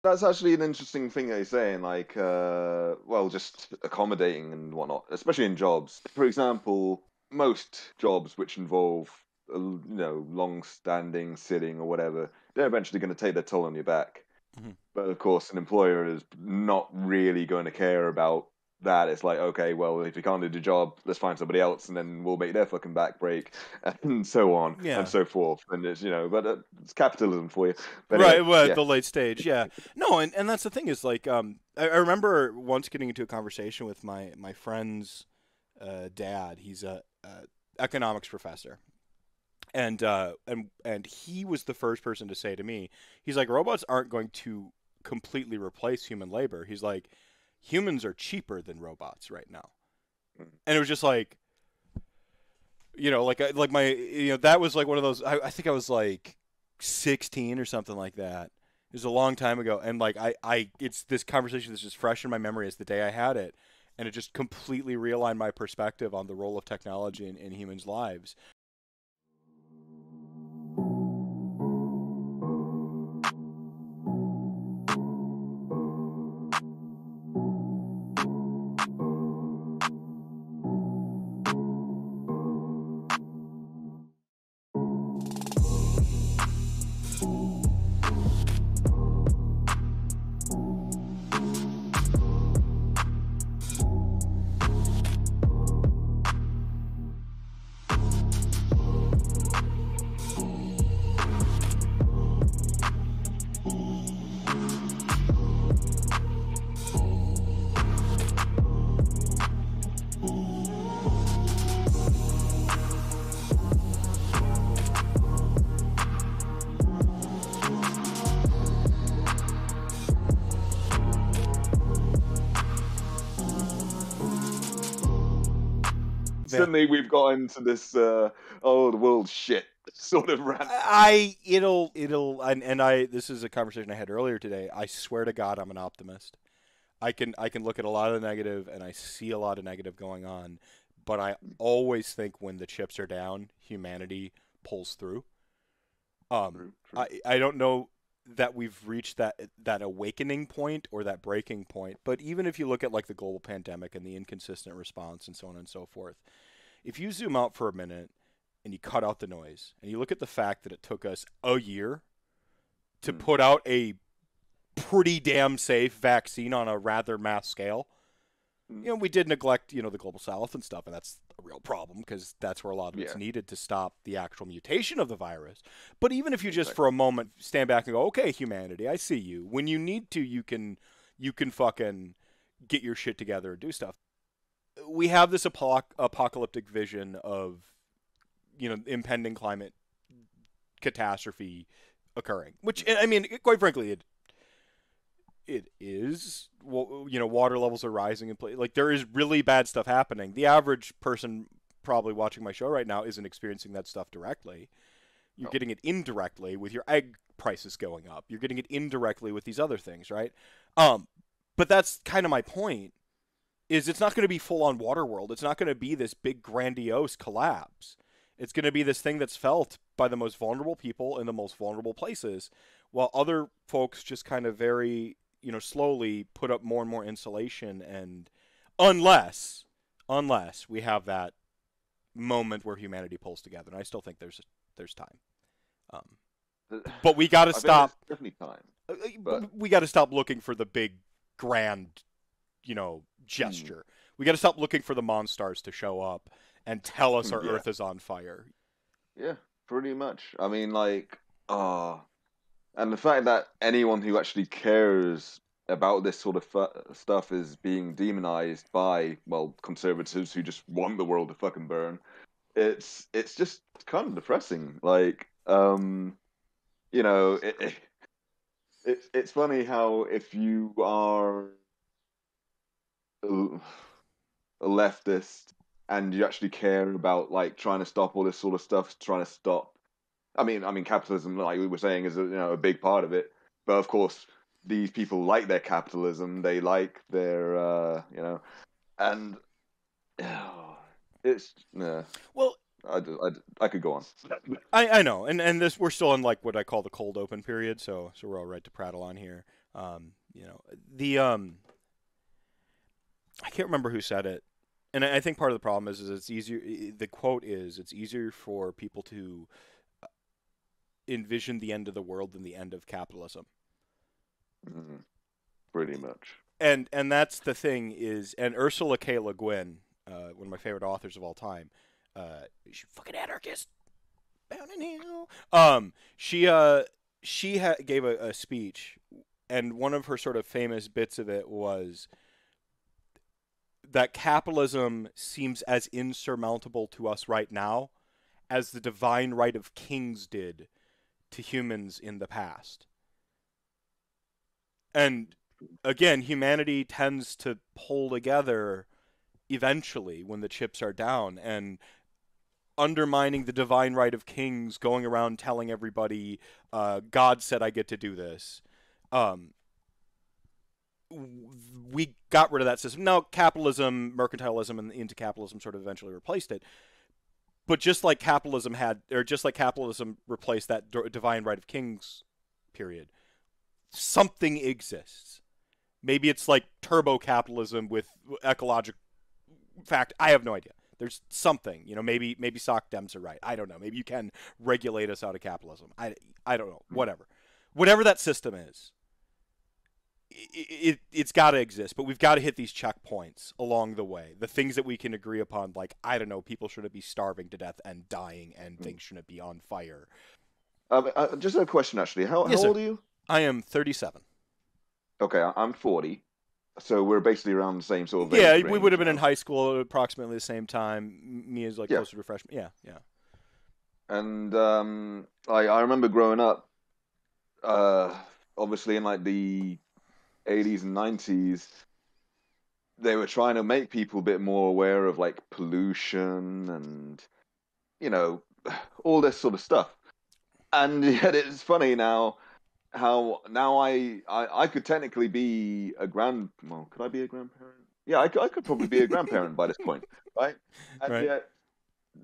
That's actually an interesting thing that you're saying, like, well, just accommodating and whatnot, especially in jobs. For example, most jobs which involve, long-standing sitting or whatever, they're eventually going to take their toll on your back. Mm-hmm. But of course, an employer is not really going to care about that. It's like, okay, well, if you can't do the job, let's find somebody else, and then we'll make their fucking back break, and so on and Yeah. so forth. And it's but it's capitalism for you. But anyway, Right, well, at yeah. the late stage, yeah. No, and that's the thing is like I remember once getting into a conversation with my friend's dad. He's a economics professor, and he was the first person to say to me, he's like, robots aren't going to completely replace human labor. He's like, humans are cheaper than robots right now, and it was just like, like my, that was like one of those. I think I was like 16 or something like that. It was a long time ago, and like it's this conversation that's just fresh in my memory as the day I had it, and it just completely realigned my perspective on the role of technology in humans' lives. Suddenly we've got into this the world shit sort of rant. This is a conversation I had earlier today. I swear to God, I'm an optimist. I can look at a lot of the negative, and I see a lot of negative going on, but I always think when the chips are down, humanity pulls through. True. I don't know that we've reached that awakening point or that breaking point, but even if you look at like the global pandemic and the inconsistent response and so on and so forth, if you zoom out for a minute and you cut out the noise and you look at the fact that it took us a year to put out a pretty damn safe vaccine on a rather mass scale, we did neglect, the global south and stuff, and that's a real problem because that's where a lot of it's needed to stop the actual mutation of the virus. But even if you just for a moment stand back and go, okay, humanity, I see you. When you need to, you can fucking get your shit together and do stuff. We have this apocalyptic vision of, impending climate catastrophe occurring, which, I mean, quite frankly, it is. Water levels are rising in place. Like, there is really bad stuff happening. The average person probably watching my show right now isn't experiencing that stuff directly. You're getting it indirectly with your egg prices going up. You're getting it indirectly with these other things, right? But that's kind of my point. Is it's not going to be full on Waterworld. It's not going to be this big grandiose collapse. It's going to be this thing that's felt by the most vulnerable people in the most vulnerable places, while other folks just kind of very, slowly put up more and more insulation. And unless we have that moment where humanity pulls together, and I still think there's time. But we got to stop. Definitely time. But we got to stop looking for the big grand, gesture. We got to stop looking for the Monstars to show up and tell us our Earth is on fire. Yeah, pretty much. I mean, like, and the fact that anyone who actually cares about this sort of stuff is being demonized by, well, conservatives who just want the world to fucking burn. It's just kind of depressing. Like, it's funny how if you are a leftist and you actually care about like trying to stop all this sort of stuff, trying to stop. I mean, capitalism, like we were saying, is a big part of it. But of course, these people like their capitalism. They like their, and it's Well, I could go on. I know, and this we're still in like what I call the cold open period, so we're all right to prattle on here. You know, the I can't remember who said it, and I think part of the problem is it's easier. The quote is, "It's easier for people to envision the end of the world than the end of capitalism." Mm, pretty much. And that's the thing is, and Ursula K. Le Guin, one of my favorite authors of all time, she's a fucking anarchist. Bound in hell. She gave a speech, and one of her sort of famous bits of it was that capitalism seems as insurmountable to us right now as the divine right of kings did to humans in the past. And again, humanity tends to pull together eventually when the chips are down, and undermining the divine right of kings, going around telling everybody, God said I get to do this. We got rid of that system. Now, capitalism, mercantilism, and into capitalism sort of eventually replaced it. But just like capitalism replaced that divine right of kings period, something exists. Maybe it's like turbo capitalism with ecological fact. I have no idea. There's something, you know, maybe sock dems are right. I don't know. Maybe you can regulate us out of capitalism. I don't know. Whatever that system is, it's got to exist. But we've got to hit these checkpoints along the way. The things that we can agree upon, like, I don't know, people shouldn't be starving to death and dying, and things shouldn't be on fire. Just a question, actually. How old are you? I am 37. Okay, I'm 40. So we're basically around the same sort of age Yeah, range, we would have been in high school at approximately the same time. Me is like closer to freshman. Yeah. And I remember growing up, obviously in like the 80s and 90s, they were trying to make people a bit more aware of like pollution and, you know, all this sort of stuff. And yet it's funny now how now I could technically be well, could I be a grandparent? Yeah, I could probably be a grandparent by this point, right? And Right. yet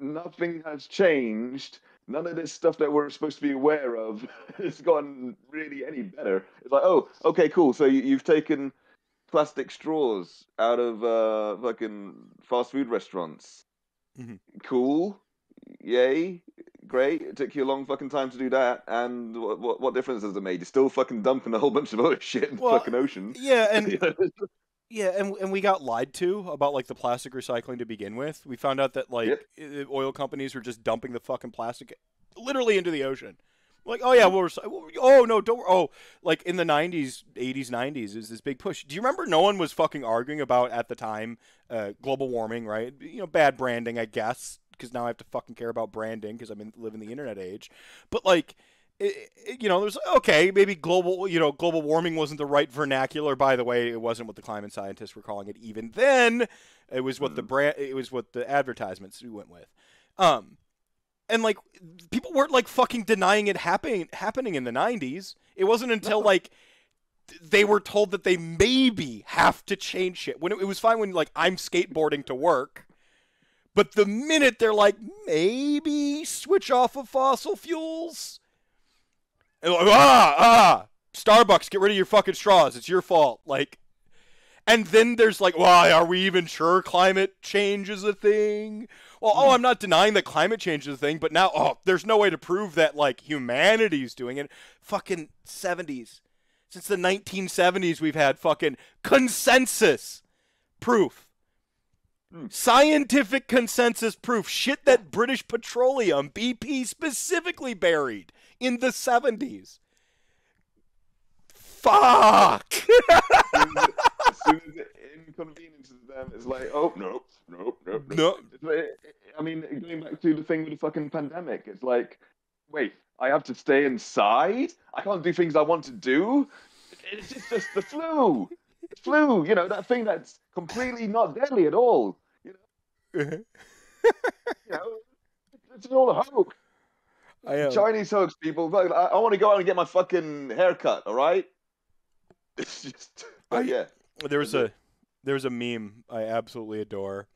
nothing has changed. None of this stuff that we're supposed to be aware of has gotten really any better. It's like, oh, okay, cool. So you've taken plastic straws out of fucking fast food restaurants. Mm-hmm. Cool. Yay. Great. It took you a long fucking time to do that. And what difference has it made? You're still fucking dumping a whole bunch of other shit in the fucking ocean. Yeah, and and we got lied to about like the plastic recycling to begin with. We found out that like oil companies were just dumping the fucking plastic literally into the ocean. Like, oh yeah, oh no, don't. Oh, like in the 90s, 80s, 90s is this big push. Do you remember no one was fucking arguing about at the time global warming, right? You know, bad branding, I guess, because now I have to fucking care about branding because live in the internet age. But like, you know, there's okay, maybe global warming wasn't the right vernacular. By the way, it wasn't what the climate scientists were calling it even then. It was what the advertisements we went with. And like people weren't like fucking denying it happening in the 90s. It wasn't until like they were told that they maybe have to change shit. When it was fine when like I'm skateboarding to work, but the minute they're like maybe switch off of fossil fuels, and like Starbucks, get rid of your fucking straws. It's your fault. Like, and then there's like, why are we even sure climate change is a thing? Well, I'm not denying that climate change is a thing, but now, there's no way to prove that, like, humanity's doing it. Fucking 70s. Since the 1970s, we've had fucking consensus proof. Scientific consensus proof. Shit that British Petroleum, BP, specifically buried in the 70s. Fuck! As soon as it inconveniences them, it's like, oh, nope. I mean, going back to the thing with the fucking pandemic, it's like, wait, I have to stay inside? I can't do things I want to do? It's just the flu. The flu, you know, that thing that's completely not deadly at all. You know, it's all a hoax. Chinese hoax, people. I want to go out and get my fucking haircut, all right? It's just, yeah. There's a meme I absolutely adore.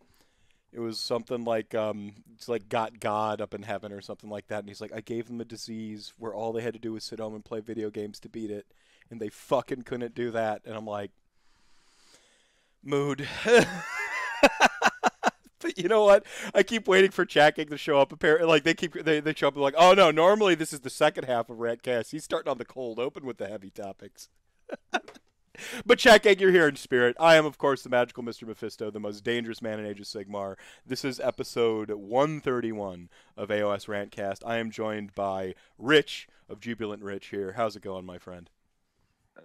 It was something like it's like got God up in heaven or something like that, and he's like, I gave them a disease where all they had to do was sit home and play video games to beat it, and they fucking couldn't do that. And I'm like, mood. But you know what? I keep waiting for Chat Gang to show up. Apparently, like they show up and like, oh no, normally this is the second half of RantCast. He's starting on the cold open with the heavy topics. But Chat Gang, you're here in spirit. I am, of course, the magical Mr. Mephisto, the most dangerous man in Age of Sigmar. This is episode 131 of AOS RantCast. I am joined by Rich of Jubilant Rich here. How's it going, my friend?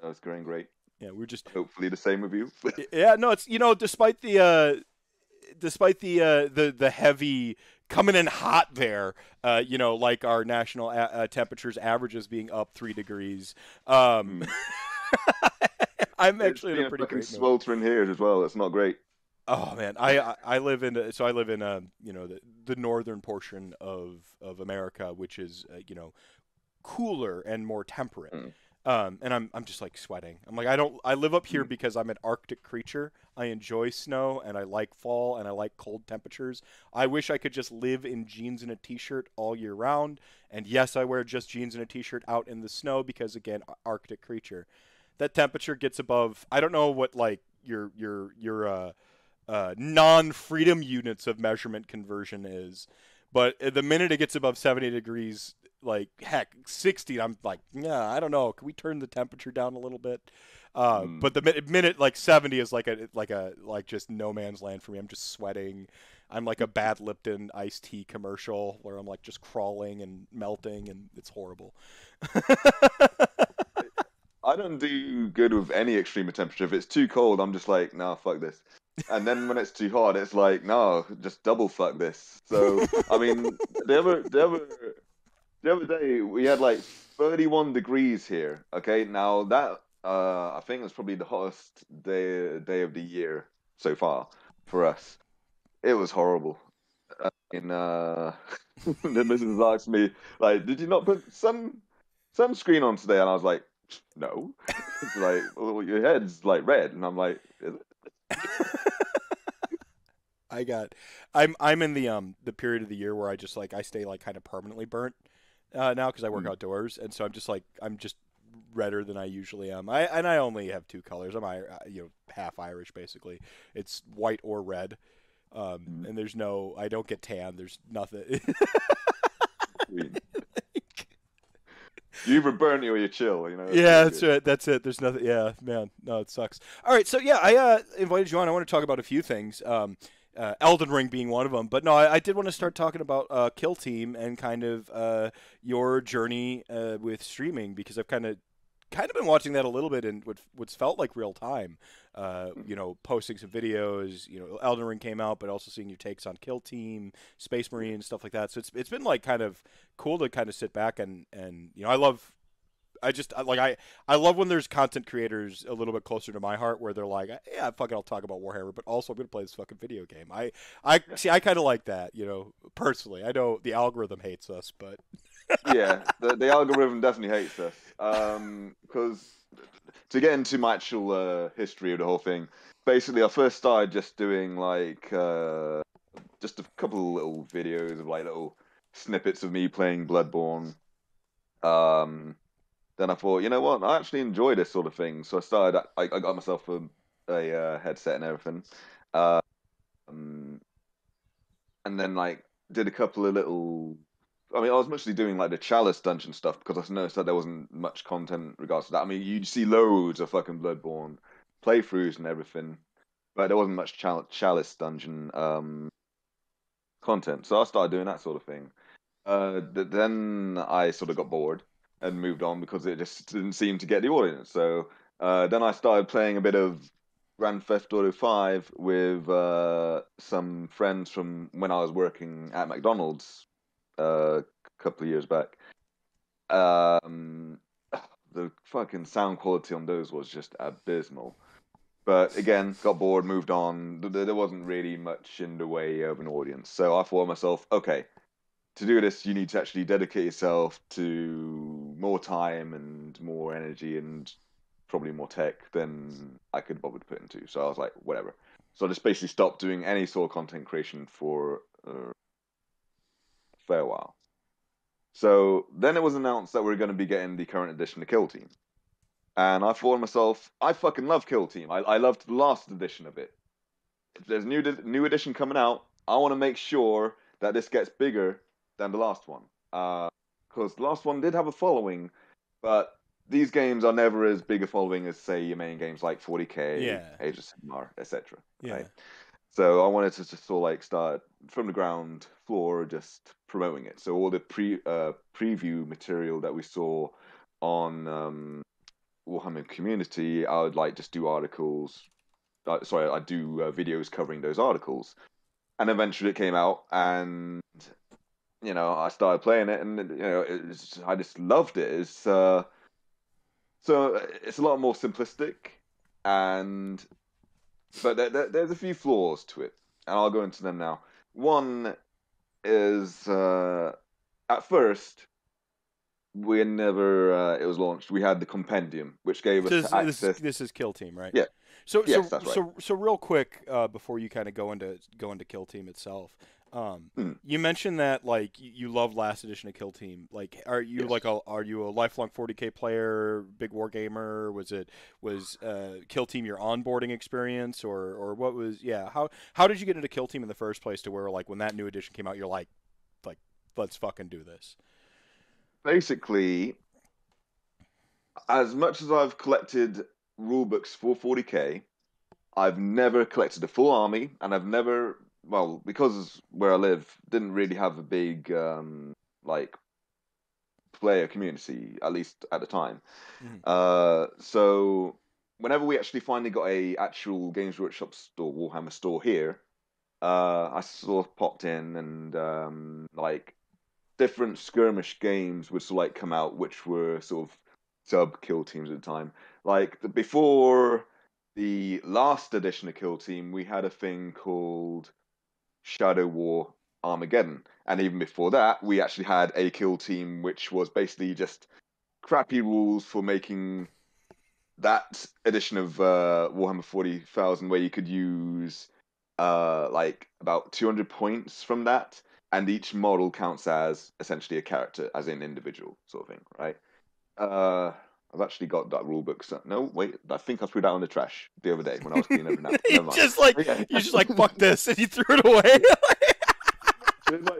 It's going great. Yeah, we're just hopefully the same with you. Yeah, no, it's despite the heavy coming in hot there, like our national temperatures averages being up 3 degrees. I'm actually in a pretty great sweltering here as well. It's not great. Oh man, I live in the northern portion of America, which is cooler and more temperate. And I'm just like sweating. I'm like, I live up here because I'm an Arctic creature. I enjoy snow and I like fall and I like cold temperatures. I wish I could just live in jeans and a t-shirt all year round. And yes, I wear just jeans and a t-shirt out in the snow because again, Arctic creature. That temperature gets above, I don't know what like your non-freedom units of measurement conversion is, but the minute it gets above 70 degrees, like heck 60, I'm like, yeah, I don't know, can we turn the temperature down a little bit? But the minute like 70 is like just no man's land for me. I'm just sweating. I'm like a bad Lipton iced tea commercial where I'm like just crawling and melting, and it's horrible. I don't do good with any extreme temperature. If it's too cold, I'm just like, nah, fuck this. And then when it's too hot, it's like, no, just double fuck this. So I mean, the other day we had like 31 degrees here. Okay, now that I think it's probably the hottest day of the year so far for us. It was horrible. The missus asked me, like, did you not put sunscreen on today? And I was like, no. It's like, well, your head's like red, and I'm like, is it? I'm in the period of the year where I just like I stay like kind of permanently burnt now because I work outdoors, and so I'm just redder than I usually am. I only have 2 colors. I'm half Irish basically. It's white or red, and I don't get tan. There's nothing. You either burn you or you chill, Yeah, that's right. That's it. There's nothing. Yeah, man. No, it sucks. All right, so yeah, I invited you on. I want to talk about a few things. Elden Ring being one of them. But no, I did want to start talking about Kill Team and kind of your journey with streaming, because I've kind of been watching that a little bit in what's felt like real time. Posting some videos. Elden Ring came out, but also seeing your takes on Kill Team, Space Marine, stuff like that. So it's been like kind of cool to kind of sit back and I love when there's content creators a little bit closer to my heart where they're like, yeah, fucking I'll talk about Warhammer, but also I'm gonna play this fucking video game. I kind of like that, personally. I know the algorithm hates us, but yeah, the algorithm definitely hates us. Because to get into my actual history of the whole thing, basically I first started just doing like just a couple of little videos of like little snippets of me playing Bloodborne. Then I thought, you know what, I actually enjoy this sort of thing. So I got myself a headset and everything. And then like did a couple of little. I mean, I was mostly doing like the Chalice dungeon stuff because I noticed that there wasn't much content in regards to that. I mean, you'd see loads of fucking Bloodborne playthroughs and everything, but there wasn't much Chalice dungeon content. So I started doing that sort of thing. Then I sort of got bored and moved on because it just didn't seem to get the audience. So then I started playing a bit of Grand Theft Auto 5 with some friends from when I was working at McDonald's a couple of years back. The fucking sound quality on those was just abysmal. But again, got bored, moved on. There wasn't really much in the way of an audience. So I thought to myself, okay, to do this, you need to actually dedicate yourself to more time and more energy and probably more tech than I could bother to put into. So I was like, whatever. So I just basically stopped doing any sort of content creation for a fair while. So then it was announced that we are going to be getting the current edition of Kill Team. And I thought to myself, I fucking love Kill Team. I loved the last edition of it. If there's new edition coming out, I want to make sure that this gets bigger than the last one. Because the last one did have a following, but these games are never as big a following as, say, your main games like 40k, Age of Sigmar, etc. Right? So I wanted to just sort of like start from the ground floor, just promoting it. So all the preview material that we saw on Warhammer Community, I would like just do articles. I do videos covering those articles, and eventually it came out, and I started playing it, and I just loved it. It's so it's a lot more simplistic, but there's a few flaws to it, and I'll go into them now. One is at first, whenever it was launched, we had the compendium, which gave us access. This is Kill Team, right? Yeah. Yes, that's right. So real quick, before you kind of go into Kill Team itself, you mentioned that like you love last edition of Kill Team. Like, are you are you a lifelong 40k player, big war gamer? Was Kill Team your onboarding experience, or what was? Yeah, how did you get into Kill Team in the first place? To where like when that new edition came out, you're like let's fucking do this. Basically, as much as I've collected rulebooks for 40k, I've never collected a full army, and I've never, well, because where I live didn't really have a big like player community, at least at the time. So whenever we actually finally got a actual Games Workshop store, Warhammer store here, I sort of popped in, and like different skirmish games would sort of like come out, which were sort of sub Kill Teams at the time. Like before the last edition of Kill Team, we had a thing called Shadow War Armageddon, and even before that, we actually had a Kill Team, which was basically just crappy rules for making that edition of Warhammer 40,000, where you could use like about 200 points from that, and each model counts as essentially a character, as in individual sort of thing, right? I've actually got that rule book. So, no, wait, I think I threw that on the trash the other day when I was cleaning everything out. Never mind. You just like fuck this, and you threw it away. There's no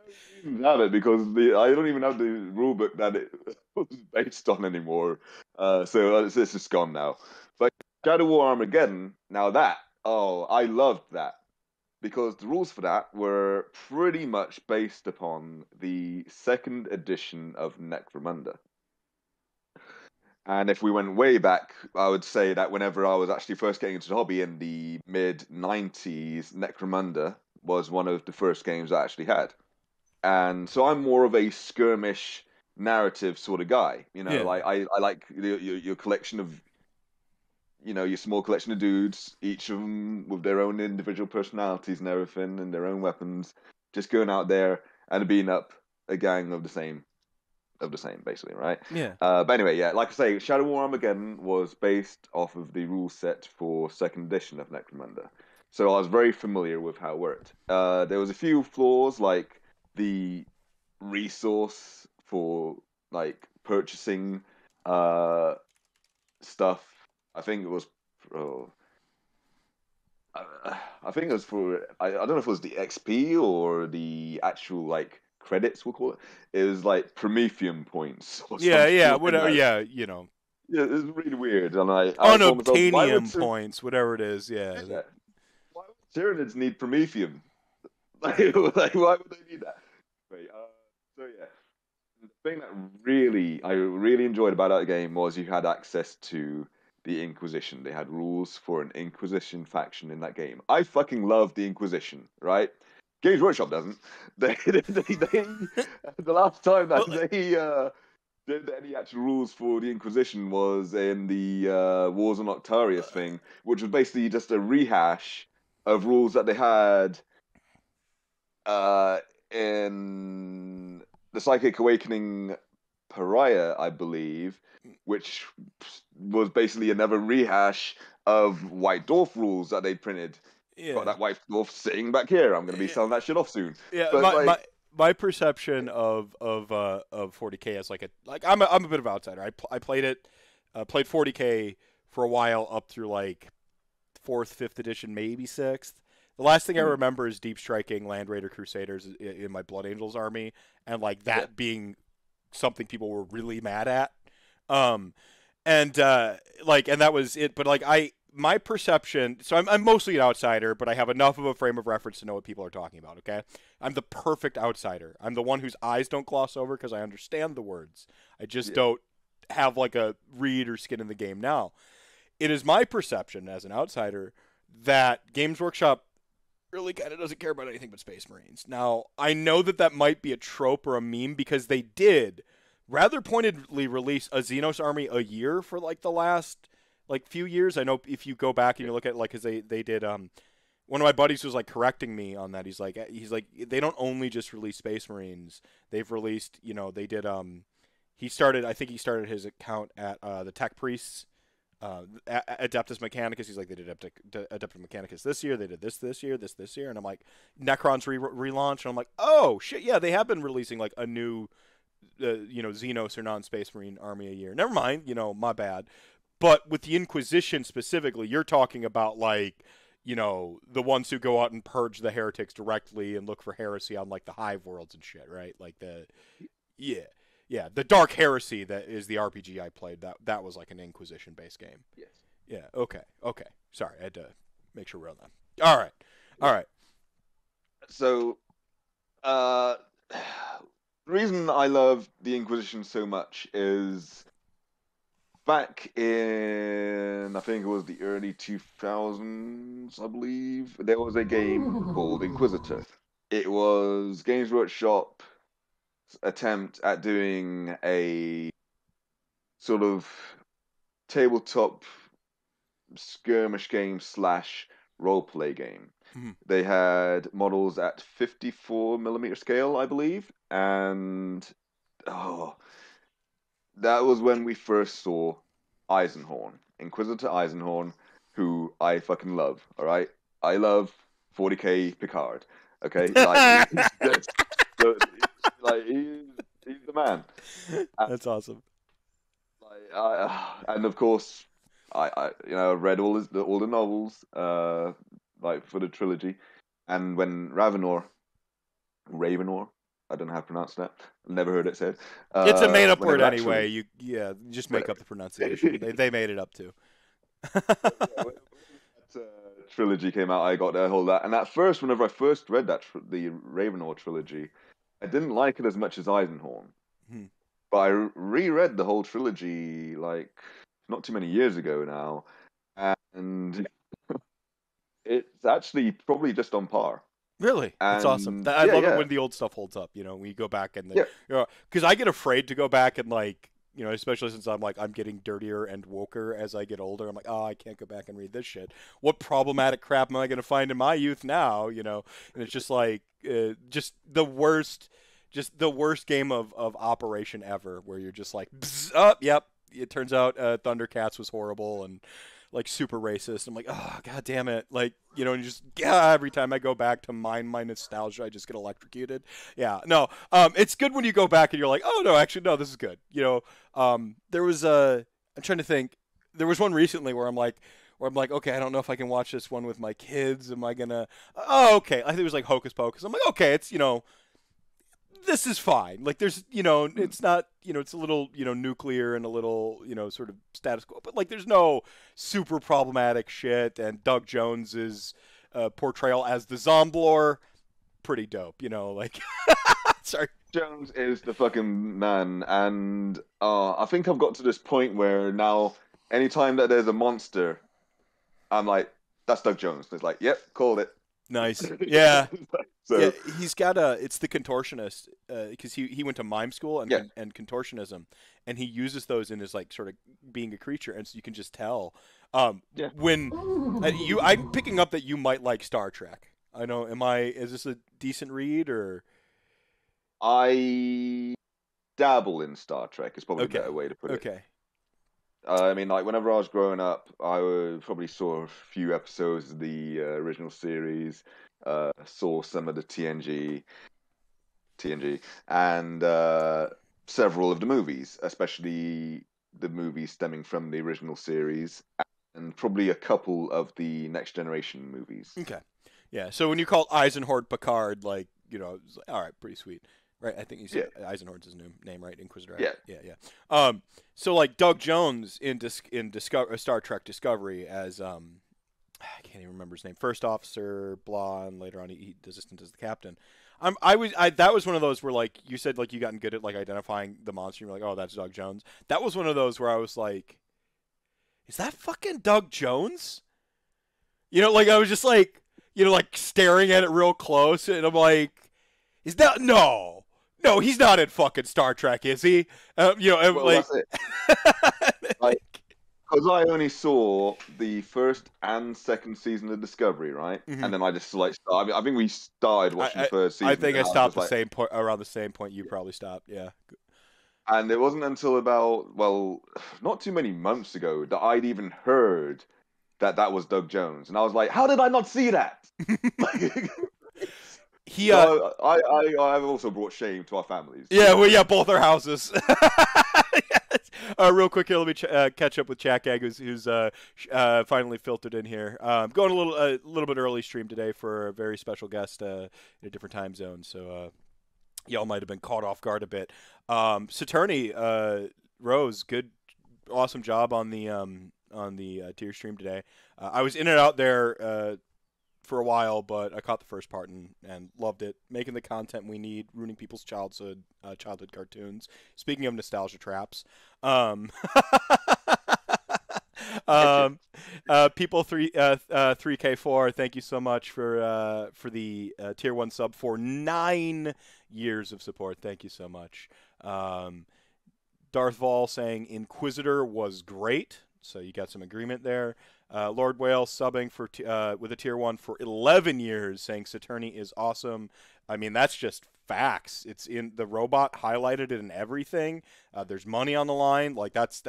reason to have it, because I don't even have the rule book that it was based on anymore. So it's just gone now. But Shadow War Armageddon, now I loved that, because the rules for that were pretty much based upon the second edition of Necromunda. And if we went way back, I would say that whenever I was actually first getting into the hobby in the mid-90s, Necromunda was one of the first games I actually had. And so I'm more of a skirmish narrative sort of guy. Like I like your collection of, your small collection of dudes, each of them with their own individual personalities and everything, and their own weapons, just going out there and beating up a gang of the same, basically, right? Yeah. But anyway, yeah, like I say, Shadow War Armageddon was based off of the rule set for second edition of Necromunda, so I was very familiar with how it worked. There was a few flaws, like the resource for like purchasing stuff. I think it was for I don't know if it was the XP or the actual like credits, we'll call it. It was like Prometheum points. Or whatever. Like, yeah, Yeah, it's really weird, and I unobtainium points, whatever it is. Yeah. Why would Tyranids need Prometheum? Like, why would they need that? Right, so yeah, the thing that I really enjoyed about that game was you had access to the Inquisition. They had rules for an Inquisition faction in that game. I fucking love the Inquisition, right? Games Workshop doesn't. The last time that they did any actual rules for the Inquisition was in the Wars on Octarius thing, which was basically just a rehash of rules that they had in the Psychic Awakening Pariah, I believe, which was basically another rehash of White Dwarf rules that they printed. Got that White Dwarf sitting back here. I'm going to be selling that shit off soon. Yeah, But my perception of 40K as I'm a bit of an outsider. I played it, played 40K for a while up through like 4th, 5th edition, maybe 6th. The last thing I remember is deep striking Land Raider Crusaders in my Blood Angels army, and like that being something people were really mad at. And that was it. But like my perception, so I'm mostly an outsider, but I have enough of a frame of reference to know what people are talking about. Okay, I'm the perfect outsider. I'm the one whose eyes don't gloss over because I understand the words. I just don't have like a read or skin in the game. Now, it is my perception as an outsider that Games Workshop really kind of doesn't care about anything but Space Marines. Now, I know that might be a trope or a meme because they did rather pointedly release a Xenos army a year for like the last like few years. I know if you go back and you look at like, cause they did, one of my buddies was like correcting me on that. He's like, they don't only just release Space Marines. They've released, they did, I think he started his account at, the Tech Priests, Adeptus Mechanicus. He's like, they did Adeptus Mechanicus this year. They did this year, this year. And I'm like, Necron's relaunch. And I'm like, oh shit. Yeah. They have been releasing like a new, Xenos or non-Space Marine army a year. Never mind, my bad. But with the Inquisition specifically, you're talking about like, the ones who go out and purge the heretics directly and look for heresy on like the hive worlds and shit, right? Like the Dark Heresy that is the RPG I played. That was like an Inquisition based game. yes. Yeah. Okay. Sorry, I had to make sure we're on that. All right. So, the reason I love the Inquisition so much is back in, I think it was the early 2000s, I believe, there was a game called Inquisitor. It was Games Workshop's attempt at doing a sort of tabletop skirmish game / roleplay game. Mm-hmm. They had models at 54mm scale, I believe, and that was when we first saw Eisenhorn, Inquisitor Eisenhorn, who I fucking love. All right, I love 40K Picard. Okay, like, he's the man. That's awesome. And of course, I read all the novels, like for the trilogy, and when Ravenor, I don't know how to pronounce that. Never heard it said. It's a made-up word anyway. You just make up the pronunciation. they made it up too. When that trilogy came out, I got a hold of that. And at first, whenever I first read that the Ravenor trilogy, I didn't like it as much as Eisenhorn. But I reread the whole trilogy like not too many years ago now, and it's actually probably just on par. Really? That's awesome. I love it when the old stuff holds up, when you go back and because I get afraid to go back and like, especially since I'm getting dirtier and woker as I get older. I'm like, oh, I can't go back and read this shit. What problematic crap am I going to find in my youth now? And it's just like, just the worst game of Operation ever, where you're just like, yep. It turns out Thundercats was horrible and like super racist. I'm like, oh god damn it, like and just every time I go back to my nostalgia, I just get electrocuted. Yeah, no, it's good when you go back and you're like, oh no, actually no, this is good. There was I'm trying to think. There was one recently where I'm like, okay, I don't know if I can watch this one with my kids. Am I gonna? Oh, okay. I think it was like Hocus Pocus. I'm like, okay, it's this is fine. Like there's, it's not, it's a little, nuclear and a little, sort of status quo, but like there's no super problematic shit. And Doug Jones's portrayal as the Zomblor, pretty dope, like, sorry. Jones is the fucking man. And I think I've got to this point where now anytime that there's a monster, I'm like, that's Doug Jones. It's like, yep, called it. Nice. Yeah. So, yeah, he's got it's the contortionist, because he went to mime school and contortionism, and he uses those in his like sort of being a creature, and so you can just tell when I'm picking up that you might like Star Trek. I know. Is this a decent read or? I dabble in Star Trek. Is probably a Okay. better way to put it. Okay. I mean, like whenever I was growing up, probably saw a few episodes of the original series, saw some of the TNG, and several of the movies, especially the movies stemming from the original series, and probably a couple of the Next Generation movies. Okay. Yeah. So when you call Eisenhorn Picard, like, it's like, all right, pretty sweet. Right, I think you said Eisenhorn's his new name, right? Inquisitor. Right? Yeah. Yeah. So like Doug Jones in Star Trek Discovery as I can't even remember his name. First officer, blah, and later on he does assistant as the captain. That was one of those where like you said like you gotten good at like identifying the monster. You're like, oh, that's Doug Jones. That was one of those where I was like, is that fucking Doug Jones? Like I was just like, like staring at it real close, and I'm like, is that no? No, he's not in fucking Star Trek, is he? Well, like, that's it. Like, because I only saw the first and second season of Discovery, right? Mm-hmm. And then I just like, I think we started watching the first season. I think I stopped the around the same point you probably stopped. Yeah. And it wasn't until about, well, not too many months ago that I'd even heard that was Doug Jones, and I was like, how did I not see that? I've also brought shame to our families. Yeah, well, yeah, both our houses. Real quick here, let me catch up with Chat Gag, who's finally filtered in here. Going a little bit early stream today for a very special guest in a different time zone, so y'all might have been caught off guard a bit. Saturni, Rose, awesome job on the tier stream today. I was in and out there for a while, but I caught the first part and loved it. Making the content we need, ruining people's childhood cartoons. Speaking of nostalgia traps, people 3K4, thank you so much for the tier 1 sub for 9 years of support. Thank you so much. Darth Vol saying Inquisitor was great, so you got some agreement there. Lord Whale subbing with a tier 1 for 11 years, saying Saturni is awesome. I mean, that's just facts. It's in the robot, highlighted it in everything. There's money on the line. Like that's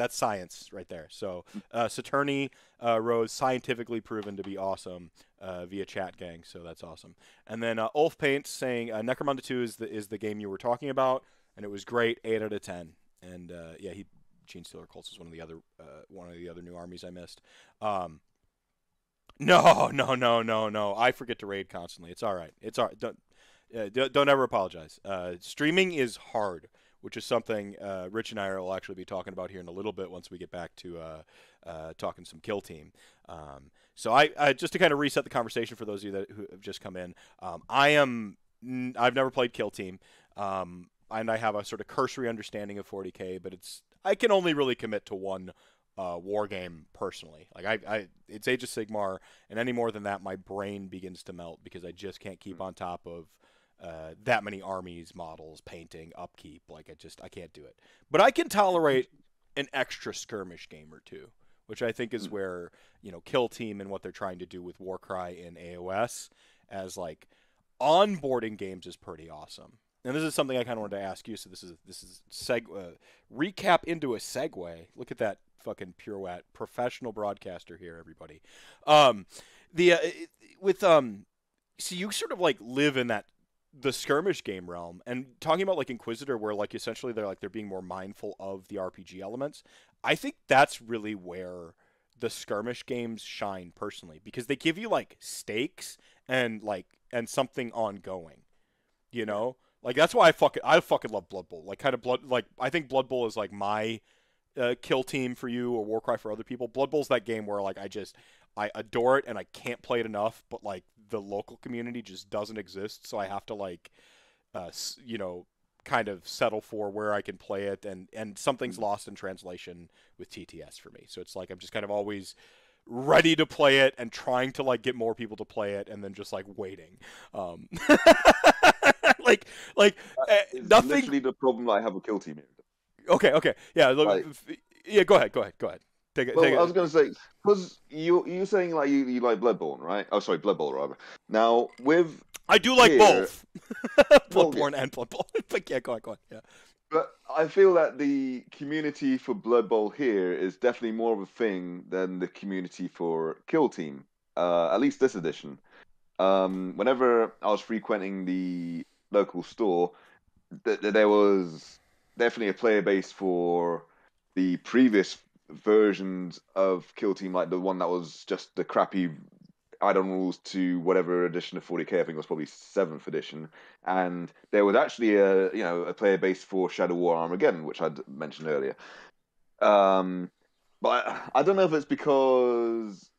science right there. So Saturni Rose scientifically proven to be awesome via Chat Gang. So that's awesome. And then Ulf Paints saying Necromunda 2 is the game you were talking about, and it was great, 8 out of 10. And yeah, Gene Stealer Colts is one of the other new armies I missed. No. I forget to raid constantly. It's all right. It's all right. Don't ever apologize. Streaming is hard, which is something Rich and I will actually be talking about here in a little bit once we get back to talking some Kill Team. So I just to kind of reset the conversation for those of you who have just come in. I've never played Kill Team. And I have a sort of cursory understanding of 40K, but I can only really commit to one war game personally. Like it's Age of Sigmar, and any more than that, my brain begins to melt because I just can't keep on top of that many armies, models, painting, upkeep. Like I can't do it. But I can tolerate an extra skirmish game or two, which I think is where Kill Team and what they're trying to do with Warcry in AOS as like onboarding games is pretty awesome. And this is something I kind of wanted to ask you. So this is recap into a segue. Look at that fucking pirouette. Professional broadcaster here, everybody. So you sort of like live in the skirmish game realm, and talking about like Inquisitor, where like essentially they're being more mindful of the RPG elements. I think that's really where the skirmish games shine personally, because they give you like stakes and something ongoing. Like that's why I fucking love Blood Bowl. I think Blood Bowl is like my Kill Team for you, or Warcry for other people. Blood Bowl's that game where like I adore it and I can't play it enough, but like the local community just doesn't exist, so I have to kind of settle for where I can play it, and something's lost in translation with TTS for me. So it's like I'm just kind of always ready to play it and trying to like get more people to play it, and then just like waiting. Nothing. Literally the problem that I have with Kill Team here. Okay, yeah, yeah. Go ahead. Well, I was going to say, because you're saying like you like Bloodborne, right? Oh, sorry, Blood Bowl rather. Now with I do like here, both, well, yeah, Bloodborne and Blood Bowl. But yeah, go on. Yeah. but I feel that the community for Blood Bowl here is definitely more of a thing than the community for Kill Team. At least this edition. Whenever I was frequenting the local store, there was definitely a player base for the previous versions of Kill Team, like the one that was just the crappy add-on rules to whatever edition of 40k. I think it was probably seventh edition, and there was actually a player base for Shadow War Armageddon, which I'd mentioned earlier. Um, but I don't know if it's because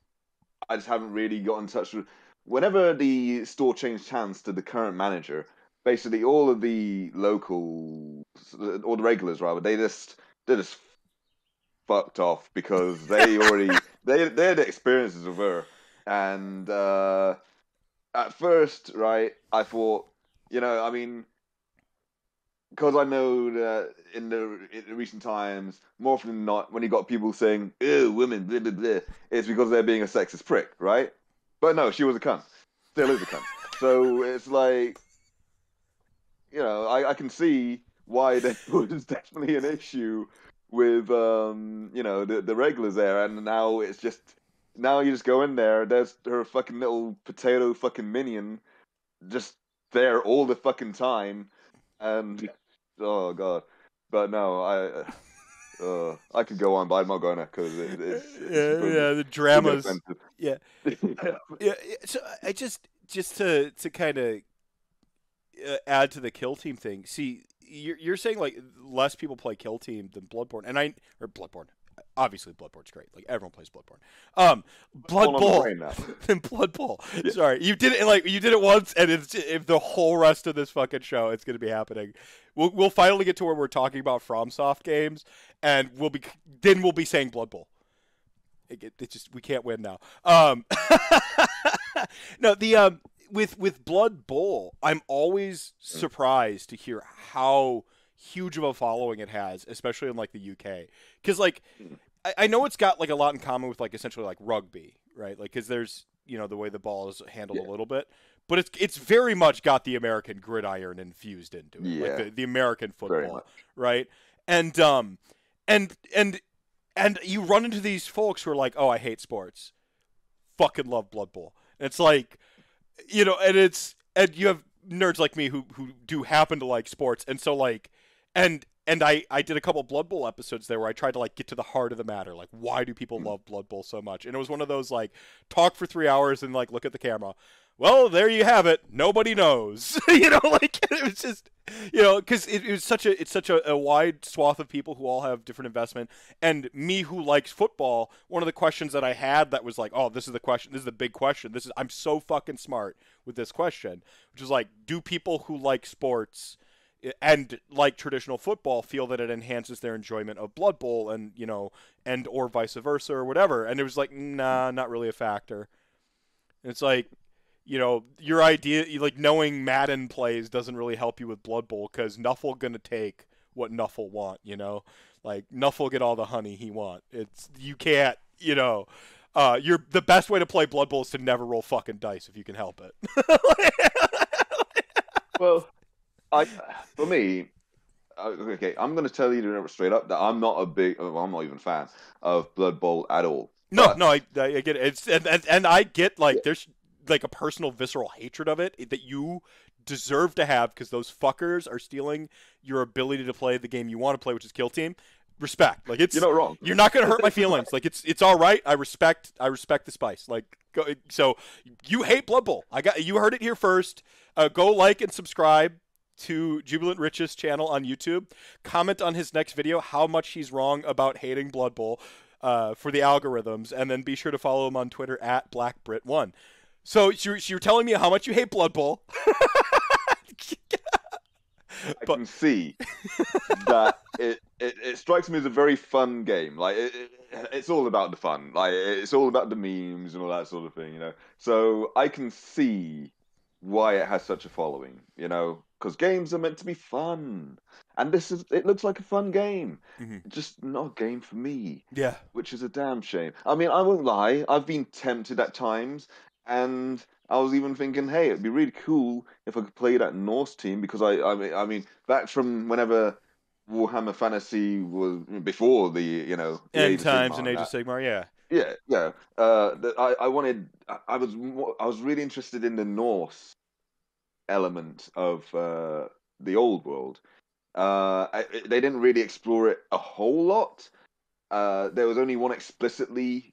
I just haven't really got in touch with. Whenever the store changed hands to the current manager, basically all of the locals, all the regulars rather, they just fucked off because they already they had experiences with her, and at first, right, I thought, I mean, because I know that in recent times, more often than not, when you got people saying "ew, women," blah, blah, blah, it's because they're being a sexist prick, right? But no, she was a cunt, still is a cunt. So it's like, I can see why there was definitely an issue with the regulars there, and now you just go in there, there's her fucking little potato fucking minion just there all the fucking time, and oh god. But no, I could go on, but I'm not gonna because it's Yeah, the could get dramas. offensive. Yeah, yeah. So I just to kind of add to the Kill Team thing. See, you're saying like less people play Kill Team than Bloodborne, or Bloodborne. Obviously, Bloodborne's great. Like everyone plays Bloodborne. Blood One on the Bowl brain now. and Blood Bowl. Yeah. Sorry, you did it once, and it's if the whole rest of this fucking show, it's gonna be happening. We'll finally get to where we're talking about FromSoft games, and we'll be saying Blood Bowl. It just we can't win now. No, the with Blood Bowl, I'm always surprised to hear how huge of a following it has, especially in like the UK. Because like I know it's got like a lot in common with like essentially like rugby, right? Like because there's the way the ball is handled a little bit, but it's very much got the American gridiron infused into it, Yeah, like the American very football, much. right? And and you run into these folks who are like, oh, I hate sports, fucking love Blood Bowl. And it's like, and you have nerds like me who do happen to like sports, and so like, and I did a couple Blood Bowl episodes there where I tried to like get to the heart of the matter, like why do people love Blood Bowl so much? And it was one of those like talk for 3 hours and like look at the camera. Well, there you have it. Nobody knows, like it was just, because it's such a wide swath of people who all have different investment. And me who likes football, one of the questions that I had that was like, oh, this is the question, this is the big question. I'm so fucking smart with this question, which is like, do people who like sports and like traditional football feel that it enhances their enjoyment of Blood Bowl and or vice versa or whatever? And it was like, nah, not really a factor. And it's like, your idea, like knowing Madden plays doesn't really help you with Blood Bowl because Nuffle gonna take what Nuffle want, like Nuffle get all the honey he want. You can't, you're the best way to play Blood Bowl is to never roll fucking dice if you can help it. Well, for me, okay, I'm going to tell you straight up that I'm not I'm not even a fan of Blood Bowl at all. No, I get it. It's and I get like there's like a personal visceral hatred of it that you deserve to have because those fuckers are stealing your ability to play the game you want to play, which is Kill Team. Respect, like You're not wrong. You're not gonna hurt my feelings. Like it's all right. I respect the spice. Like so you hate Blood Bowl. You heard it here first. Go like and subscribe to Jubilant Rich's channel on YouTube. Comment on his next video how much he's wrong about hating Blood Bowl for the algorithms, and then be sure to follow him on Twitter at BlackBrit1. So you're telling me how much you hate Blood Bowl. I can see that it strikes me as a very fun game. Like it's all about the fun. Like it's all about the memes and all that sort of thing. So I can see why it has such a following. Because games are meant to be fun, and it looks like a fun game, Hmm. just not a game for me, Yeah. which is a damn shame. I mean, I won't lie, I've been tempted at times, and I was even thinking, hey, it'd be really cool if I could play that Norse team, because I mean, back from whenever Warhammer Fantasy was before the End Age of times Sigmar and and Age of that. Sigmar. Yeah. Yeah, yeah. I wanted. I was really interested in the Norse element of the old world. They didn't really explore it a whole lot. There was only one explicitly,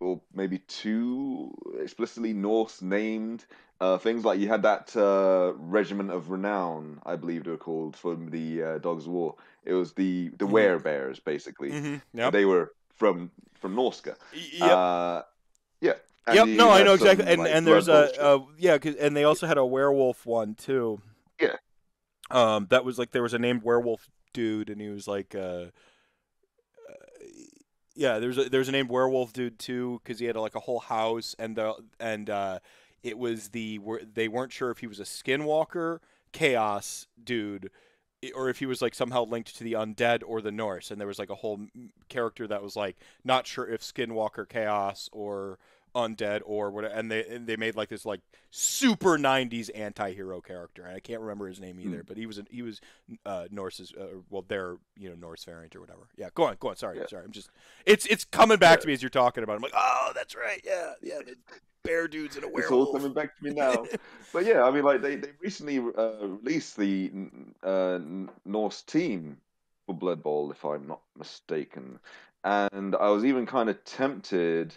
or maybe two explicitly Norse named things. Like you had that Regiment of Renown, I believe they were called, from the Dogs of War. It was the Hmm. werebears, basically. Hmm. Yep. They were from Norsca. Yep. Uh, yeah, and Yep. you No, I had know exactly. some like And there's Blood Bowl stuff. yeah, and they also had a werewolf one too. Yeah, That was like there was a named werewolf dude, and he was like yeah, there's a named werewolf dude too because he had like a whole house, and it was they weren't sure if he was a skinwalker chaos dude or if he was like somehow linked to the undead or the Norse, and there was like a whole character that was like not sure if skinwalker chaos or undead or whatever, and they made like this like super 90s anti-hero character, and I can't remember his name either, mm, but he was Norse's well, their Norse variant or whatever. Yeah, go on. Sorry, yeah, sorry. I'm just it's coming yeah. back to me as you're talking about it. I'm like, oh, that's right. Yeah, yeah. The bear dudes and a It's all werewolf. coming back to me now. But yeah, I mean, like they recently released the Norse team for Blood Bowl, if I'm not mistaken, and I was even kind of tempted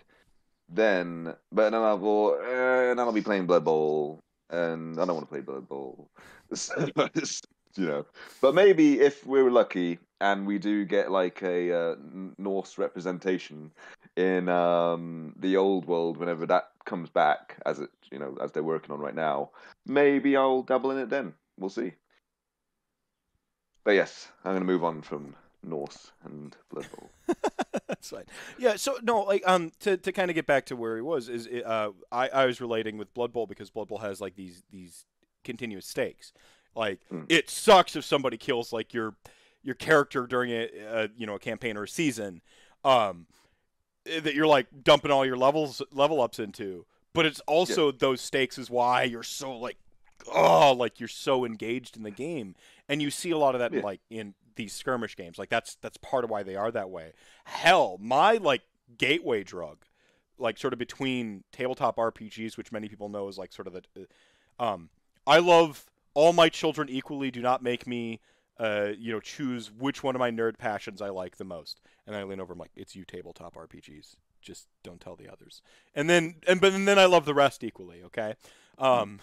then, but then I thought, then I'll be playing Blood Bowl, and I don't want to play Blood Bowl. So, but maybe if we're lucky and we do get like a Norse representation in the old world whenever that comes back, as they're working on right now, maybe I'll dabble in it then. We'll see. But yes, I'm going to move on from Norse and Blood Bowl. That's fine. Yeah. So no, like to kind of get back to where he was I was relating with Blood Bowl because Blood Bowl has like these continuous stakes. Like Mm, it sucks if somebody kills like your character during a campaign or a season, um, that you're like dumping all your level ups into. But it's yeah, also those stakes is why you're so like like you're so engaged in the game, and you see a lot of that yeah. in these skirmish games. Like that's part of why they are that way. Hell, my like gateway drug, like sort of between tabletop RPGs, which many people know is like sort of um, I love all my children equally. Do not make me choose which one of my nerd passions I like the most. And I lean over, I'm like, it's you, tabletop RPGs. Just don't tell the others. But then I love the rest equally. Okay, Mm, um,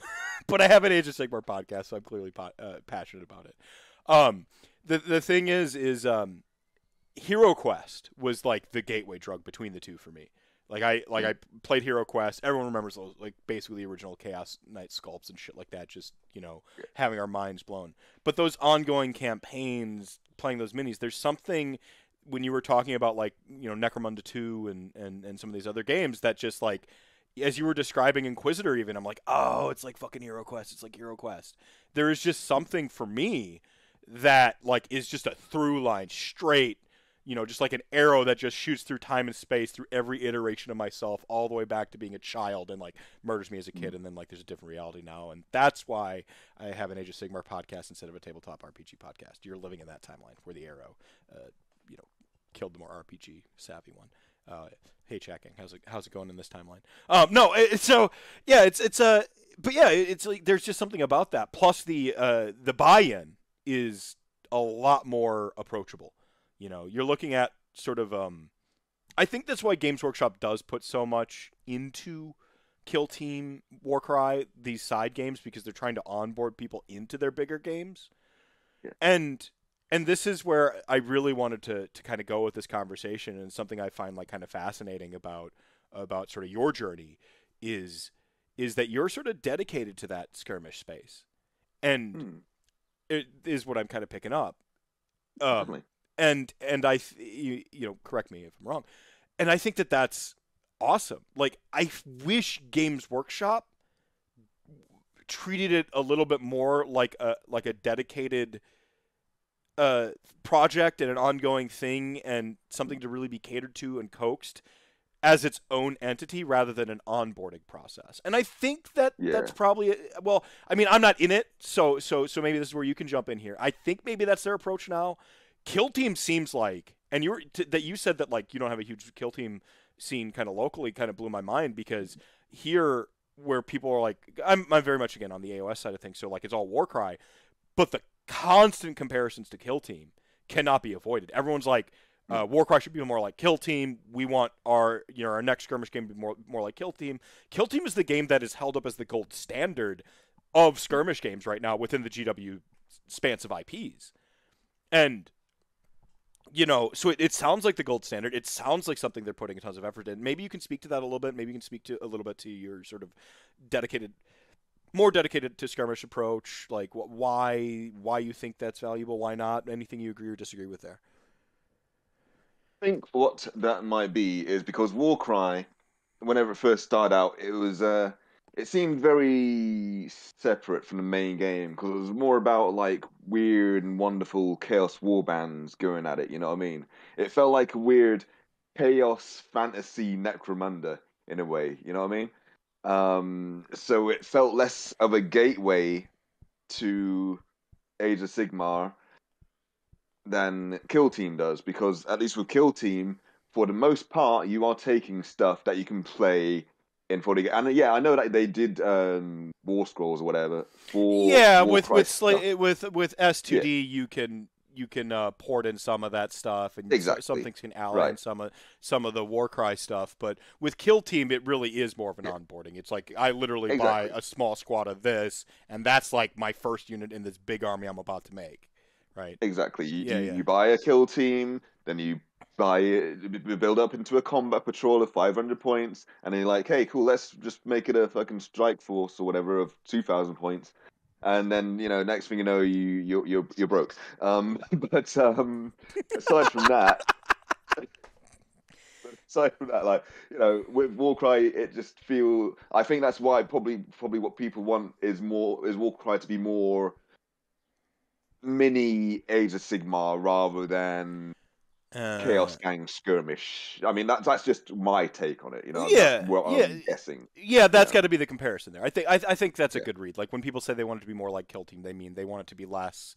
but I have an Age of Sigmar podcast, so I'm clearly passionate about it. Um, the thing is Hero Quest was like the gateway drug between the two for me. mm, I played Hero Quest. Everyone remembers those, like basically the original Chaos Knight sculpts and shit like that. Just yeah, having our minds blown. But those ongoing campaigns, playing those minis, there's something when you were talking about like Necromunda 2 and some of these other games that just like as you were describing Inquisitor even, I'm like, oh, it's like fucking Hero Quest. It's like Hero Quest. There is just something for me that like is just a through line straight, just like an arrow that just shoots through time and space through every iteration of myself all the way back to being a child and like murders me as a mm. kid, and then like there's a different reality now, and that's why I have an Age of Sigmar podcast instead of a tabletop RPG podcast. You're living in that timeline where the arrow you know killed the more RPG savvy one. Hey, checking. How's it going in this timeline? No, so yeah, but yeah, it's like there's just something about that. Plus the buy-in is a lot more approachable. You're looking at sort of I think that's why Games Workshop does put so much into Kill Team, Warcry, these side games because they're trying to onboard people into their bigger games. Yeah. And this is where I really wanted to kind of go with this conversation, and something I find like kind of fascinating about sort of your journey is that you're sort of dedicated to that skirmish space, and Mm, it is what I'm kind of picking up. Um, definitely. and correct me if I'm wrong, and I think that that's awesome. Like I wish Games Workshop treated it a little bit more like a dedicated project and an ongoing thing and something to really be catered to and coaxed as its own entity rather than an onboarding process. And I think that Yeah. that's probably well, I mean, I'm not in it, so maybe this is where you can jump in here. I think maybe that's their approach now. Kill Team seems like, and that you said that like you don't have a huge Kill Team scene kind of locally, kind of blew my mind, because here where people are like, I'm very much again on the AOS side of things, so like it's all Warcry, but the constant comparisons to Kill Team cannot be avoided. Everyone's like, Warcry should be more like Kill Team. We want our our next skirmish game to be more like Kill Team. Kill Team is the game that is held up as the gold standard of skirmish games right now within the GW spans of IPs. And so it sounds like the gold standard. It sounds like something they're putting tons of effort in. Maybe you can speak to that a little bit. Maybe you can speak to a little bit to your sort of more dedicated to skirmish approach. Like why you think that's valuable, why not? Anything you agree or disagree with there? I think what that might be is because Warcry, whenever it first started out, it seemed very separate from the main game because it was more about like weird and wonderful chaos warbands going at it. You know what I mean? It felt like a weird chaos fantasy necromunda in a way. You know what I mean? So it felt less of a gateway to Age of Sigmar than Kill Team does, because at least with Kill Team, for the most part, you are taking stuff that you can play in 40. And yeah, I know that they did War Scrolls or whatever for with S2D yeah. you can port in some of that stuff, and Exactly. some things can ally in some of the Warcry stuff. But with Kill Team, it really is more of an onboarding. It's like I literally buy a small squad of this, and that's like my first unit in this big army I'm about to make. Right. Exactly. You buy a Kill Team, then you build up into a combat patrol of 500 points, and then you're like, hey, cool, let's just make it a fucking strike force or whatever of 2,000 points, and then next thing you know, you're broke. But aside from that, like with Warcry, it just I think that's why probably what people want is Warcry to be more mini Age of Sigmar rather than Chaos Gang Skirmish. I mean, that's just my take on it. That's what I'm guessing. Yeah, that's got to be the comparison there. I think that's a good read. Like when people say they want it to be more like Kill Team, they mean they want it to be less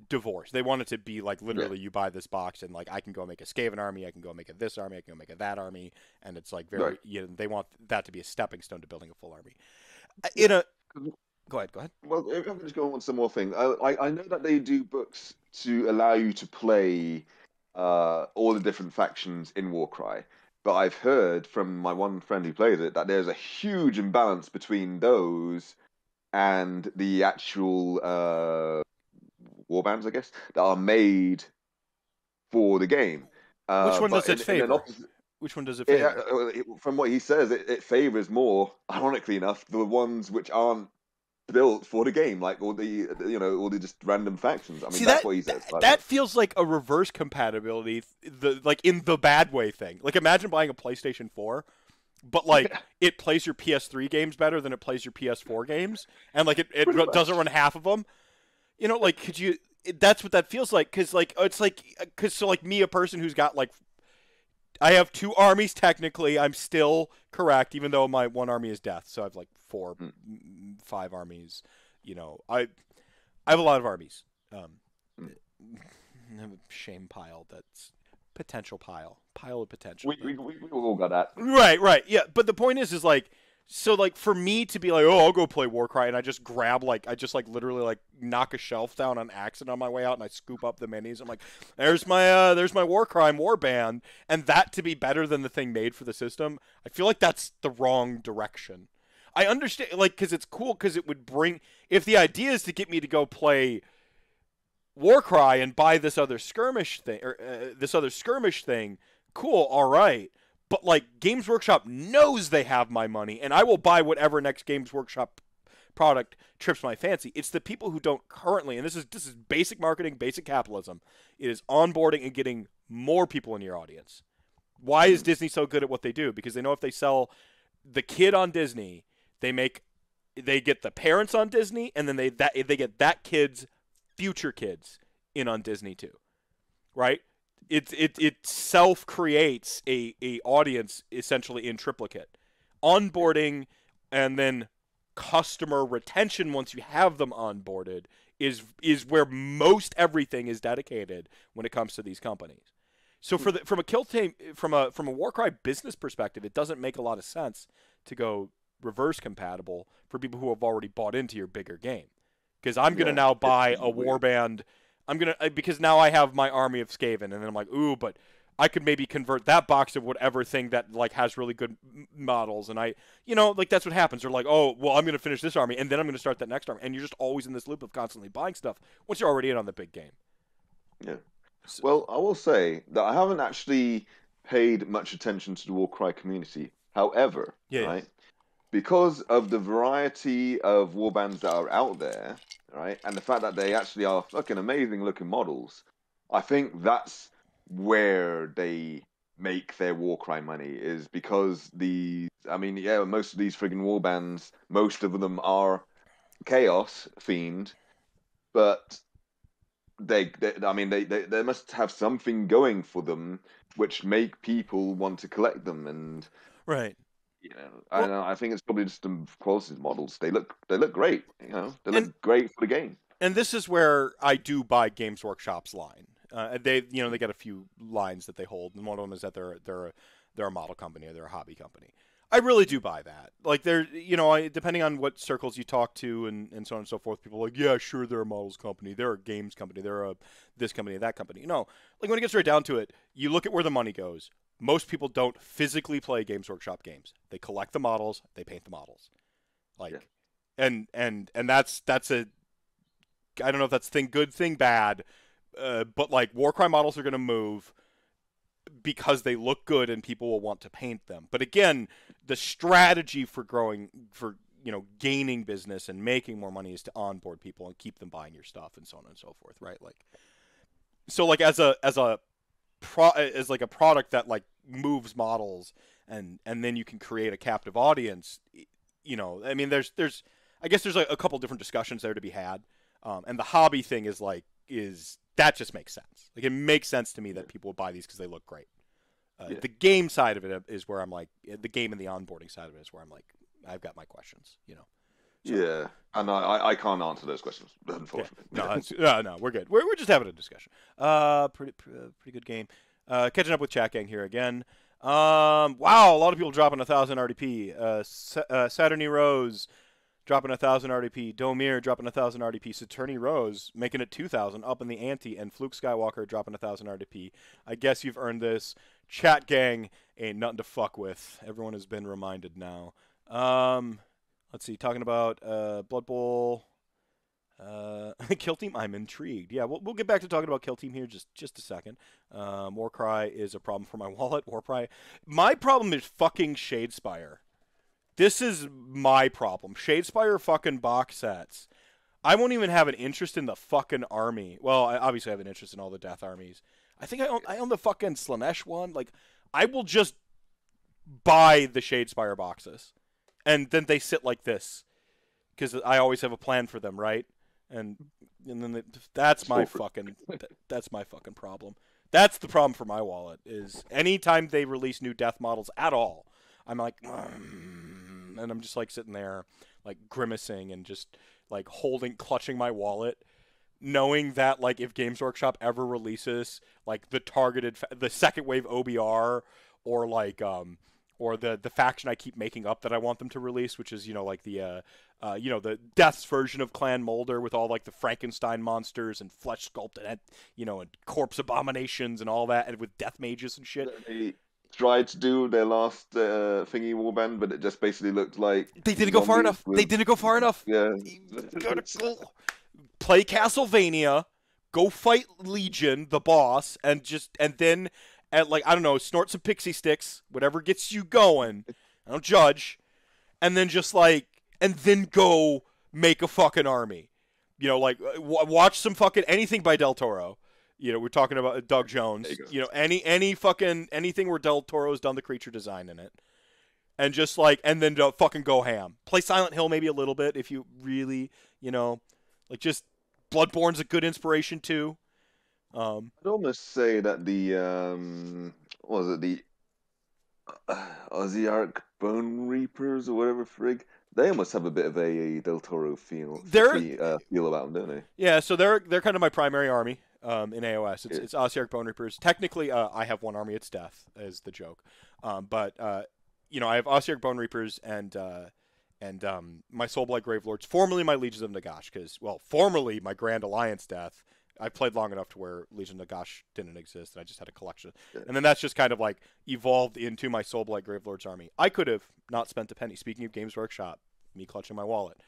divorced. They want it to be like literally you buy this box and like I can go make a Skaven army, I can go make a this army, I can go make a that army, and it's like very they want that to be a stepping stone to building a full army. Go ahead. Well, if I can just go on some more thing. I know that they do books to allow you to play all the different factions in Warcry, but I've heard from my one friend who plays it that there's a huge imbalance between those and the actual warbands, I guess, that are made for the game. Which one does it favor? Which one does it favor? From what he says, it favors more, ironically enough, the ones which aren't built for the game, like all the just random factions. I mean, that's what he says. That feels like a reverse compatibility, like in the bad way thing. Like imagine buying a PlayStation 4, but like it plays your PS3 games better than it plays your PS4 games, and like it doesn't run half of them. Like could you? That's what that feels like, because like it's like so like me, a person who's got like. I have 2 armies technically. I'm still correct, even though my one army is death. So I have like 5 armies. I have a lot of armies. I have a shame pile. That's potential pile of potential. We all got that. Right. Yeah, but the point is like. So, like, for me to be like, oh, I'll go play Warcry, and I just literally, like, knock a shelf down on accident on my way out, and I scoop up the minis. I'm like, there's my Warcry warband, and that to be better than the thing made for the system, I feel like that's the wrong direction. I understand, like, because it's cool, because it would bring, if the idea is to get me to go play Warcry and buy this other skirmish thing, cool, all right. But, like, Games Workshop knows they have my money, and I will buy whatever next Games Workshop product trips my fancy. It's the people who don't currently, and this is basic marketing, basic capitalism. It is onboarding and getting more people in your audience. Why is Disney so good at what they do? Because they know if they sell the kid on Disney, they get the parents on Disney, and then they get that kid's future kids in on Disney too, right? It self creates a audience essentially in triplicate, onboarding, and then customer retention once you have them onboarded is where most everything is dedicated when it comes to these companies. So from a kill team from a Warcry business perspective, it doesn't make a lot of sense to go reverse compatible for people who have already bought into your bigger game. Because I'm gonna now buy a warband. Because now I have my army of Skaven, and then I'm like, ooh, but I could maybe convert that box of whatever thing that like has really good models, and like that's what happens. They're like, oh, well, I'm gonna finish this army, and then I'm gonna start that next army, and you're just always in this loop of constantly buying stuff once you're already in on the big game. Yeah. Well, I will say that I haven't actually paid much attention to the Warcry community. However, right, because of the variety of warbands that are out there, right, and the fact that they actually are fucking amazing looking models, I think that's where they make their Warcry money, is because most of these friggin' warbands, most of them are chaos themed, but they must have something going for them which make people want to collect them, and right. I think it's probably just the quality of the models. They look great. They look great for the game. And this is where I do buy Games Workshop's line. They got a few lines that they hold, and one of them is that they're a model company or they're a hobby company. I really do buy that. Like they're depending on what circles you talk to and so on and so forth, people are like, yeah, sure, they're a models company, they're a games company, they're a this company, that company. Like when it gets right down to it, you look at where the money goes. Most people don't physically play Games Workshop games. They collect the models, they paint the models. And that's a, I don't know if that's thing good, thing bad, but like Warcry models are going to move because they look good and people will want to paint them. But again, the strategy for gaining business and making more money is to onboard people and keep them buying your stuff and so on and so forth, right? As a product that like moves models and then you can create a captive audience, there's I guess there's a couple different discussions there to be had. And the hobby thing is that just makes sense. Like it makes sense to me that people would buy these because they look great. The game side of it is where I'm like, the game and the onboarding side of it is where I'm like, I've got my questions. So, yeah, and I can't answer those questions, unfortunately. Yeah. No, we're good. We're just having a discussion. Pretty good game. Catching up with chat gang here again. Wow, a lot of people dropping 1,000 RDP. Saturny Rose dropping 1,000 RDP. Domir dropping 1,000 RDP. Saturny Rose making it 2,000, up in the ante. And Fluke Skywalker dropping 1,000 RDP. I guess you've earned this. Chat gang ain't nothing to fuck with. Everyone has been reminded now. Let's see. Talking about Blood Bowl. Kill Team, I'm intrigued. Yeah, we'll get back to talking about Kill Team here just a second. Warcry is a problem for my wallet. Warcry. My problem is fucking Shadespire. This is my problem. Shadespire fucking box sets. I won't even have an interest in the fucking army. Well, I obviously have an interest in all the death armies. I think I own the fucking Slanesh one. Like, I will just buy the Shadespire boxes. And then they sit like this. Because I always have a plan for them, right? And then that's my fucking problem. That's the problem for my wallet, is anytime they release new death models at all, I'm like, and I'm just like sitting there, like grimacing and just like clutching my wallet, knowing that like if Games Workshop ever releases like the second wave OBR or like or the faction I keep making up that I want them to release, which is the Death's version of Clan Molder with all like the Frankenstein monsters and flesh sculpted and and corpse abominations and all that, and with death mages and shit. They tried to do their last thingy warband, but it just basically looked like they didn't go far enough. They didn't go far enough. Yeah. Play Castlevania, go fight Legion, the boss, and then like I don't know, snort some pixie sticks, whatever gets you going. I don't judge, and then go make a fucking army. Watch some fucking anything by Del Toro. We're talking about Doug Jones. Anything where Del Toro's done the creature design in it, and just and then fucking go ham. Play Silent Hill maybe a little bit if you really just Bloodborne's a good inspiration too. I'd almost say that the what was it, the Ozark Bone Reapers or whatever frig, they almost have a bit of a Del Toro They're feel about them, don't they? Yeah, so they're kind of my primary army in AOS. Yeah. It's Ossiarch Bone Reapers. Technically, I have one army. It's Death, is the joke. But I have Ossiarch Bone Reapers and my Soulblight Gravelords, formerly my Legions of Naygash, because formerly my Grand Alliance Death. I played long enough to where Legion of Naygash didn't exist, and I just had a collection. Yeah. And then that's just kind of like evolved into my Soulblight Gravelords army. I could have not spent a penny. Speaking of Games Workshop, me clutching my wallet,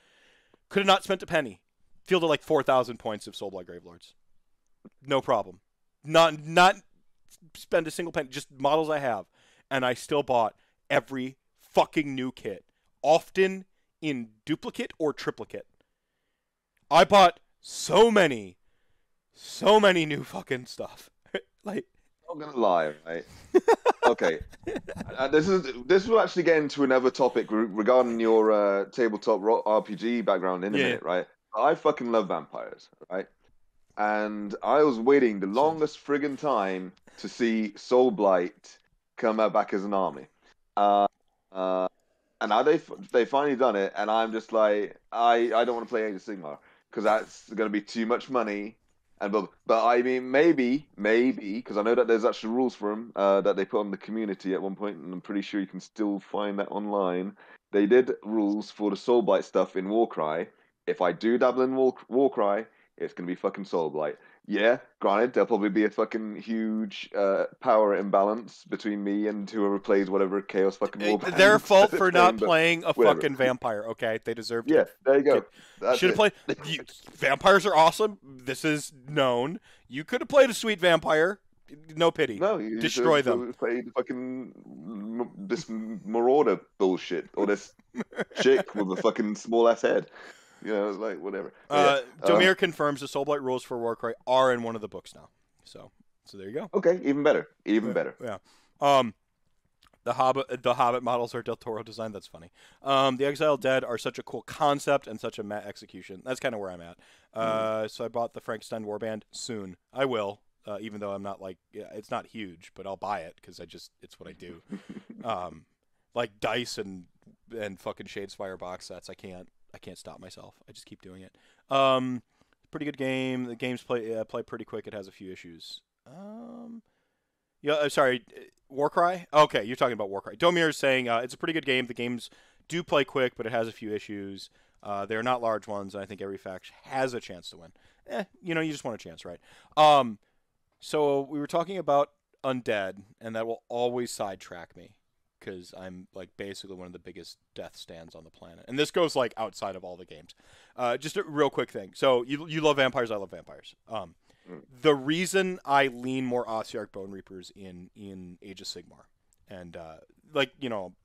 could have not spent a penny. Fielded like 4,000 points of Soulblight Gravelords. No problem. Not spend a single penny. Just models I have. And I still bought every fucking new kit. Often in duplicate or triplicate. I bought so many new fucking stuff. Like, I'm not gonna lie, right? Okay, this will actually get into another topic regarding your tabletop RPG background in a minute, right? I fucking love vampires, right? And I was waiting the longest friggin' time to see Soulblight come out back as an army. Uh, and now they finally done it, and I'm just like, I don't want to play Age of Sigmar because that's going to be too much money. And but I mean maybe because I know that there's actually rules for them that they put on the community at one point, and I'm pretty sure you can still find that online. They did rules for the Soulblight stuff in Warcry. If I do dabble in Warcry, it's gonna be fucking Soulblight. Yeah, granted, there'll probably be a fucking huge power imbalance between me and whoever plays whatever Chaos fucking Warband. their fault for not but playing a whatever. fucking vampire, okay? They deserve to. Yeah, there you go. Should have played. Vampires are awesome. This is known. You could have played a sweet vampire. No pity. No, you Destroy them. Play the fucking this marauder bullshit or this chick with a fucking small ass head. You know, like whatever. Domir confirms the Soulblight rules for Warcry are in one of the books now. So there you go. Okay, even better. Even better. Yeah. The Hobbit models are Del Toro design. That's funny. The Exiled Dead are such a cool concept and such a matte execution. That's kind of where I'm at. So I bought the Frankenstein Warband soon. I will, even though I'm not it's not huge, but I'll buy it because it's what I do. Like dice and fucking Shadespire box sets. I can't stop myself. I just keep doing it. Pretty good game. The game's play pretty quick. It has a few issues. Sorry, Warcry? Okay, you're talking about Warcry. Domir is saying it's a pretty good game. The games do play quick, but it has a few issues. They're not large ones, and I think every faction has a chance to win. You just want a chance, right? So we were talking about undead, and that will always sidetrack me because I'm basically one of the biggest death stands on the planet. And this goes outside of all the games. Just a real quick thing. So you love vampires, I love vampires. The reason I lean more Ossiarch Bone Reapers in Age of Sigmar, and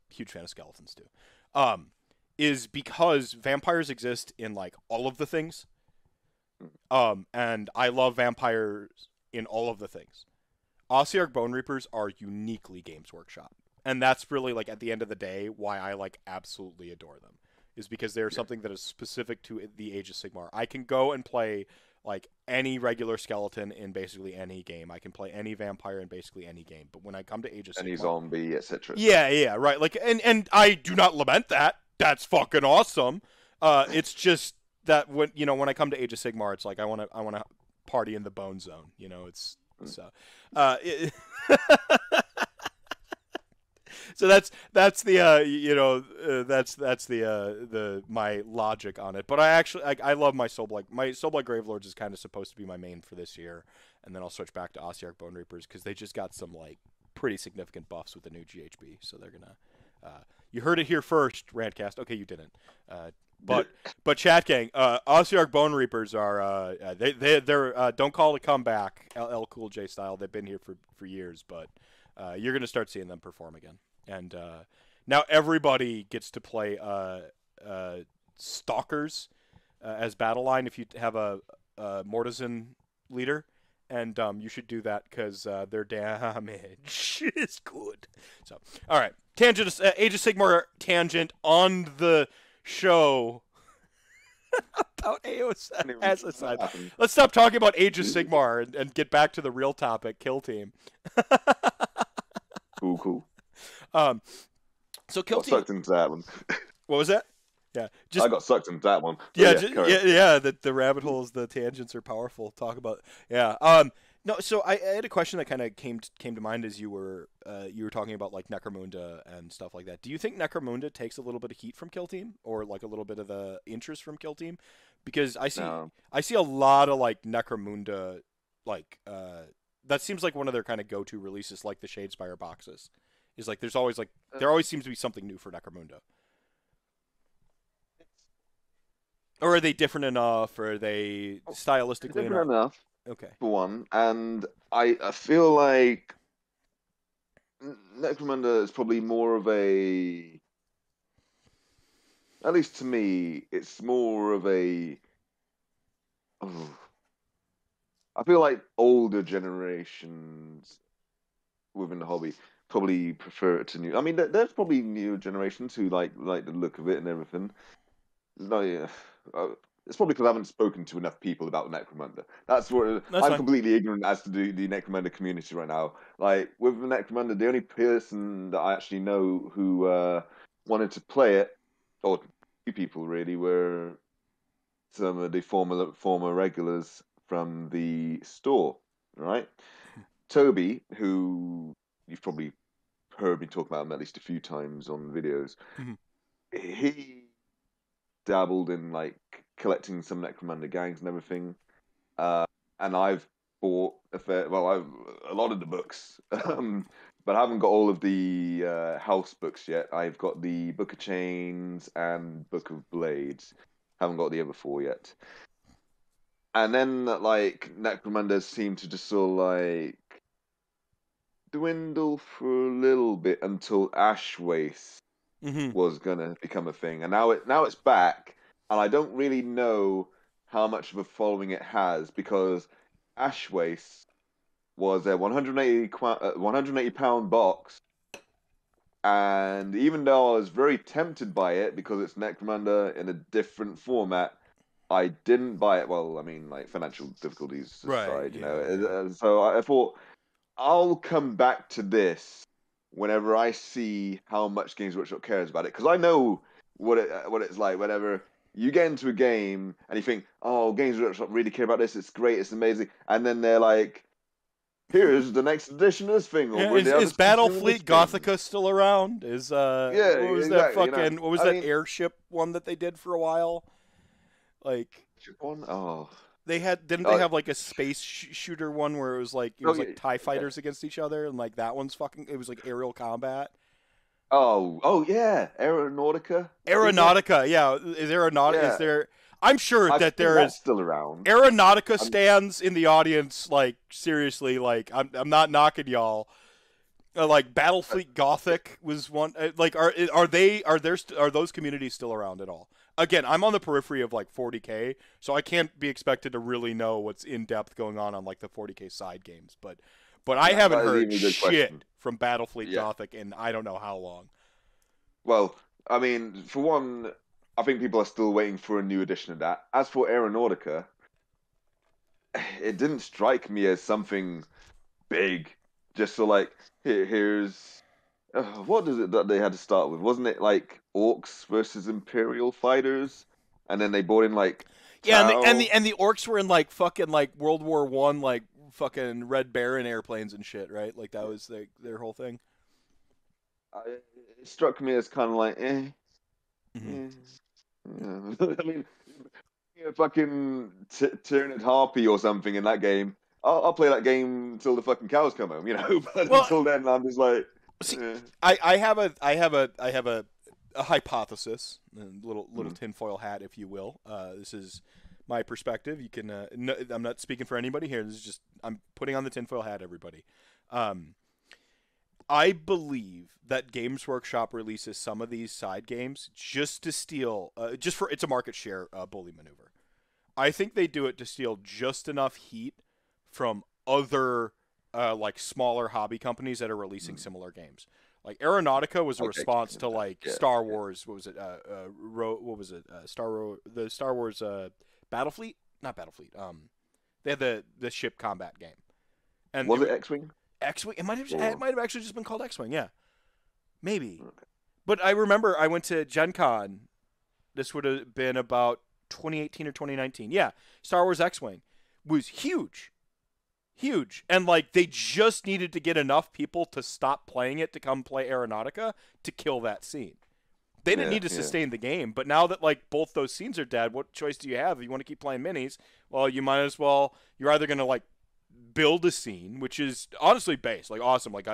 huge fan of skeletons too, is because vampires exist in all of the things, and I love vampires in all of the things. Ossiarch Bone Reapers are uniquely Games Workshop, and that's really at the end of the day why I absolutely adore them, is because they're something that is specific to the Age of Sigmar. I can go and play any regular skeleton in basically any game. I can play any vampire in basically any game. But when I come to Age of Sigmar, any zombie, etc. Yeah, right. And I do not lament that. That's fucking awesome. It's just that when I come to Age of Sigmar, it's I want to party in the bone zone. It's so. So that's the that's the my logic on it. But I love my Soulblight. My Soulblight Gravelords is kind of supposed to be my main for this year, and then I'll switch back to Ossiarch Bone Reapers because they just got some pretty significant buffs with the new GHB. So they're gonna. You heard it here first, Rantcast. Okay, you didn't. But chat gang, Ossiarch Bone Reapers are they're don't call it a comeback, LL Cool J style. They've been here for years, but you're gonna start seeing them perform again. And now everybody gets to play Stalkers as battle line if you have a Mortisan leader, and you should do that because their damage is good. So, all right, Age of Sigmar tangent on the show. about AOS Anyway, as a what side. happened? Let's stop talking about Age of Sigmar and get back to the real topic, Kill Team. Cool. So Kill Got Team. sucked into that one. What was that? Yeah, I got sucked into that one. So yeah, carry on. yeah. The rabbit holes, the tangents are powerful. Talk about No, so I had a question that kind of came to mind as you were talking about like Necromunda and stuff like that. Do you think Necromunda takes a little bit of heat from Kill Team, or like a little bit of the interest from Kill Team? Because I see a lot of like Necromunda, like that seems like one of their kind of go-to releases, like the Shadespire boxes. Is like there always seems to be something new for Necromunda. Or are they different enough? Or are they stylistically Different enough. Okay. For one, and I feel like Necromunda is probably more of a, at least to me, it's more of a. Oh, I feel like older generations within the hobby probably prefer it to new. I mean, there's probably newer generations who like the look of it and everything. No, yeah. It's probably because I haven't spoken to enough people about Necromunda. That's what I'm fine. completely ignorant as to the Necromunda community right now. Like with Necromunda, the only person that I actually know who wanted to play it, or two people really, were some of the former regulars from the store. Right, Toby, who you've probably heard me talk about him at least a few times on videos. Mm-hmm. He dabbled in like collecting some Necromunda gangs and everything, and I've bought a lot of the books, but I haven't got all of the house books yet. I've got the Book of Chains and Book of Blades. Haven't got the other four yet. And then like Necromunda seemed to just sort of like dwindle for a little bit until Ash Waste was gonna become a thing, and now it's back, and I don't really know how much of a following it has because Ash Waste was a 180 pound box, and even though I was very tempted by it because it's Necromunda in a different format, I didn't buy it. Well, I mean, like financial difficulties aside, you know. So I thought I'll come back to this whenever I see how much Games Workshop cares about it, because I know what it's like. Whenever you get into a game and you think, "Oh, Games Workshop really care about this. It's great. It's amazing," and then they're like, "Here's the next edition of this thing." Or Yeah, is Battlefleet Gothica still around? Is yeah, what was exactly, that fucking you know, what was that airship one that they did for a while? Like one? Oh. they have like a space shooter one where it was like TIE fighters against each other, and like that one's fucking, it was like aerial combat. Oh yeah, Aeronautica, yeah. Is there? I'm sure I that think there that's is. still around. Aeronautica stands in the audience, like seriously, like I'm not knocking y'all. Like Battlefleet Gothic was one. Like are those communities still around at all? Again, I'm on the periphery of like 40K, so I can't be expected to really know what's in depth going on like the 40K side games. But I haven't heard shit from Battlefleet Gothic in I don't know how long. Well, I mean, for one, I think people are still waiting for a new edition of that. As for Aeronautica, it didn't strike me as something big. Just so like here's what is it that they had to start with? Wasn't it like orcs versus Imperial fighters, and then they brought in like and the orcs were in like fucking like World War I, like fucking Red Baron airplanes and shit, right? Like that was their whole thing. It struck me as kind of like Mm-hmm. Yeah. I mean, fucking Tyranid Harpy or something in that game. I'll play that game until the fucking cows come home, you know. But until then, I'm just like. See, I have a hypothesis, a little tinfoil hat, if you will. This is my perspective. You can. No, I'm not speaking for anybody here. This is just I'm putting on the tinfoil hat, everybody. I believe that Games Workshop releases some of these side games just to steal, it's a market share bully maneuver. I think they do it to steal just enough heat from other like smaller hobby companies that are releasing similar games. Like Aeronautica was a Okay, response to like yeah, Star Wars. What was it? What was it? The Star Wars Battlefleet, not Battlefleet. They had the ship combat game, and was it X-wing? X-wing. It Or... might have actually just been called X-wing. Yeah, maybe. Okay. But I remember I went to Gen Con. This would have been about 2018 or 2019. Yeah, Star Wars X-wing was huge. Huge. And like they just needed to get enough people to stop playing it to come play Aeronautica to kill that scene. They didn't need to sustain the game, but now that like both those scenes are dead, what choice do you have? If you want to keep playing minis, well, you might as well. You're either going to like build a scene, which is honestly based, like awesome, like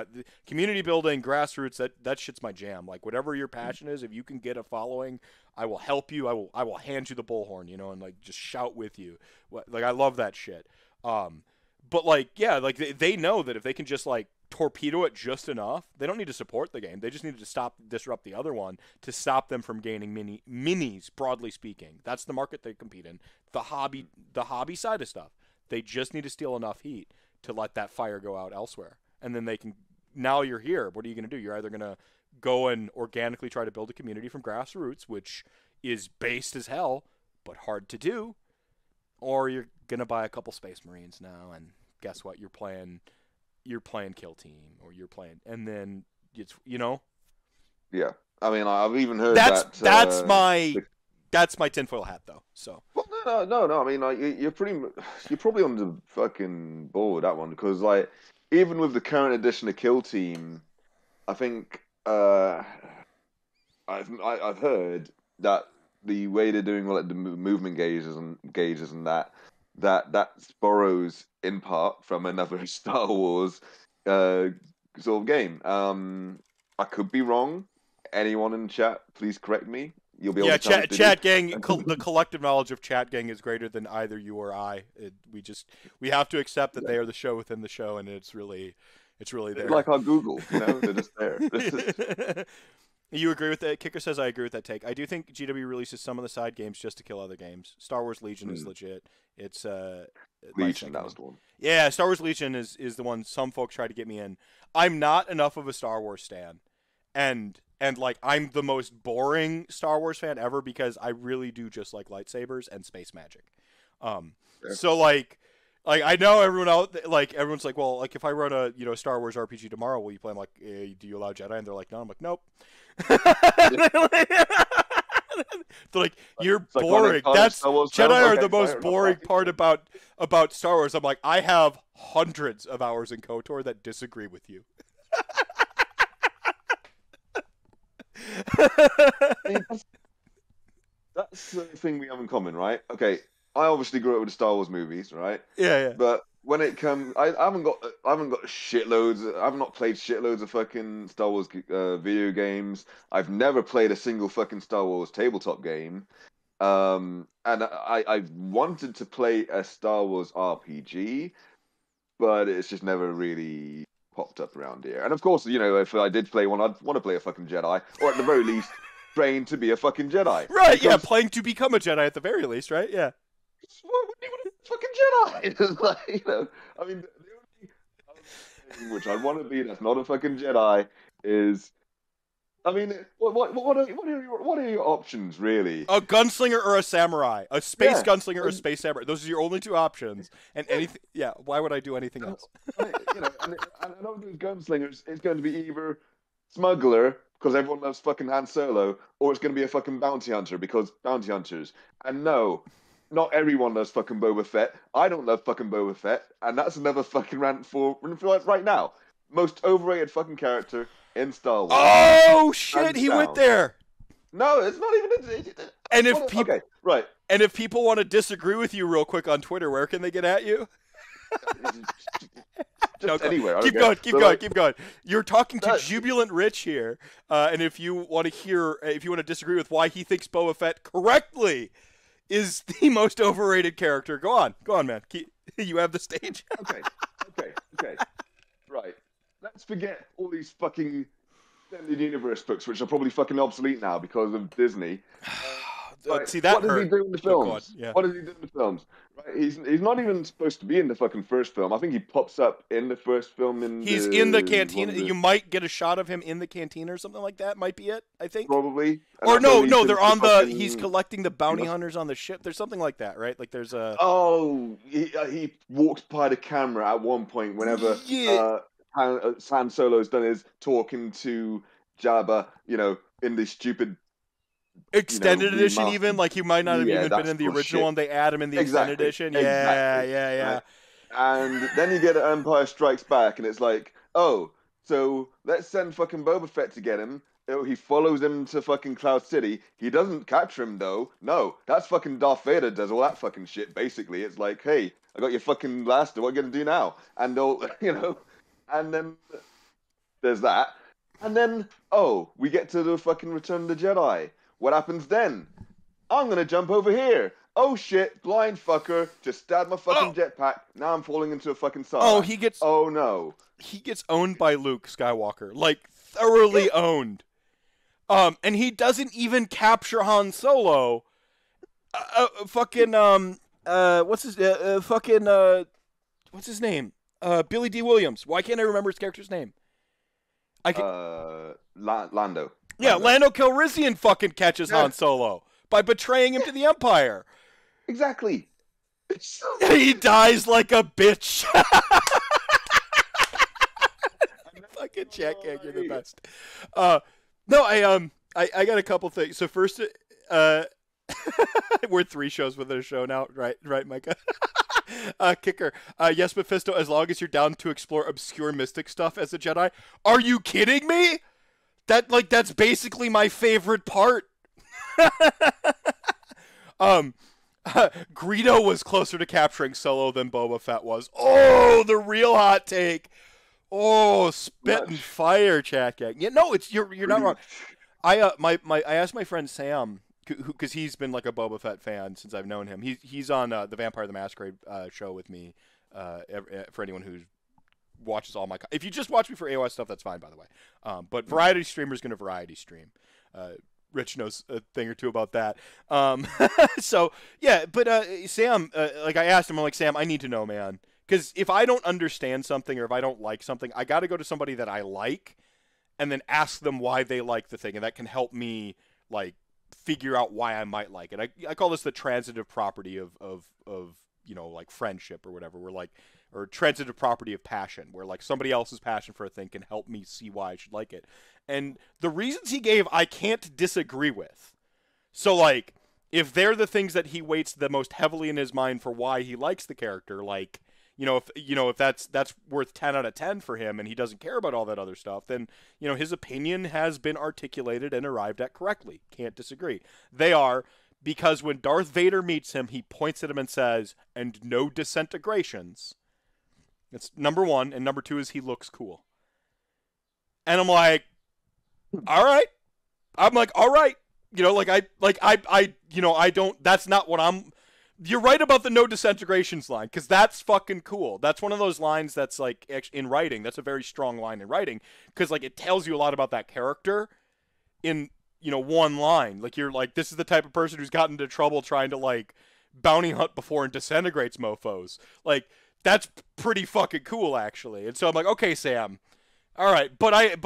community building, grassroots. That shit's my jam. Like whatever your passion is, if you can get a following, I will help you. I will hand you the bullhorn, you know, and like just shout with you. Like I love that shit. But like yeah, like they know that if they can just like torpedo it just enough, they don't need to support the game. They just need to disrupt the other one to stop them from gaining minis. Broadly speaking, that's the market they compete in. The hobby side of stuff. They just need to steal enough heat to let that fire go out elsewhere, and then they can. Now you're here. What are you going to do? You're either going to go and organically try to build a community from grassroots, which is based as hell but hard to do, or you're going to buy a couple Space Marines now, and guess what? You're playing Kill Team, or you're playing, and then it's Yeah, I mean, I've even heard that's my tinfoil hat though. So well, no. I mean, like you're probably on the fucking ball with that one because like even with the current edition of Kill Team, I think I've heard that the way they're doing like the movement gauges and that borrows in part from another Star Wars sort of game. I could be wrong. Anyone in chat, please correct me. You'll be able to chat gang. The collective knowledge of chat gang is greater than either you or I. We have to accept that they are the show within the show, and it's really there. It's like our Google, they're just there. You agree with that? Kicker says I agree with that take. I do think GW releases some of the side games just to kill other games. Star Wars Legion is legit. It's Legion, that was the one. Yeah, Star Wars Legion is the one some folks try to get me in. I'm not enough of a Star Wars stan, and like I'm the most boring Star Wars fan ever because I really do just like lightsabers and space magic. So like I know everyone's like, well, like if I run a Star Wars RPG tomorrow, will you play? I'm like, do you allow Jedi? And they're like, no. I'm like, nope. They're like, you're boring. That's Jedi are the most boring part about Star Wars. I'm like, I have hundreds of hours in KOTOR that disagree with you. That's the thing we have in common, right? Okay, I obviously grew up with the Star Wars movies, right? Yeah. But when it comes, I haven't got shitloads. I've not played shitloads of fucking Star Wars video games. I've never played a single fucking Star Wars tabletop game. And I wanted to play a Star Wars RPG, but it's just never really popped up around here. And of course, if I did play one, I'd want to play a fucking Jedi, or at the very least, train to be a fucking Jedi. Right? Because... yeah, playing to become a Jedi at the very least, right? Yeah. What would you want to fucking Jedi? It's like, I mean, the only thing which I want to be that's not a fucking Jedi is. I mean, what are your options, really? A gunslinger or a samurai? A space gunslinger or a space samurai? Those are your only two options. And anything, why would I do anything else? And of those gunslingers, it's going to be either smuggler, because everyone loves fucking Han Solo, or it's going to be a fucking bounty hunter, because bounty hunters. And no, not everyone loves fucking Boba Fett. I don't love fucking Boba Fett, and that's another fucking rant for right now. Most overrated fucking character in Star Wars. Oh shit! He went there. No, it's not even. And if people, okay, right. And if people want to disagree with you real quick on Twitter, where can they get at you? Anywhere. Keep going. You're talking to Jubilant Rich here, and if you want to disagree with why he thinks Boba Fett correctly is the most overrated character, go on, man. You have the stage. Okay. Right. Let's forget all these fucking extended universe books, which are probably fucking obsolete now because of Disney. Right? see, that What does he hurt. do in the But go on. films? Yeah. What does he do in the films? Right? He's not even supposed to be in the fucking first film. I think he pops up in the first film in He's in the the cantina. one of the You might get a shot of him in the cantina or something like that. Might be it, I think. probably. And Or that's how no, he no, turns they're to on the. He's fucking. collecting the He bounty must. hunters on the ship. There's something like that, right? Like there's a. Oh, he walks by the camera at one point whenever Yeah. Han Solo's done his talking to Jabba, in this stupid, Extended edition, remastered. even like he might not have Yeah, even been that's in the original bullshit. one. They add him in the extended Exactly, edition. Yeah, exactly. yeah, yeah. Right? And then you get Empire Strikes Back, and it's like, oh, so let's send fucking Boba Fett to get him. Oh, he follows him to fucking Cloud City. He doesn't capture him though. No, that's fucking Darth Vader does all that fucking shit. Basically, it's like, hey, I got your fucking blaster. What are you gonna do now? And they'll, and then there's that. And then, oh, we get to the fucking Return of the Jedi. What happens then? I'm gonna jump over here. Oh shit, blind fucker, just stabbed my fucking jetpack. Now I'm falling into a fucking Sarlacc. Oh, he gets. Oh no. He gets owned by Luke Skywalker, like thoroughly owned. And he doesn't even capture Han Solo. What's his name? Billy D. Williams. Why can't I remember his character's name? Lando. Yeah, Lando Calrissian fucking catches Han Solo by betraying him to the Empire. Exactly. He dies like a bitch. Fucking Jack, you're the best. No, I got a couple things. So first, we're 3 shows within a show now, right, Micah? Kicker. Yes, Mephisto, as long as you're down to explore obscure mystic stuff as a Jedi. Are you kidding me? That's basically my favorite part. Greedo was closer to capturing Solo than Boba Fett was. Oh, the real hot take. Oh, spit and fire, chat gang. Yeah, no, you're not wrong. I asked my friend Sam, because he's been like a Boba Fett fan since I've known him. He's on the Vampire the Masquerade show with me. For anyone who watches all my, if you just watch me for AOS stuff, that's fine, by the way. But variety streamer's gonna variety stream. Rich knows a thing or two about that. So yeah, but Sam, like I asked him, I'm like, Sam, I need to know, man. Because if I don't understand something or if I don't like something, I got to go to somebody that I like and then ask them why they like the thing. And that can help me, like, figure out why I might like it. I call this the transitive property of like, friendship or whatever. Or transitive property of passion, where, like, somebody else's passion for a thing can help me see why I should like it. And the reasons he gave, I can't disagree with. So, like, if they're the things that he weights the most heavily in his mind for why he likes the character, like, if that's worth 10 out of 10 for him and he doesn't care about all that other stuff, then, his opinion has been articulated and arrived at correctly. Can't disagree. They are, because when Darth Vader meets him, he points at him and says, "And no disintegrations." That's number 1, and number 2 is he looks cool. And I'm like, all right. I'm like, all right. I don't, that's not what you're right about the no disintegrations line, because that's fucking cool. That's one of those lines that's, like, in writing. That's a very strong line in writing, because, like, it tells you a lot about that character in, one line. Like, you're like, this is the type of person who's gotten into trouble trying to, like, bounty hunt before and disintegrates mofos. Like, that's pretty fucking cool, actually. And so I'm like, okay, Sam. All right, but I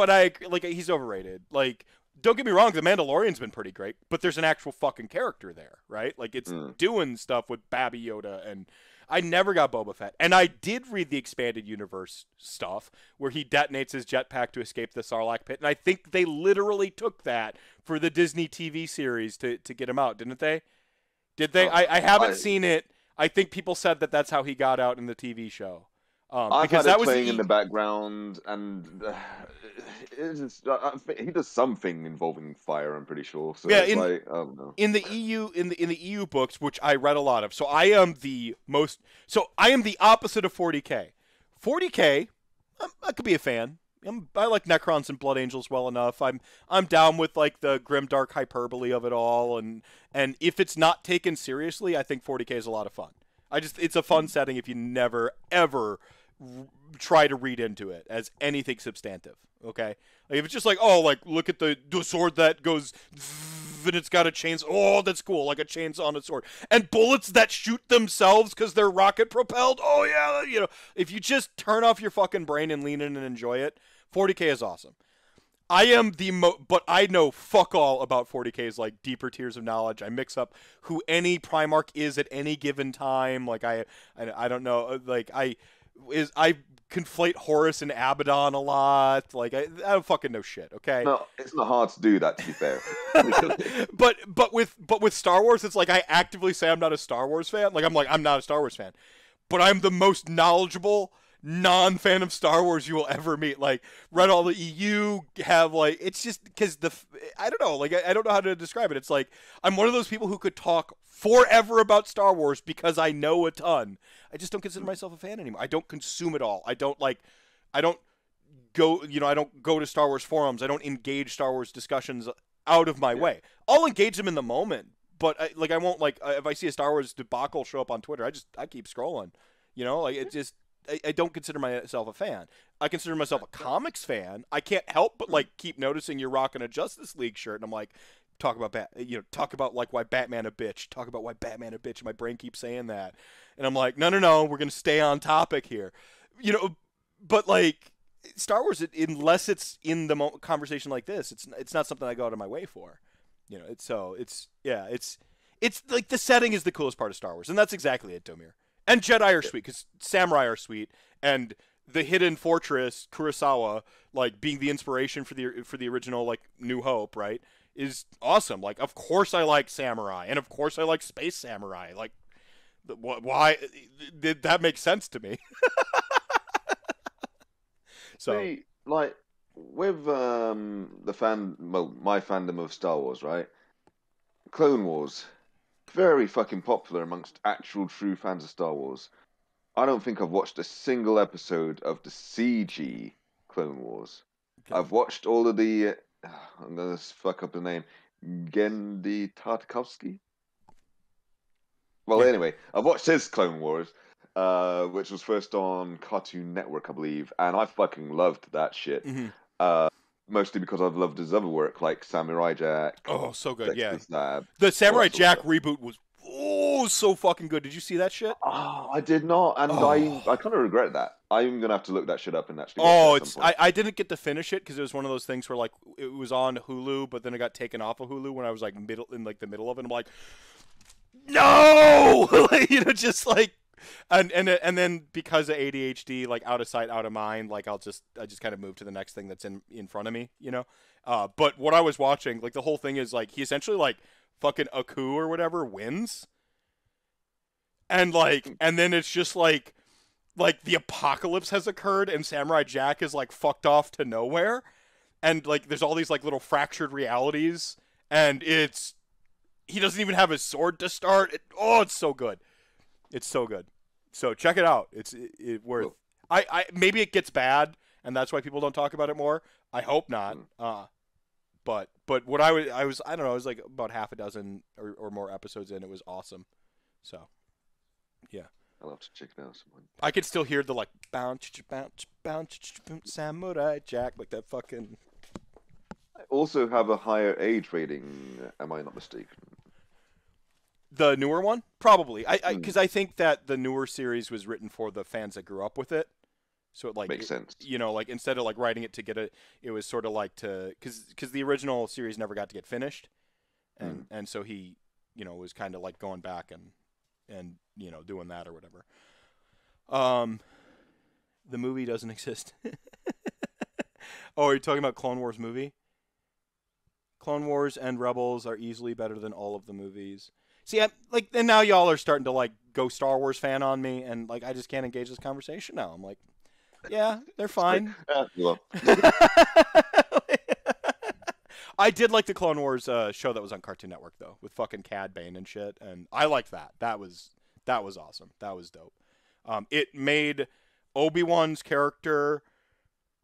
like, he's overrated. Like, don't get me wrong, The Mandalorian's been pretty great, but there's an actual fucking character there, right? Like, it's doing stuff with Babby Yoda, and I never got Boba Fett. And I did read the expanded universe stuff where he detonates his jetpack to escape the Sarlacc pit, and I think they literally took that for the Disney TV series to get him out, didn't they? Did they? I haven't seen it. I think people said that that's how he got out in the TV show. I've had it playing in the background, and he does something involving fire. I'm pretty sure. So yeah, it's I don't know. In the EU books, which I read a lot of. So I am the opposite of 40K. 40K, I could be a fan. I like Necrons and Blood Angels well enough. I'm down with, like, the grimdark hyperbole of it all, and if it's not taken seriously, I think 40K is a lot of fun. It's a fun setting if you never ever try to read into it as anything substantive. Okay, like, if it's just like, oh, like, look at the sword that goes and it's got a chainsaw. Oh, that's cool, like a chainsaw on a sword. And bullets that shoot themselves because they're rocket propelled. Oh yeah, you know, if you just turn off your fucking brain and lean in and enjoy it, 40K is awesome. I am but I know fuck all about 40K's like deeper tiers of knowledge. I mix up who any Primarch is at any given time. Like I don't know. Like I conflate Horus and Abaddon a lot. Like I don't fucking know shit. Okay. No, it's not hard to do that. To be fair. but with Star Wars, it's like I actively say I'm not a Star Wars fan. Like I'm not a Star Wars fan, but I'm the most knowledgeable non-fan of Star Wars you will ever meet. Like read all the EU, have like it's just because I don't know, like I don't know how to describe it. It's like I'm one of those people who could talk forever about Star Wars because I know a ton. I just don't consider myself a fan anymore. I don't consume it all. I don't go, you know, I don't go to Star Wars forums. I don't engage Star Wars discussions out of my way. I'll engage them in the moment, but I won't like if I see a Star Wars debacle show up on Twitter, I keep scrolling. You know, like it just. I don't consider myself a fan. I consider myself a comics fan. I can't help but like keep noticing you're rocking a Justice League shirt, and I'm like, talk about like why Batman a bitch. Talk about why Batman a bitch. My brain keeps saying that, and I'm like, no, we're gonna stay on topic here, you know. But like Star Wars, unless it's in the conversation like this, it's not something I go out of my way for, you know. It's like the setting is the coolest part of Star Wars, and that's exactly it, Domir. And Jedi are sweet, because samurai are sweet, and the hidden fortress, Kurosawa, like, being the inspiration for the original, like, New Hope, right, is awesome. Like, of course I like samurai, and of course I like space samurai. Like, why? That makes sense to me. So, See, like, with my fandom of Star Wars, right? Clone Wars. Very fucking popular amongst actual true fans of Star Wars. I don't think I've watched a single episode of the CG Clone Wars. okay. I've watched all of the. I'm gonna fuck up the name. Gendy Tartakovsky. Well, Yeah. anyway, I've watched his Clone Wars, which was first on Cartoon Network, I believe, and I fucking loved that shit. Mm-hmm. Mostly because I've loved his other work, like Samurai Jack. Oh, so good, yeah. Stab, The Samurai Jack reboot was so fucking good. Did you see that shit? Oh, I did not, and I kind of regret that. I'm gonna have to look that shit up and actually. Oh, I didn't get to finish it because it was one of those things where like it was on Hulu, but then it got taken off of Hulu when I was like the middle of it. And I'm like, no, you know, just like, and then because of ADHD, like out of sight, out of mind, like I just kind of move to the next thing that's in front of me, you know. But what I was watching, like the whole thing is like he essentially like fucking Aku or whatever wins, and then it's just like the apocalypse has occurred and Samurai Jack is like fucked off to nowhere, and like there's all these like little fractured realities, and he doesn't even have his sword to start. It's so good. It's so good. So check it out. It's worth. Cool. I maybe it gets bad and that's why people don't talk about it more. I hope not. But what I was I don't know, I was like about half a dozen or more episodes in. It was awesome. So yeah. I'll have to check it out. I could still hear the like bounce Samurai Jack, like that fucking. I also have a higher age rating. Am I not mistaken? The newer one, probably. Because I think that the newer series was written for the fans that grew up with it. So it like makes sense. You know, like instead of like writing it to get it was sort of like because the original series never got to get finished, and so he, you know, was kind of like going back and you know doing that or whatever. The movie doesn't exist. Oh, are you talking about Clone Wars movie? Clone Wars and Rebels are easily better than all of the movies. See, and now y'all are starting to like go Star Wars fan on me, and like I just can't engage this conversation now. I'm like, yeah, they're fine. Well. I did like the Clone Wars show that was on Cartoon Network though, with fucking Cad Bane and shit, and I liked that. That was awesome. That was dope. It made Obi-Wan's character,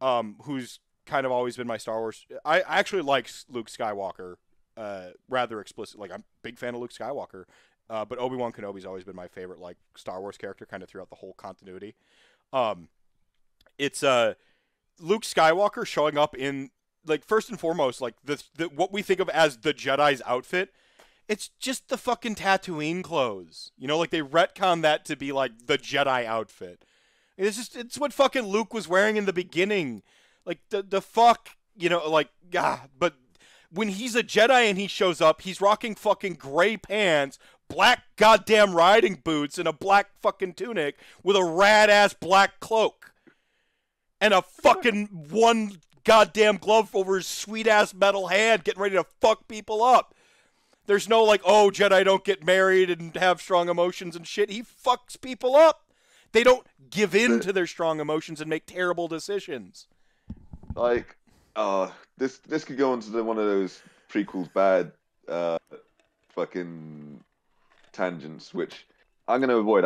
who's kind of always been my Star Wars. I actually like Luke Skywalker. Rather explicit. Like I'm a big fan of Luke Skywalker, but Obi-Wan Kenobi's always been my favorite like Star Wars character, kind of throughout the whole continuity. It's Luke Skywalker showing up in like first and foremost, like the what we think of as the Jedi's outfit, it's just the fucking Tatooine clothes. You know, like they retcon that to be like the Jedi outfit. It's what fucking Luke was wearing in the beginning. Like the fuck, you know, like but when he's a Jedi and he shows up, he's rocking fucking gray pants, black goddamn riding boots, and a black fucking tunic with a rad ass black cloak. And a fucking one goddamn glove over his sweet ass metal hand getting ready to fuck people up. There's no like, oh, Jedi don't get married and have strong emotions and shit. He fucks people up. They don't give in to their strong emotions and make terrible decisions. Like, this could go into one of those prequels bad fucking tangents, which I'm going to avoid.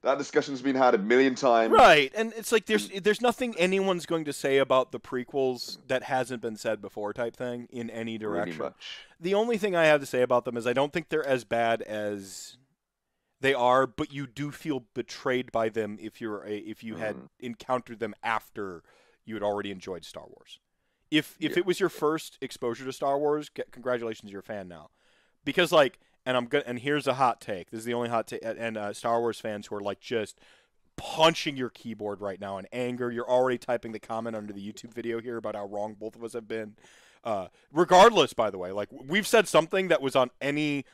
That discussion's been had a million times. Right, and it's like there's nothing anyone's going to say about the prequels that hasn't been said before type thing in any direction. Pretty much. The only thing I have to say about them is I don't think they're as bad as they are, but you do feel betrayed by them if you had encountered them after you had already enjoyed Star Wars. If it was your first exposure to Star Wars, congratulations, you're a fan now. Because like, and here's a hot take. This is the only hot take, and Star Wars fans who are like just punching your keyboard right now in anger. You're already typing the comment under the YouTube video here about how wrong both of us have been. Regardless, by the way, like we've said something that was on any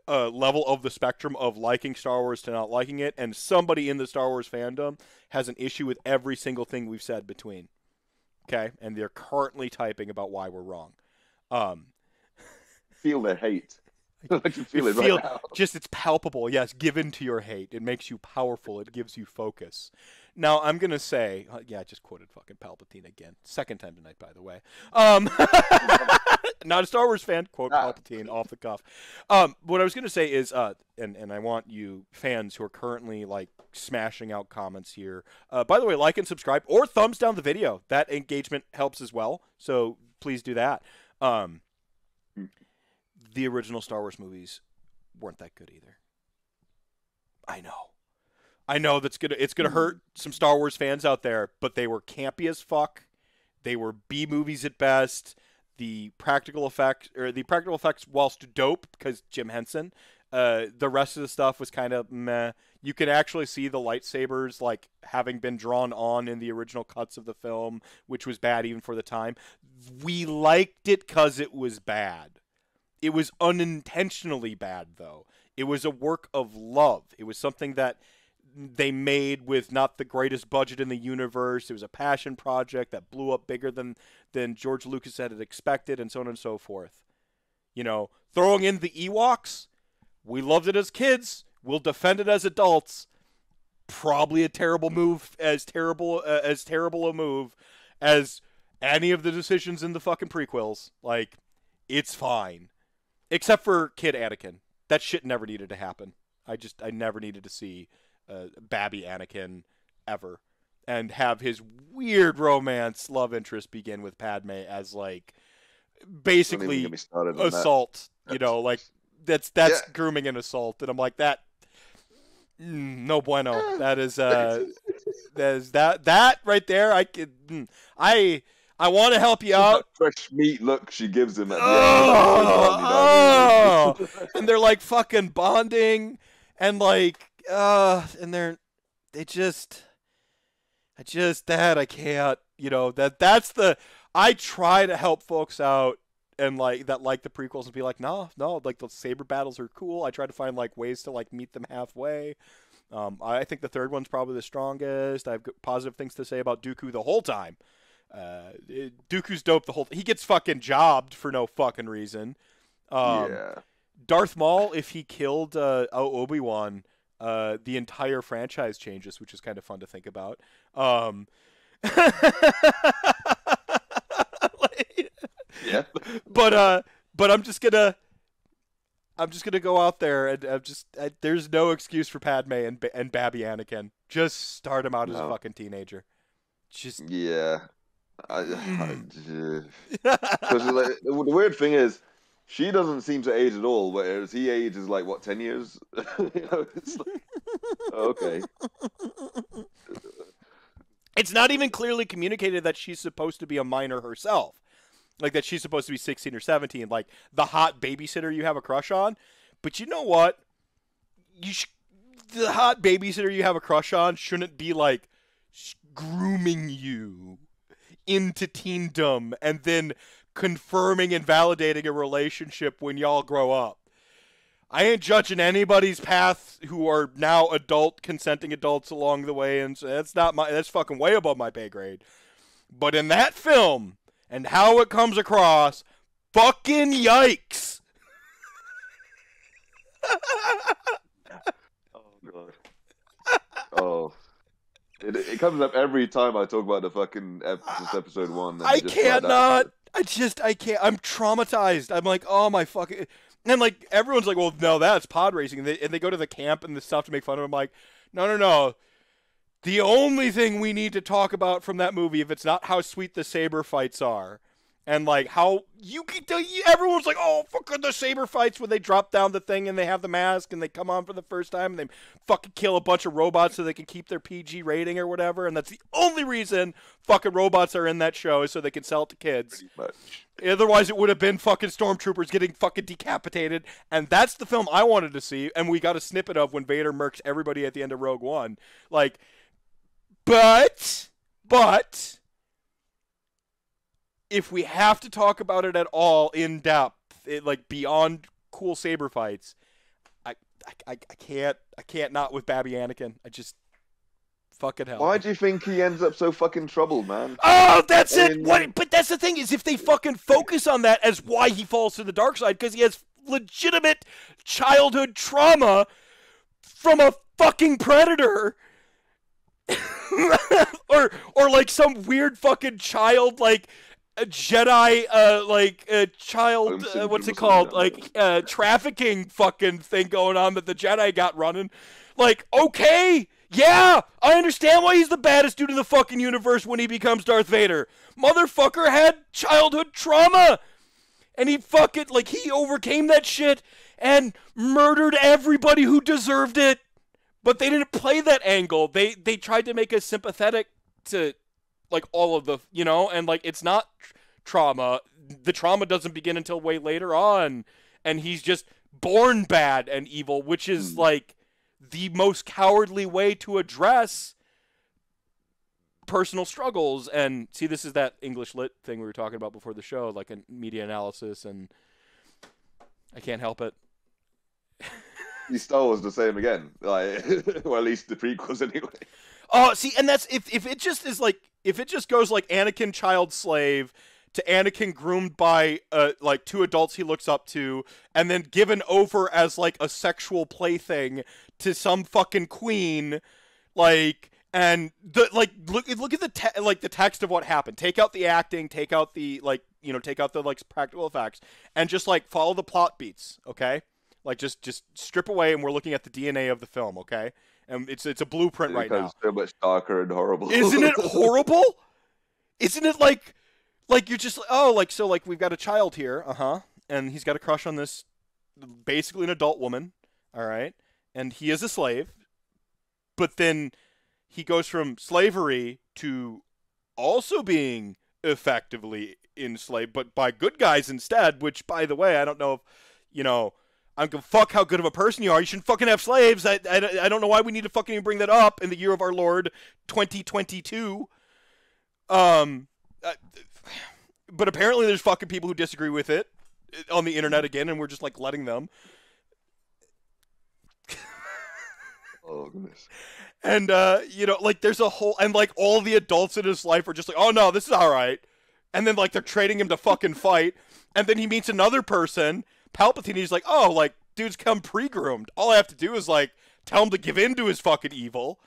level of the spectrum of liking Star Wars to not liking it, and somebody in the Star Wars fandom has an issue with every single thing we've said between. Okay, and they're currently typing about why we're wrong. Feel their hate. I can feel it right now. Just it's palpable. Yes, given to your hate. It makes you powerful. It gives you focus. Now, I'm going to say, I just quoted fucking Palpatine again. Second time tonight, by the way. Not a Star Wars fan, quote Palpatine off the cuff. What I was going to say is, and I want you fans who are currently like smashing out comments here, by the way, like and subscribe or thumbs down the video. That engagement helps as well. So please do that. The original Star Wars movies weren't that good either. I know it's gonna hurt some Star Wars fans out there, but they were campy as fuck. They were B movies at best. The practical effects, whilst dope because Jim Henson, the rest of the stuff was kind of meh. You could actually see the lightsabers like having been drawn on in the original cuts of the film, which was bad even for the time. We liked it because it was bad. It was unintentionally bad, though. It was a work of love. It was something that they made with not the greatest budget in the universe. It was a passion project that blew up bigger than George Lucas had expected, and so on and so forth. You know, throwing in the Ewoks, we loved it as kids. We'll defend it as adults. Probably a terrible move, as terrible a move as any of the decisions in the fucking prequels. Like, it's fine. Except for Kid Anakin. That shit never needed to happen. I never needed to see Babby Anakin ever. And have his weird romance love interest begin with Padme as, like, basically assault. You know, like, that's grooming and assault. And I'm like, that, no bueno. That is, that right there, I want to help you out. Fresh meat look she gives him at the end. And they're like fucking bonding, and like, and I can't, you know, that's the, I try to help folks out and like the prequels and be like, no, like the saber battles are cool. I try to find like ways to like meet them halfway. I think the third one's probably the strongest. I have positive things to say about Dooku the whole time. Dooku's dope the whole he gets fucking jobbed for no fucking reason. Darth Maul, if he killed Obi-Wan, the entire franchise changes, which is kind of fun to think about. Yeah. But I'm just gonna go out there and there's no excuse for Padme and Babby Anakin. Just start him out as a fucking teenager. Just the weird thing is, she doesn't seem to age at all, whereas he ages like what, 10 years? You know, it's like, okay. It's not even clearly communicated that she's supposed to be a minor herself. Like, that she's supposed to be 16 or 17, like the hot babysitter you have a crush on. But you know what? The hot babysitter you have a crush on shouldn't be, like, grooming you into teendom and then confirming and validating a relationship when y'all grow up. I ain't judging anybody's path who are now consenting adults along the way, and so that's fucking way above my pay grade. But in that film, and how it comes across, fucking yikes. Oh, God. Oh. It comes up every time I talk about the fucking episode 1. I can't not. I can't. I'm traumatized. I'm like, oh my fucking... And, like, everyone's like, well, no, that's pod racing. And they go to the camp and the stuff to make fun of him. I'm like, no. The only thing we need to talk about from that movie, if it's not how sweet the saber fights are, and, like, how everyone's like, oh, fucking the saber fights when they drop down the thing and they have the mask and they come on for the first time and they fucking kill a bunch of robots so they can keep their PG rating or whatever. And that's the only reason fucking robots are in that show, is so they can sell it to kids. Pretty much. Otherwise, it would have been fucking stormtroopers getting fucking decapitated. And that's the film I wanted to see. And we got a snippet of when Vader murks everybody at the end of Rogue One. Like, but, if we have to talk about it at all in depth, like beyond cool saber fights, I can't not with Babby Anakin. I just fucking hell. Why do you think he ends up so fucking troubled, man? Oh, that's it. But that's the thing, is if they fucking focus on that as why he falls to the dark side, because he has legitimate childhood trauma from a fucking predator. or like some weird fucking child, like a Jedi, child, what's it called? Like, trafficking fucking thing going on that the Jedi got running. Like, okay, yeah, I understand why he's the baddest dude in the fucking universe when he becomes Darth Vader. Motherfucker had childhood trauma. And he fucking, like, he overcame that shit and murdered everybody who deserved it. But they didn't play that angle. They tried to make us sympathetic to, like, all of the, and, like, it's not trauma. The trauma doesn't begin until way later on. And he's just born bad and evil, which is, like, the most cowardly way to address personal struggles. And, see, this is that English lit thing we were talking about before the show, like a media analysis, and I can't help it. Star Wars the same again, like, well, at least the prequels anyway. Oh, see, and that's if it just is like, if it just goes like Anakin child slave to Anakin groomed by like two adults he looks up to, and then given over as like a sexual plaything to some fucking queen, like, and the like look at the text of what happened. Take out the acting, take out the take out the like practical effects, and just like follow the plot beats, okay? Like, just strip away, and we're looking at the DNA of the film, okay? And it's a blueprint right now. It's so much darker and horrible. Isn't it horrible? Isn't it like you're just, oh, like, so, like, we've got a child here, and he's got a crush on this, basically an adult woman, all right? And he is a slave, but then he goes from slavery to also being effectively enslaved, but by good guys instead, which, by the way, I don't know if, I don't give a fuck how good of a person you are. You shouldn't fucking have slaves. I don't know why we need to fucking even bring that up in the year of our Lord 2022. But apparently there's fucking people who disagree with it on the internet again, and we're just like letting them. Oh, goodness. And like, there's a whole, and like all the adults in his life are just like, oh no, this is all right. And then like they're trading him to fucking fight, and then he meets another person, Palpatine. He's like, oh, like, dude's come pre-groomed. All I have to do is like tell him to give in to his fucking evil.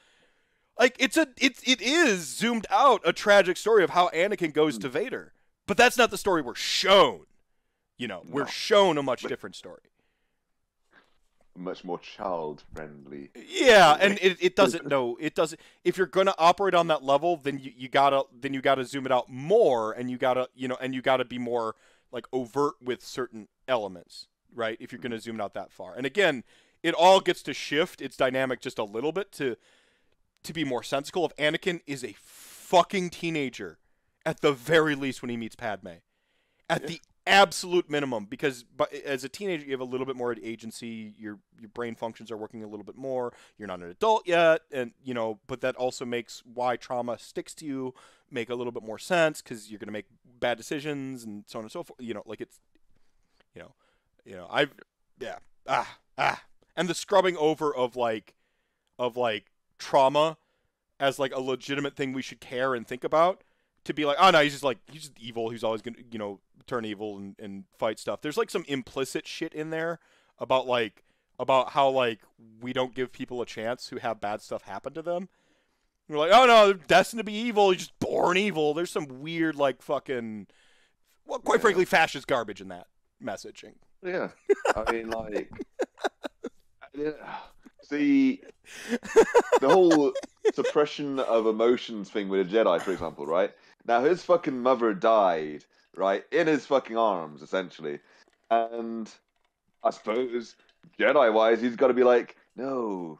Like, it is zoomed out a tragic story of how Anakin goes to Vader, but that's not the story we're shown. We're shown a much different story. Much more child-friendly. Yeah, and it doesn't know. It doesn't. If you're gonna operate on that level, then you gotta zoom it out more, and you gotta be more like overt with certain elements, right? If you're gonna zoom it out that far. And again, it all gets to shift its dynamic just a little bit to be more sensical. If Anakin is a fucking teenager, at the very least, when he meets Padme. At the absolute minimum, because as a teenager, you have a little bit more agency. Your brain functions are working a little bit more. You're not an adult yet, and but that also makes why trauma sticks to you make a little bit more sense, because you're going to make bad decisions and so on and so forth. Like it's, I've and the scrubbing over of trauma as like a legitimate thing we should care and think about, to be like, oh no, he's just evil. He's always gonna turn evil and fight stuff. There's like some implicit shit in there about how we don't give people a chance who have bad stuff happen to them. We're like, oh no, they're destined to be evil. He's just born evil. There's some weird fucking, well, quite frankly, fascist garbage in that messaging. Yeah, I mean see, the whole suppression of emotions thing with a Jedi, for example, right? Now, his fucking mother died, right, in his fucking arms, essentially. And I suppose, Jedi-wise, he's got to be like, no,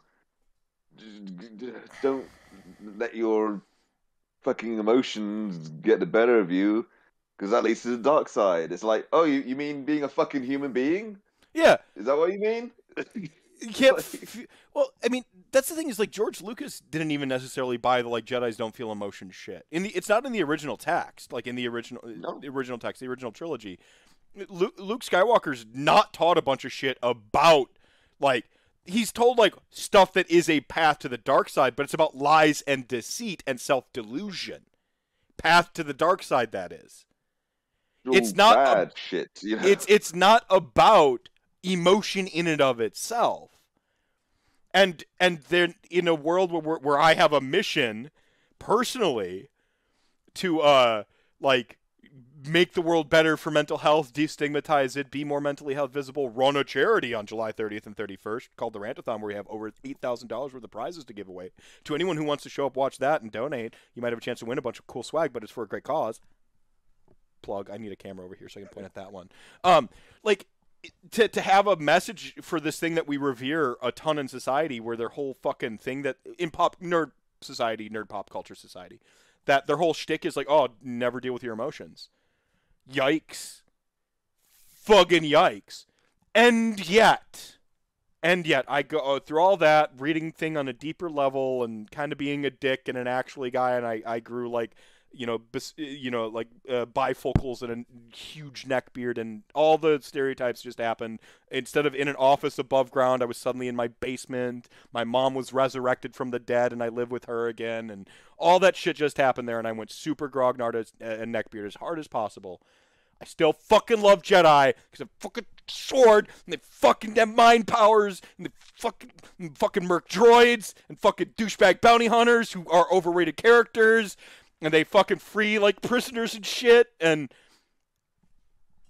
don't let your fucking emotions get the better of you, because that leads to the dark side. It's like, oh, you mean being a fucking human being? Yeah. Is that what you mean? Yeah, well, I mean, that's the thing, is George Lucas didn't even necessarily buy the Jedis don't feel emotion shit. It's not in the original text, in the original text, the original trilogy. Luke Skywalker's not taught a bunch of shit about he's told stuff that is a path to the dark side, but it's about lies and deceit and self-delusion. Path to the dark side, that is. It's not bad shit. It's not about emotion in and of itself. And then in a world where I have a mission personally to make the world better for mental health, destigmatize it, be more mentally health visible, run a charity on July 30th and 31st called the Rantathon, where we have over $8,000 worth of prizes to give away to anyone who wants to show up, watch that, and donate. You might have a chance to win a bunch of cool swag, but it's for a great cause. Plug. I need a camera over here so I can point at that one. To have a message for this thing that we revere a ton in society, where their whole fucking thing that in nerd pop culture society, that their whole shtick is never deal with your emotions. Yikes. Fucking yikes. And yet I go through all that, reading thing on a deeper level and kind of being a dick and an actually guy, and I grew bifocals and a huge neck beard, and all the stereotypes just happened. Instead of in an office above ground, I was suddenly in my basement. My mom was resurrected from the dead, and I live with her again, and all that shit just happened there, and I went super grognard and neckbeard as hard as possible. I still fucking love Jedi because of fucking sword, and they fucking have mind powers, and they fucking merc droids, and fucking douchebag bounty hunters who are overrated characters. And they fucking free prisoners and shit, and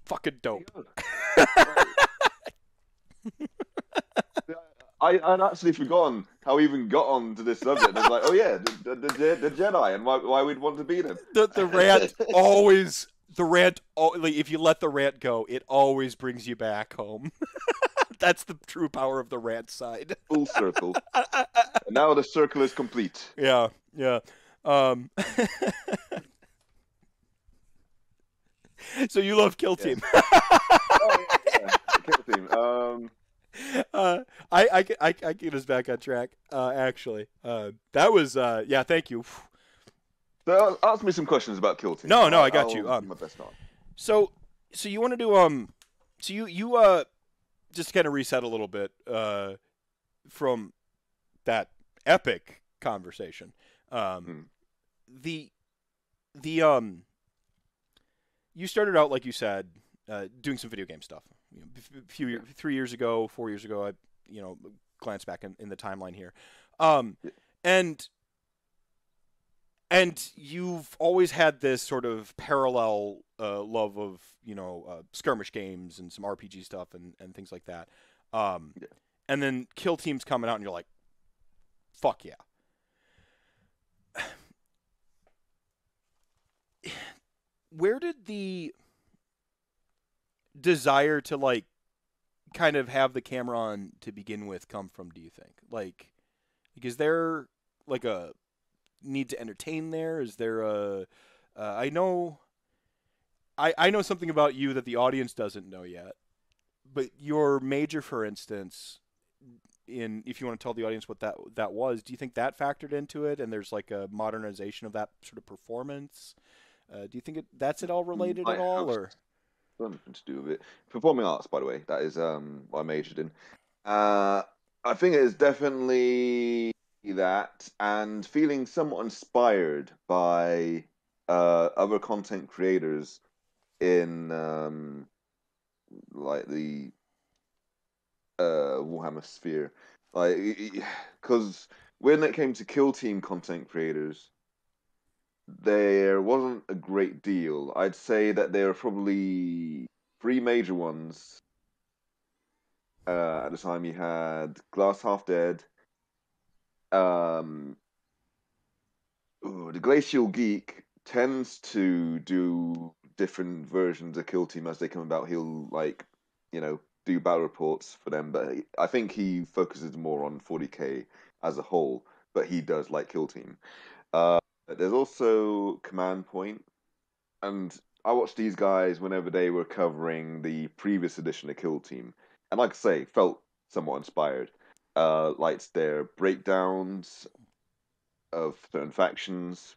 fucking dope. I'd actually forgotten how we even got on to this subject. I was like, oh yeah, the Jedi, and why we'd want to beat him. The rant always, if you let the rant go, it always brings you back home. That's the true power of the rant side. Full circle. And now the circle is complete. Yeah. So you love Kill Team. Oh, yeah. Kill Team. I get us back on track. Actually, that was thank you. So ask me some questions about Kill Team. No, I got you. My best on. So you want to do so you just kind of reset a little bit from that epic conversation. You started out, like you said, doing some video game stuff. 3 years ago, 4 years ago, I glanced back in the timeline here, and you've always had this sort of parallel love of skirmish games and some RPG stuff and things like that. And then Kill Team's coming out, and you're like, fuck yeah. Where did the desire to kind of have the camera on to begin with come from, do you think? Is there a need to entertain there? Is there a I know I know something about you that the audience doesn't know yet, but your major, for instance, in if you want to tell the audience what that was, do you think that factored into it? And there's like a modernization of that sort of performance. Do you think that's at all related I at all, have or something to do with it. Performing arts, by the way, that is what I majored in. Uh, I think it is definitely that, and feeling somewhat inspired by other content creators in like the Warhammer sphere, like because when it came to kill team content creators, there wasn't a great deal. I'd say that there are probably three major ones. At the time, you had Glass Half Dead, um, the Glacial Geek tends to do different versions of Kill Team as they come about. He'll do battle reports for them, but I think he focuses more on 40k as a whole. But he does like Kill Team. There's also Command Point, and I watched these guys whenever they were covering the previous edition of Kill Team, and like I say, felt somewhat inspired. Liked their breakdowns of certain factions.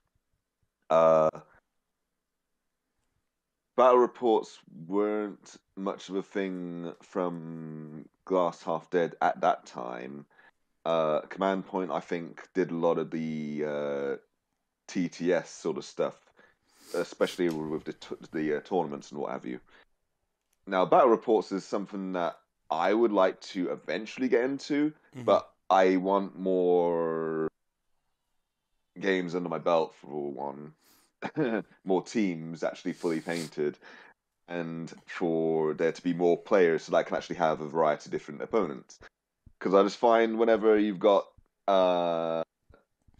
Uh, Battle reports weren't much of a thing from Glass Half Dead at that time. Command Point, I think, did a lot of the TTS sort of stuff, especially with the tournaments and what have you. Now, battle reports is something that I would like to eventually get into, but I want more games under my belt for one, more teams actually fully painted, and for there to be more players so that I can actually have a variety of different opponents. Because I just find whenever you've got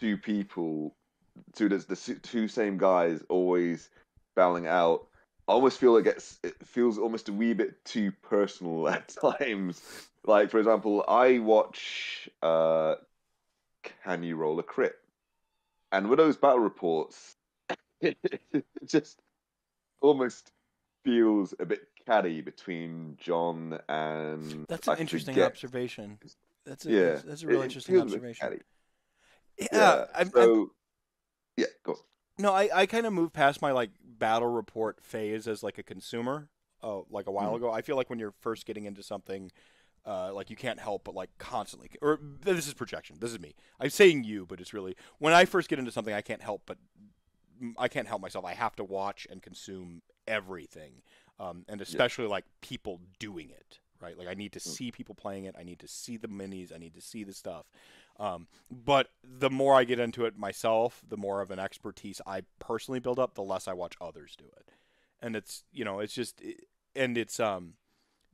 two people, the two same guys always battling out, I almost feel it feels almost a wee bit too personal at times. Like, for example, I watch Can You Roll a Crit? And with those battle reports, it just almost feels a bit catty between John and that's an interesting observation. That's a real interesting observation. Yeah, yeah, go on. No, I kind of moved past my like battle report phase as like a consumer. Like a while ago, I feel like when you're first getting into something, like you can't help but like constantly. Or this is projection. This is me. I'm saying you, but it's really when I first get into something, I can't help myself. I have to watch and consume everything, and especially like people doing it. Right, like I need to see people playing it. I need to see the minis. I need to see the stuff. But the more I get into it myself, the more of an expertise I personally build up, the less I watch others do it. And it's,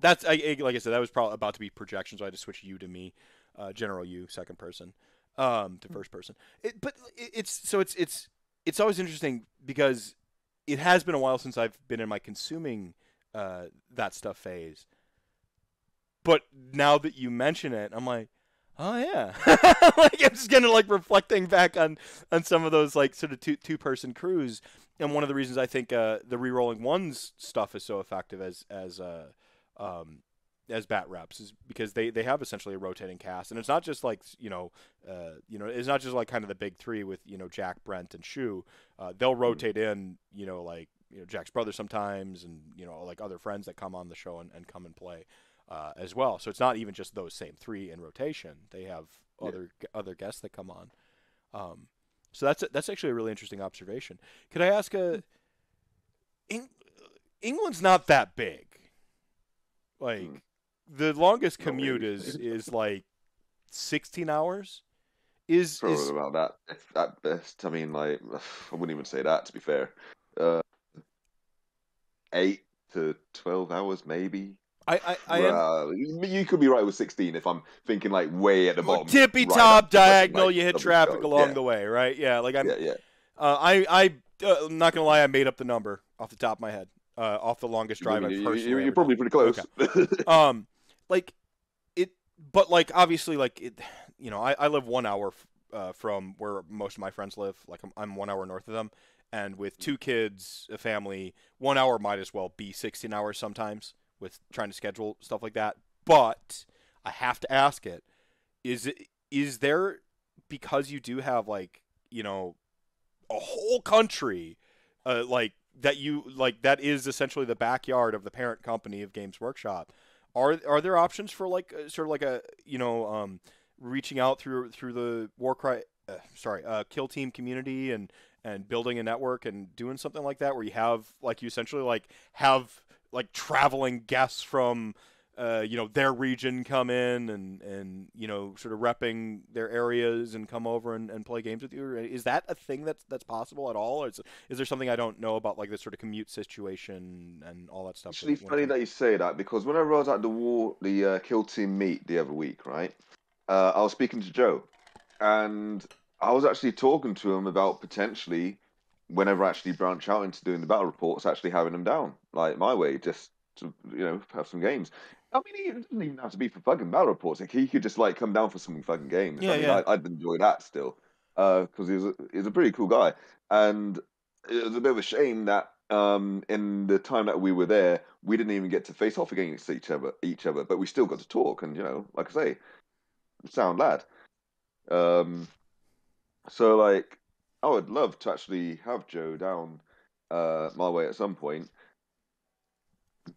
that's, like I said, that was probably about to be projection, so I had to switch you to me, general you, second person, to first person. It's always interesting because it has been a while since I've been in my consuming, that stuff phase. But now that you mention it, I'm like, oh yeah, like I'm just kind of like reflecting back on some of those like sort of two person crews, and one of the reasons I think the rerolling ones stuff is so effective as bat reps is because they have essentially a rotating cast, and it's not just like it's not just like kind of the big three with Jack, Brent, and Shu. They'll rotate in Jack's brother sometimes, and like other friends that come on the show and come and play. As well, so it's not even just those same three in rotation. They have other guests that come on. So that's actually a really interesting observation. Could I ask England's not that big. Like the longest commute is like 16 hours. Probably about that at best. I mean, like I wouldn't even say that to be fair. 8 to 12 hours maybe. You could be right with 16 if I'm thinking like way at the bottom. Tippy top diagonal, you hit traffic along the way, right? Yeah, like I'm not gonna lie, I made up the number off the top of my head, off the longest drive I've personally. You're probably pretty close. Okay. Like it, but like obviously like it, I live 1 hour from where most of my friends live. Like I'm 1 hour north of them, and with 2 kids, a family, 1 hour might as well be 16 hours sometimes with trying to schedule stuff like that. But I have to ask it: is there, because you do have like, you know, a whole country, like that you like that is essentially the backyard of the parent company of Games Workshop. Are there options for like sort of like a, you know, reaching out through the Warcry, kill team community and building a network and doing something like that where you have like you essentially like have like traveling guests from you know, their region come in and you know, sort of repping their areas and come over and play games with you? Is that a thing that's possible at all? Or is there something I don't know about, like this sort of commute situation and all that stuff? Actually, funny that you say that, because whenever I was at the kill team meet the other week, right? I was speaking to Joe, and I was actually talking to him about potentially, whenever I actually branch out into doing the battle reports, actually having them down like my way, just to, you know, have some games. I mean, it doesn't even have to be for fucking battle reports. Like, he could just like come down for some fucking games. Yeah, I mean, yeah. I'd enjoy that still, because he's a pretty cool guy, and it was a bit of a shame that in the time that we were there, we didn't even get to face off against each other, but we still got to talk, and you know, like I say, sound lad. Um, so like, I would love to actually have Joe down my way at some point,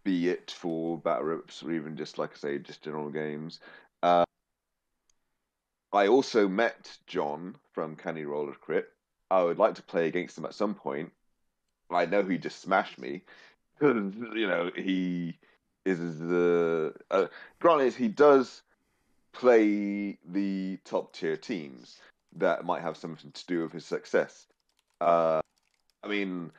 be it for battle rips or even just like I say, just general games. Uh, I also met John from Canny Roller Crit. I would like to play against him at some point. I know he just smashed me because you know he is the. Granted, he does play the top tier teams that might have something to do with his success. I mean,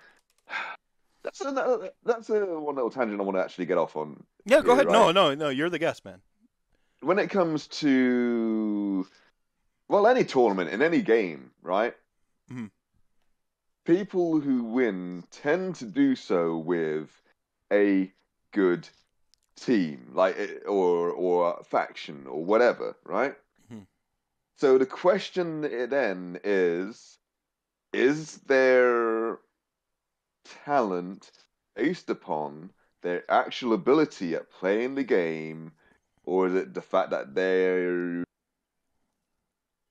that's a one little tangent I want to actually get off on Yeah, go here, ahead. right? No, you're the guest, man. When it comes to, well, any tournament in any game, right? Mhm. People who win tend to do so with a good team, like or a faction or whatever, right? Mhm. So the question then is their talent based upon their actual ability at playing the game, or is it the fact that they're,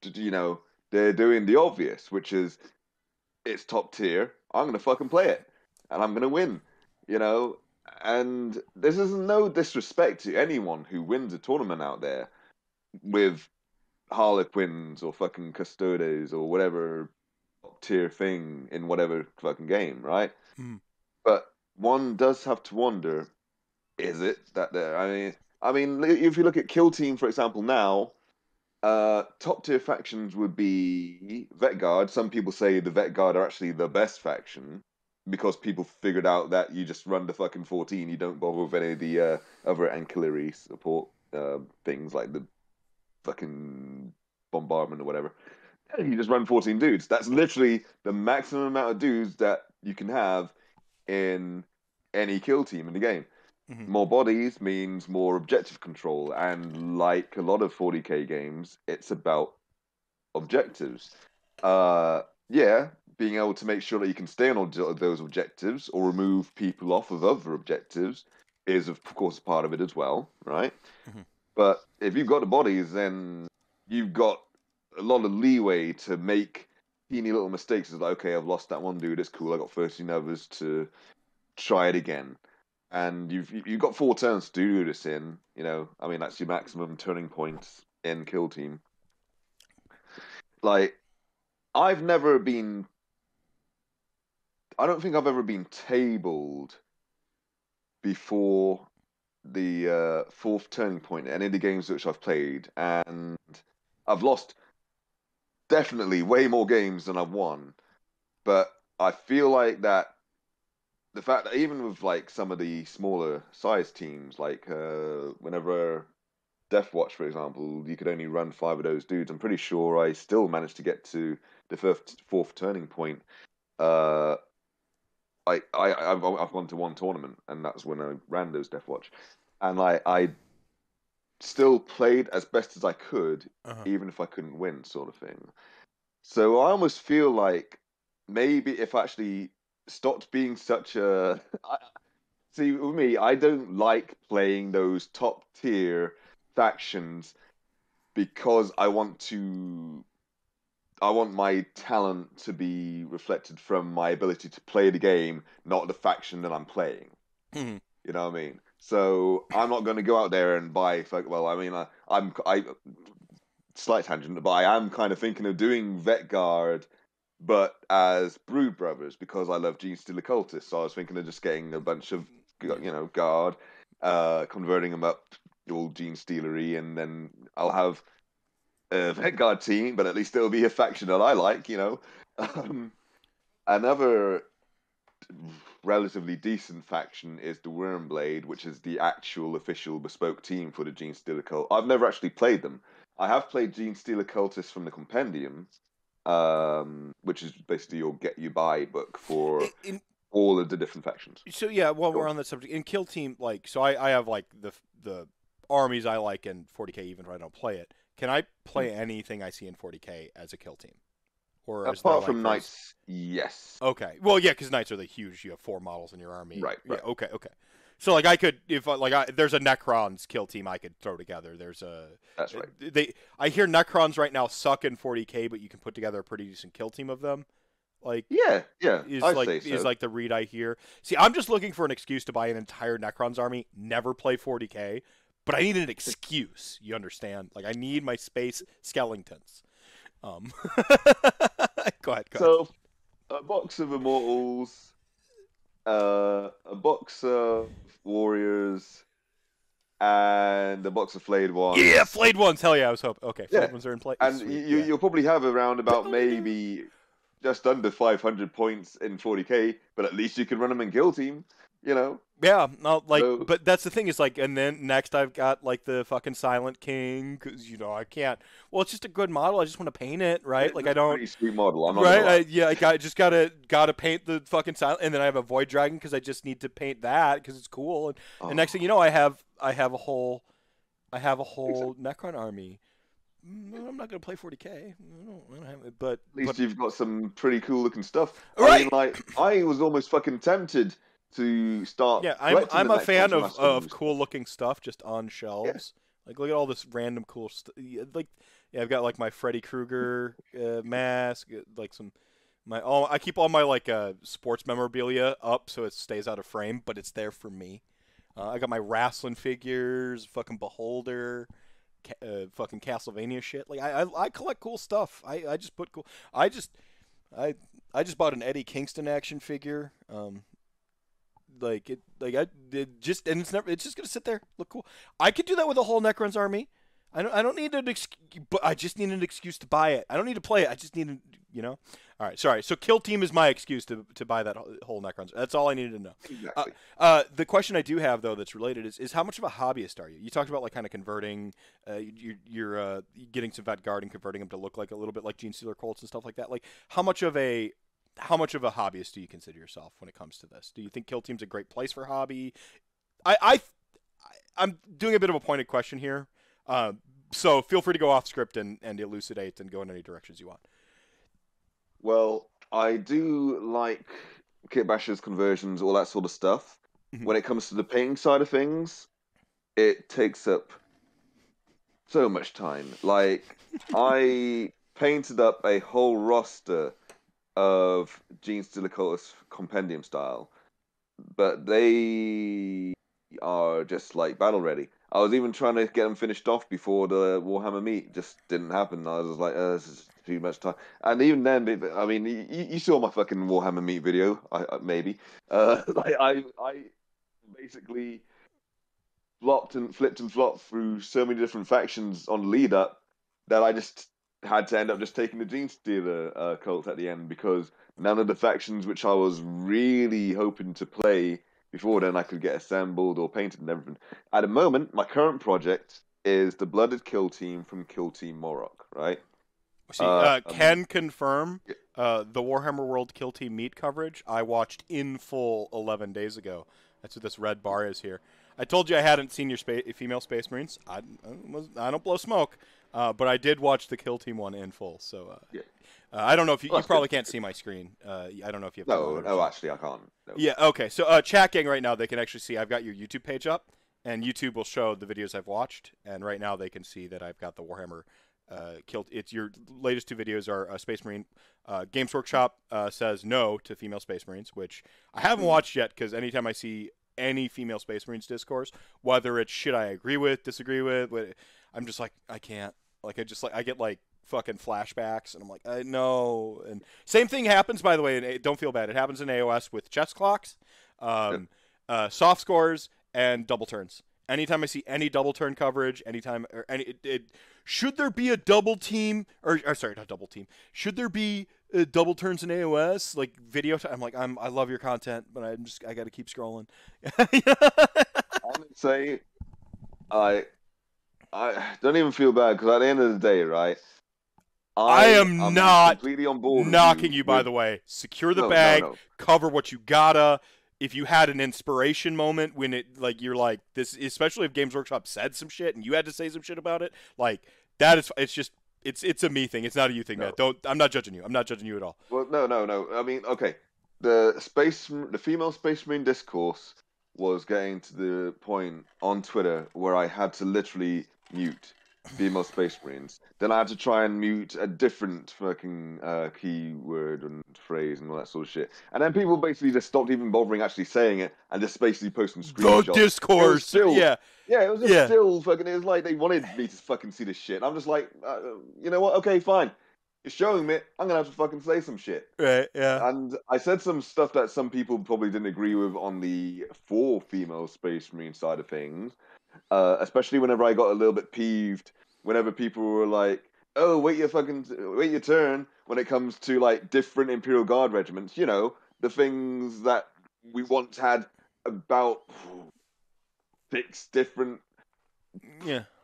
you know, they're doing the obvious, which is it's top tier, I'm gonna fucking play it and I'm gonna win, you know? And this is no disrespect to anyone who wins a tournament out there with Harlequins or fucking Custodes or whatever top tier thing in whatever fucking game, right? Mhm. But one does have to wonder: is it that they're? I mean, if you look at Kill Team, for example, now, top tier factions would be Vet Guard. Some people say the Vet Guard are actually the best faction because people figured out that you just run the fucking 14. You don't bother with any of the other ancillary support things like the fucking bombardment or whatever. You just run 14 dudes. That's literally the maximum amount of dudes that you can have in any kill team in the game. Mhm. More bodies means more objective control, and like a lot of 40k games, it's about objectives. Yeah, being able to make sure that you can stay on those objectives or remove people off of other objectives is, of course, part of it as well, right? Mhm. But if you've got the bodies, then you've got a lot of leeway to make teeny little mistakes. It's like, okay, I've lost that one dude. It's cool. I got 13 others to try it again. And you've got 4 turns to do this in. You know, I mean, that's your maximum turning points in kill team. Like, I've never been. I don't think I've ever been tabled before the fourth turning point in any of the games which I've played, and I've lost definitely way more games than I've won. But I feel like that the fact that even with like some of the smaller size teams, like whenever Death Watch, for example, you could only run 5 of those dudes. I'm pretty sure I still managed to get to the fourth turning point. Uh, I've gone to one tournament, and that's when I ran those Death Watch, and I still played as best as I could, Uh-huh. even if I couldn't win, sort of thing. So I almost feel like maybe if I actually stopped being such a see, with me, I don't like playing those top tier factions because I want my talent to be reflected from my ability to play the game, not the faction that I'm playing. Mhm. You know what I mean? So I'm not going to go out there and buy. Well, I mean, I slight tangent, but I am kind of thinking of doing Vet Guard, but as Brood Brothers because I love Gene Stealer Cultists. So I was thinking of just getting a bunch of Yeah. guard, converting them up all Gene Stealery, and then I'll have a Vet Guard team, but at least it'll be a faction that I like. Another relatively decent faction is the Wormblade, which is the actual official bespoke team for the Gene Stealer Cult. I've never actually played them. I have played Gene Stealer Cultists from the Compendium, which is basically your get you buy book for In, all of the different factions. so yeah, while we're Cool. on that subject, in Kill Team, like, so I have like the armies I like in 40k, even if I don't play it. Can I play anything I see in 40k as a Kill Team, or is there Apart like from Knights, yes. Okay, well, yeah, because Knights are the huge. You have 4 models in your army. Right, Yeah. right. Okay. Okay. So like I could, if there's a Necrons Kill Team I could throw together. There's a That's right. I hear Necrons right now suck in 40k, but you can put together a pretty decent Kill Team of them. Like Yeah, I'd say is so. like the read I hear. See, I'm just looking for an excuse to buy an entire Necrons army, never play 40k, but I need an excuse. You understand? Like I need my space skeletons. Go ahead. So, a box of Immortals, a box of Warriors, and a box of Flayed Ones. Yeah, Flayed Ones. Hell yeah, I was hoping. Okay, Flayed Yeah, Ones are in play. and Sweet. Yeah. you'll probably have around about maybe just under 500 points in 40k, but at least you can run them in Kill Team, Yeah, no, like, So, but that's the thing is like, and then next I've got like the fucking Silent King because I can't. Well, it's just a good model. I just want to paint it, right? it's Like a I don't. pretty sweet model. I'm not Right? gonna lie. Yeah, I just gotta paint the fucking Silent, and then I have a Void Dragon because I just need to paint that because it's cool. And next thing you know, I have a whole Necron army. I'm not gonna play 40k. I don't have it, but At least you've got some pretty cool looking stuff. Right. I mean, like, I was almost fucking tempted to start. Yeah, collecting I'm the a next fan bunch of Masculinity cool looking stuff just on shelves. Like look at all this random cool stuff. Like I've got like my Freddy Krueger mask, like I keep all my like sports memorabilia up so it stays out of frame, but it's there for me. I got my wrestling figures, fucking Beholder, fucking Castlevania shit. Like I collect cool stuff. I just put cool. I just bought an Eddie Kingston action figure. It's just gonna sit there, look cool. I could do that with a whole Necrons army. I don't need an excuse, but I just need an excuse to buy it. I don't need to play it. I just need All right, sorry. So Kill Team is my excuse to buy that whole Necrons. That's all I needed to know. Exactly. The question I do have though that's related is how much of a hobbyist are you? You talked about like kind of converting, you're getting some Vet Guard and converting them to look like a little bit like Gene Stealer Colts and stuff like that. Like how much of a hobbyist do you consider yourself when it comes to this? Do you think Kill Team's a great place for hobby? I'm doing a bit of a pointed question here, so feel free to go off script and elucidate and go in any directions you want. Well, I do like kit bashers, conversions, all that sort of stuff. Mhm. When it comes to the painting side of things, it takes up so much time. Like, I painted up a whole roster of Gene Stealer Cultist Compendium style, but they are just like battle ready. I was even trying to get them finished off before the Warhammer meet. Just didn't happen. I was like, this is too much time. And even then, I mean, you saw my fucking Warhammer meet video, maybe. I basically flipped and flopped through so many different factions on lead up that I just had to end up just taking the Gene Stealer cult at the end because none of the factions which I was really hoping to play before then I could get assembled or painted and everything. At the moment, my current project is the Blooded Kill Team from Kill Team Morok, right? See, can confirm the Warhammer World Kill Team meet coverage I watched in full 11 days ago. That's what this red bar is here. I told you I hadn't seen your female Space Marines. I don't blow smoke, but I did watch the Kill Team one in full. So Yeah. I don't know if you, Well, you that's good. probably can't see my screen. I don't know if you have two No, monitors. no, actually, I can't. No. Yeah, okay. So chat gang right now, they can actually see I've got your YouTube page up, and YouTube will show the videos I've watched, and right now they can see that I've got the Warhammer killed. It's your latest two videos are Space Marine. Games Workshop says no to female Space Marines, which I haven't watched yet because anytime I see any female Space Marines discourse, whether it's shit I agree with, disagree with, I'm just like, I can't. Like, I get like fucking flashbacks, and I'm like, I know. And same thing happens, by the way, and don't feel bad. It happens in AOS with chess clocks, soft scores, and double turns. Anytime I see any double turn coverage, anytime or any, should there be a double team or sorry, not double team? Should there be double turns in AOS like video? I'm like, I love your content, but I got to keep scrolling. I would say I don't even feel bad because at the end of the day, right? I am not completely on board knocking you, by the way. Secure the bag, cover what you gotta. If you had an inspiration moment when it, like, you're like, this, especially if Games Workshop said some shit and you had to say some shit about it, like, that is, it's just, it's a me thing. It's not a you thing, man. I'm not judging you. I'm not judging you at all. Well, no. I mean, okay. The female Space Marine discourse was getting to the point on Twitter where I had to literally mute female Space Marines. Then I had to try and mute a different fucking keyword and phrase and all that sort of shit. And then people basically just stopped even bothering actually saying it and just basically posting screenshots. The discourse, yeah, it was just still fucking. It was like they wanted me to fucking see this shit. And I'm just like, you know what? Okay, fine. You're showing me. I'm gonna have to fucking say some shit. Right. Yeah. And I said some stuff that some people probably didn't agree with on the for female Space Marine side of things. Especially whenever I got a little bit peeved, whenever people were like, "Oh, wait your turn." When it comes to like different Imperial Guard regiments, you know, the things that we once had about 6 different,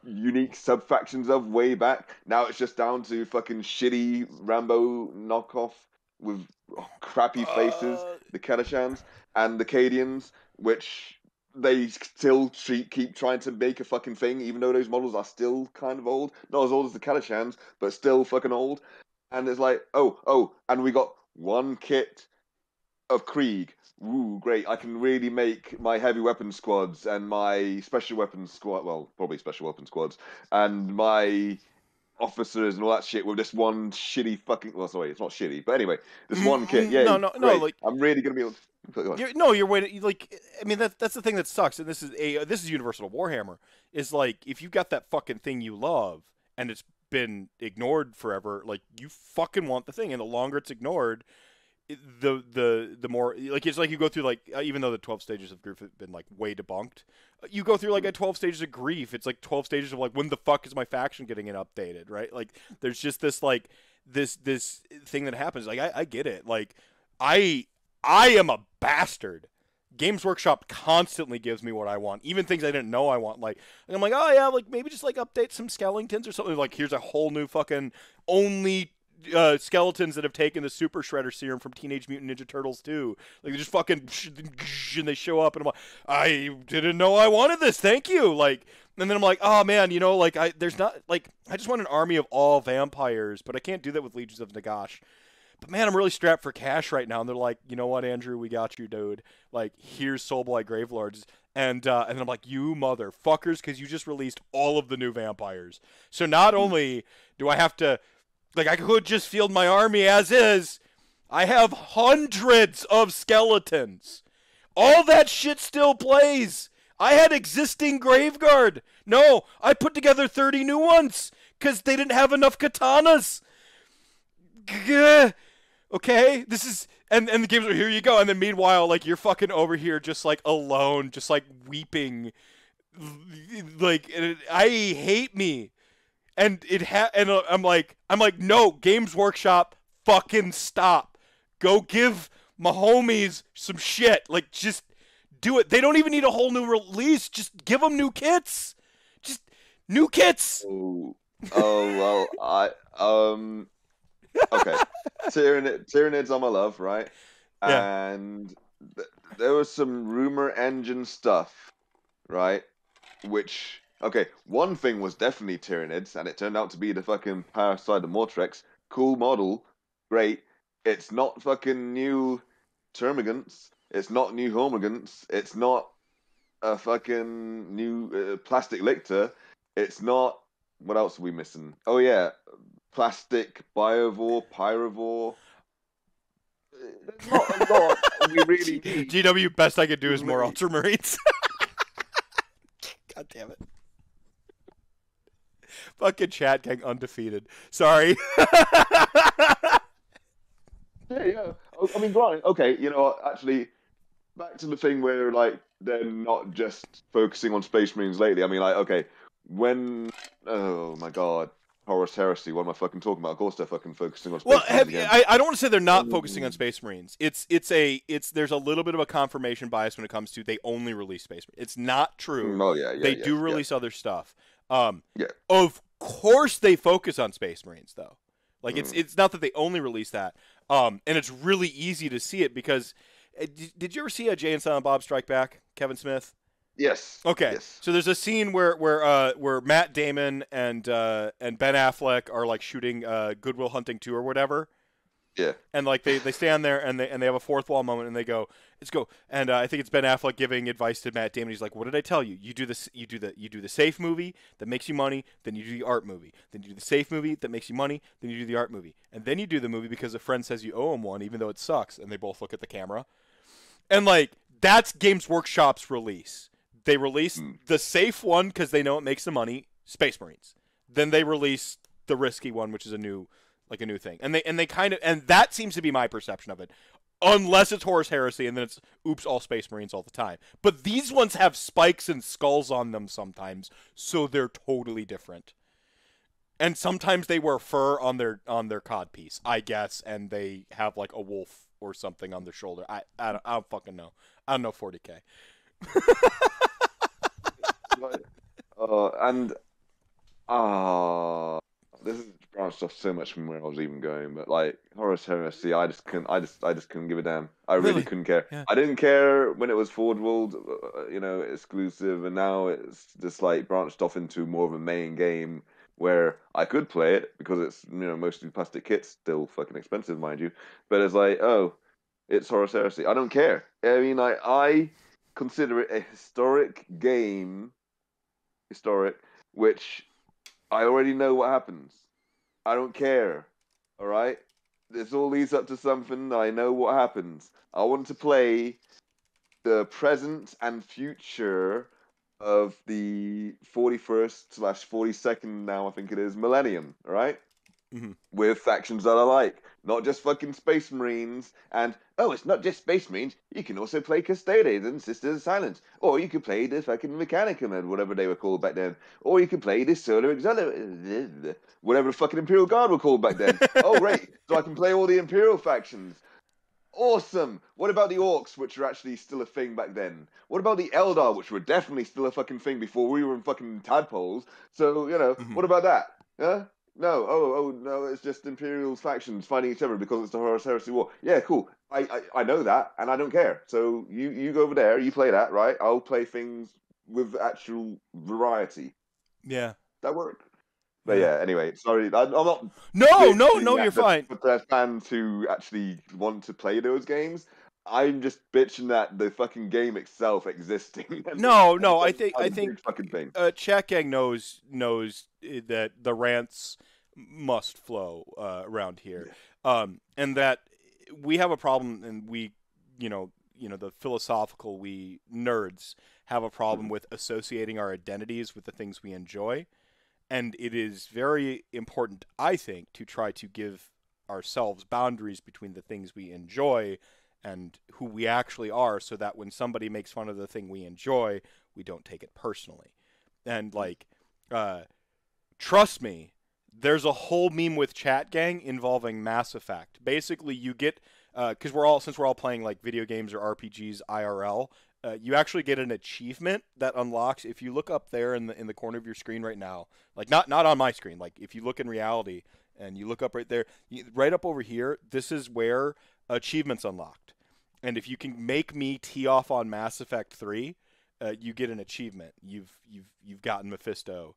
unique sub factions of way back. Now it's just down to fucking shitty Rambo knockoff with crappy faces, the Kanashans and the Cadians, which they still keep trying to make a fucking thing, even though those models are still kind of old. Not as old as the Kalashans, but still fucking old. And it's like, and we got one kit of Krieg. Ooh, great. I can really make my heavy weapon squads and my special weapons squad, well, probably special weapon squads, and my officers and all that shit with this one shitty fucking, well, sorry, it's not shitty, but anyway, this one kit. Yeah, no, like, I'm really going to be able to... You're waiting. Like, I mean, that's the thing that sucks, and this is universal to Warhammer. Is like, if you got that fucking thing you love and it's been ignored forever, like, you fucking want the thing, and the longer it's ignored, the more, like, it's like you go through, like, even though the 12 stages of grief have been like way debunked, you go through like a 12 stages of grief. It's like 12 stages of like, when the fuck is my faction getting it updated, right? Like, there's just this like this thing that happens. Like, I get it. Like, I am a bastard. Games Workshop constantly gives me what I want, even things I didn't know I want. Like, and I'm like, oh yeah, like maybe just like update some skeletons or something. Like, here's a whole new fucking only skeletons that have taken the Super Shredder serum from Teenage Mutant Ninja Turtles 2. Like, they just fucking and they show up, and I'm like, I didn't know I wanted this. Thank you. Like, and then I'm like, oh man, you know, like there's not like I just want an army of all vampires, but I can't do that with Legions of Naygash. But man, I'm really strapped for cash right now, and they're like, you know what, Andrew, we got you, dude. Like, here's Soulblight Gravelords, and then I'm like, you motherfuckers, because you just released all of the new vampires. So not only do I have to, like, I could just field my army as is, I have hundreds of skeletons. All that shit still plays. I had existing Graveguard. No, I put together 30 new ones because they didn't have enough katanas. Okay, this is, and the games are, here you go, and then meanwhile, like, you're fucking over here just, like, alone, just, like, weeping, like, I hate me, and I'm like, no, Games Workshop, fucking stop, go give my homies some shit, like, just do it. They don't even need a whole new release, just give them new kits, just new kits. Well, okay, Tyranids on my love, right? Yeah. And there was some rumor engine stuff right? Which, okay, one thing was definitely Tyranids, and it turned out to be the fucking Parasite of Mortrex. Cool model, great. It's not fucking new Termagants. It's not new Homagants. It's not a fucking new plastic Lictor. It's not. What else are we missing? Oh yeah, plastic Biovore, Pyrovore. There's not a lot we really need. GW, best I could do is more Ultramarines. God damn it. Fucking chat gang undefeated. Sorry. Yeah. I mean, granted, okay, you know, actually, back to the thing where, like, they're not just focusing on Space Marines lately. I mean, like, okay, when, oh my god, Horus Heresy, what am I fucking talking about? Of course they're fucking focusing on Space Marines again. I don't want to say they're not focusing on Space Marines. There's a little bit of a confirmation bias when it comes to they only release Space Marines. It's not true. Oh, yeah, They do release other stuff. Yeah. Of course they focus on Space Marines, though. Like, it's not that they only release that. And it's really easy to see it because did you ever see a Jay and Silent Bob Strike Back, Kevin Smith? Yes. Okay. Yes. So there's a scene where Matt Damon and Ben Affleck are like shooting Good Will Hunting 2 or whatever. Yeah. And like they stand there and they have a fourth wall moment and they go, let's go. And I think it's Ben Affleck giving advice to Matt Damon. He's like, what did I tell you? You do the safe movie that makes you money, then you do the art movie. Then you do the safe movie that makes you money, then you do the art movie. And then you do the movie because a friend says you owe him one, even though it sucks. And they both look at the camera. And like that's Games Workshop's release. They release the safe one because they know it makes the money, Space Marines. Then they release the risky one, which is a new thing. And they kind of, and that seems to be my perception of it. Unless it's Horus Heresy, and then it's oops, all Space Marines all the time. But these ones have spikes and skulls on them sometimes, so they're totally different. And sometimes they wear fur on their codpiece, I guess, and they have like a wolf or something on their shoulder. I don't fucking know. I don't know 40K. This is branched off so much from where I was even going, but like Horus Heresy, I just couldn't give a damn. I really couldn't care. Yeah. I didn't care when it was Forward World, exclusive, and now it's just like branched off into more of a main game where I could play it because it's mostly plastic kits, still fucking expensive, mind you. But it's like, oh, it's Horus Heresy. I don't care. I mean, I consider it a historic game, which I already know what happens. I don't care. All right? This all leads up to something. I know what happens. I want to play the present and future of the 41st/42nd now, I think it is, millennium. All right? Mm-hmm. With factions that I like. Not just fucking Space Marines. And, oh, it's not just Space Marines. You can also play Custodes and Sisters of Silence. Or you could play the fucking Mechanicum and whatever they were called back then. Or you could play the Solar Auxiliary. Whatever the fucking Imperial Guard were called back then. Oh, great. So I can play all the Imperial factions. Awesome. What about the Orcs, which were actually still a thing back then? What about the Eldar, which were definitely still a fucking thing before we were in fucking tadpoles? So, what about that? Yeah? No, no, it's just Imperial factions fighting each other because it's the Horus Heresy War. Yeah, cool. I know that, and I don't care. So you go over there, you play that, right? I'll play things with actual variety. Yeah. That worked. But yeah, anyway, sorry, I'm not. No, you're fine. But there's fans who actually want to play those games. I'm just bitching at the fucking game itself existing. No, I think fucking thing. Chat Gang knows that the rants must flow around here, and that we have a problem, and we, the philosophical we nerds have a problem with associating our identities with the things we enjoy, and it is very important, I think, to try to give ourselves boundaries between the things we enjoy and who we actually are, so that when somebody makes fun of the thing we enjoy, we don't take it personally. And trust me, there's a whole meme with Chat Gang involving Mass Effect. Basically, you get because since we're all playing like video games or RPGs IRL, you actually get an achievement that unlocks if you look up there in the corner of your screen right now, like not on my screen, like if you look in reality and you look up right there, right up over here, this is where achievements unlocked. And if you can make me tee off on Mass Effect 3, you get an achievement. You've gotten Mephisto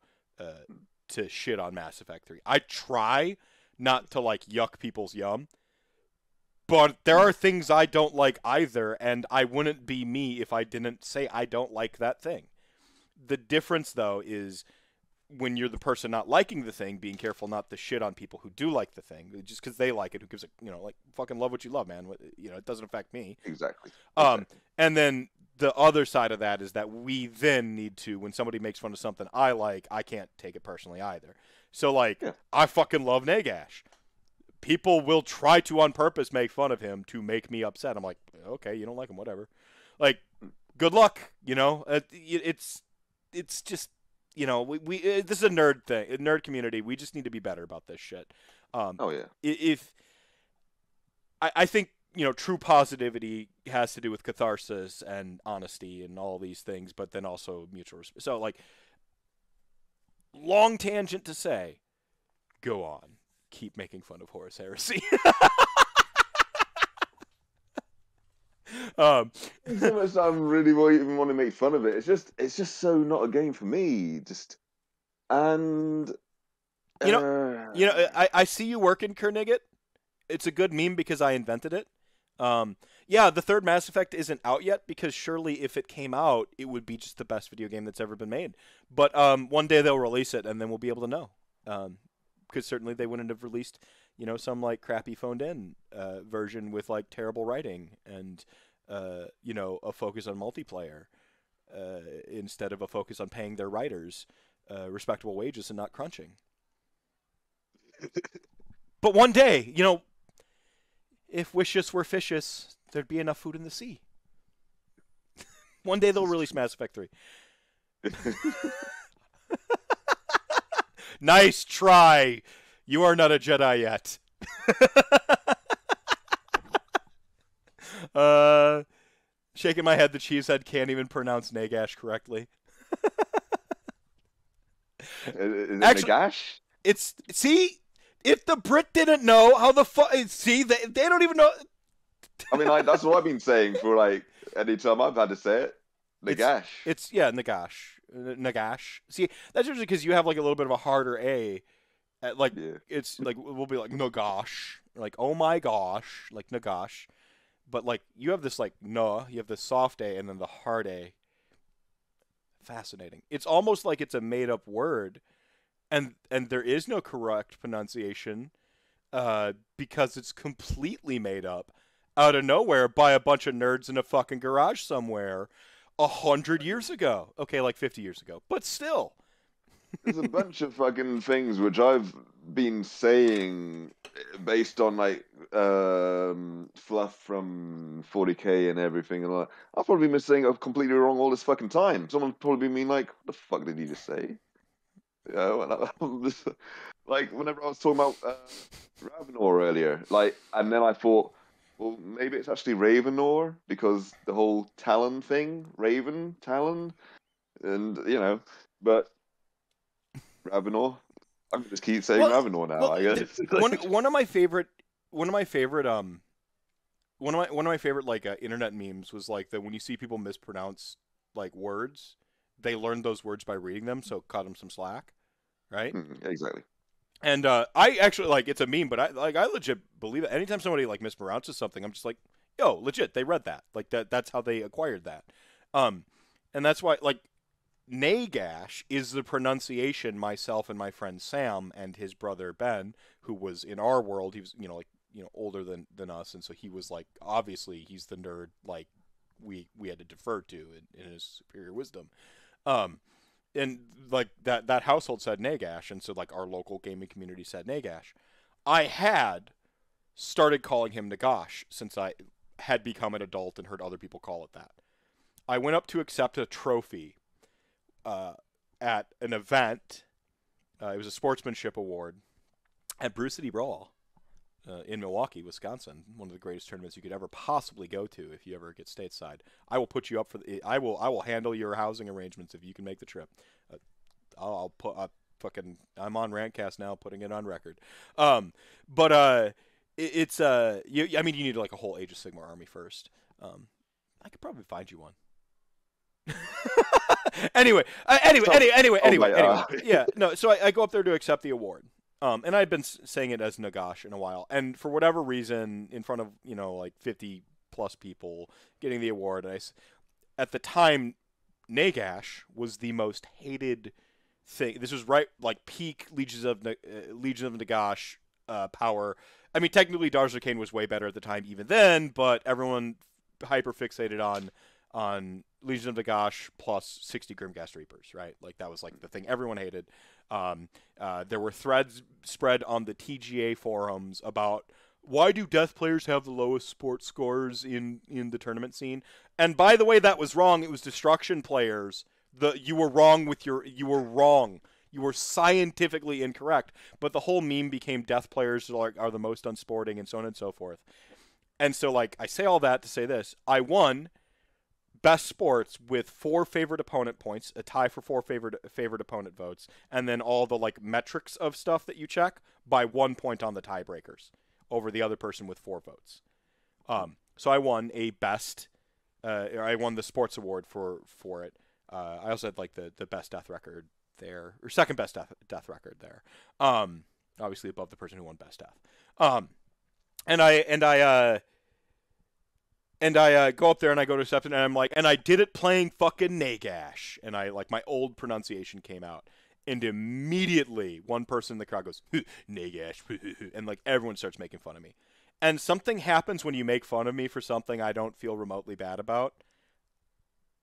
to shit on Mass Effect 3. I try not to like yuck people's yum, but there are things I don't like either, and I wouldn't be me if I didn't say I don't like that thing. The difference, though, is when you're the person not liking the thing, being careful not to shit on people who do like the thing, just because they like it. Who gives a, like, fucking love what you love, man. It doesn't affect me. Exactly. And then the other side of that is that we then need to, when somebody makes fun of something I like, I can't take it personally either. So, like, I fucking love Naygash. People will try to on purpose make fun of him to make me upset. I'm like, okay, you don't like him, whatever. Like, good luck, It's just, we this is a nerd thing, a nerd community. We just need to be better about this shit. If I think true positivity has to do with catharsis and honesty and all these things, but then also mutual respect. So, like, long tangent to say, go on, keep making fun of Horus Heresy. It's so much I really even want to make fun of it. It's just so not a game for me. I see you working, Kernigget. It's a good meme because I invented it. The third Mass Effect isn't out yet because surely if it came out, it would be just the best video game that's ever been made. But one day they'll release it and then we'll be able to know. Because certainly they wouldn't have released, some like crappy phoned-in version with like terrible writing and a focus on multiplayer instead of a focus on paying their writers respectable wages and not crunching. But one day, if wishes were fishes, there'd be enough food in the sea. One day they'll release Mass Effect 3. Nice try. You are not a Jedi yet. Shaking my head, the cheesehead can't even pronounce Naygash correctly. Is it Naygash? If the Brit didn't know how the fuck, they don't even know. I mean, that's what I've been saying for like any time I've had to say it. Naygash. Naygash. Naygash. See, that's usually because you have like a little bit of a harder A. It's like we'll be like Naygash, like oh my gosh, like Naygash, but like you have this like you have the soft A and then the hard A. Fascinating. It's almost like it's a made up word, and there is no correct pronunciation, because it's completely made up out of nowhere by a bunch of nerds in a fucking garage somewhere 100 years ago. Okay, like 50 years ago, but still. There's a bunch of fucking things which I've been saying based on like fluff from 40k and everything, and I've probably been saying it completely wrong all this fucking time. Someone's probably been like, "What the fuck did he just say?" Like whenever I was talking about Ravenor earlier, and then I thought, well, maybe it's actually Ravenor because the whole Talon thing, Talon, and but. Ravenor. I'm gonna just keep saying Ravenor now. I guess one of my favorite like internet memes was like that when you see people mispronounce like words, they learned those words by reading them, so cut them some slack, right? Exactly. And I actually like it's a meme, but I legit believe it. Anytime somebody like mispronounces something, I'm just like, yo, legit, they read that. Like that's how they acquired that. And that's why like. Naygash is the pronunciation myself and my friend Sam and his brother Ben, who was in our world, he was older than us, and so he was like obviously he's the nerd like we had to defer to in his superior wisdom, and like that household said Naygash, and so like our local gaming community said Naygash. I had started calling him Naygash since I had become an adult and heard other people call it that. I went up to accept a trophy at an event. It was a sportsmanship award at Brew City Brawl in Milwaukee, Wisconsin. One of the greatest tournaments you could ever possibly go to if you ever get stateside. I will put you up for I will handle your housing arrangements if you can make the trip. I'm on RantCast now, putting it on record. It's you need like a whole Age of Sigmar army first. I could probably find you one. Anyway, my, yeah, no. So I go up there to accept the award, and I'd been saying it as Naygash in a while, and for whatever reason, in front of like 50 plus people getting the award, at the time, Naygash was the most hated thing. This was right like peak Legion of Naygash power. I mean, technically, Darz Arcane was way better at the time, even then, but everyone hyper fixated on Legion of Naygash plus 60 Grimghast Reapers, right? Like that was like the thing everyone hated. There were threads spread on the TGA forums about why do death players have the lowest sports scores in the tournament scene? And by the way, that was wrong. It was destruction players. You were wrong. You were scientifically incorrect. But the whole meme became death players are the most unsporting and so on and so forth. And so, like, I say all that to say this. I won best sports with 4 favorite opponent points, a tie for 4 favorite opponent votes, and then all the, like, metrics of stuff that you check by 1 point on the tiebreakers over the other person with 4 votes. So I won a best, I won the sports award for it. I also had, like, the best death record there, or second best death record there. Obviously above the person who won best death. And I go up there and I go to accept it and I'm like, and I did it playing fucking Naygash. And I, like, my old pronunciation came out. And immediately one person in the crowd goes, Naygash. And, like, everyone starts making fun of me. And something happens when you make fun of me for something I don't feel remotely bad about.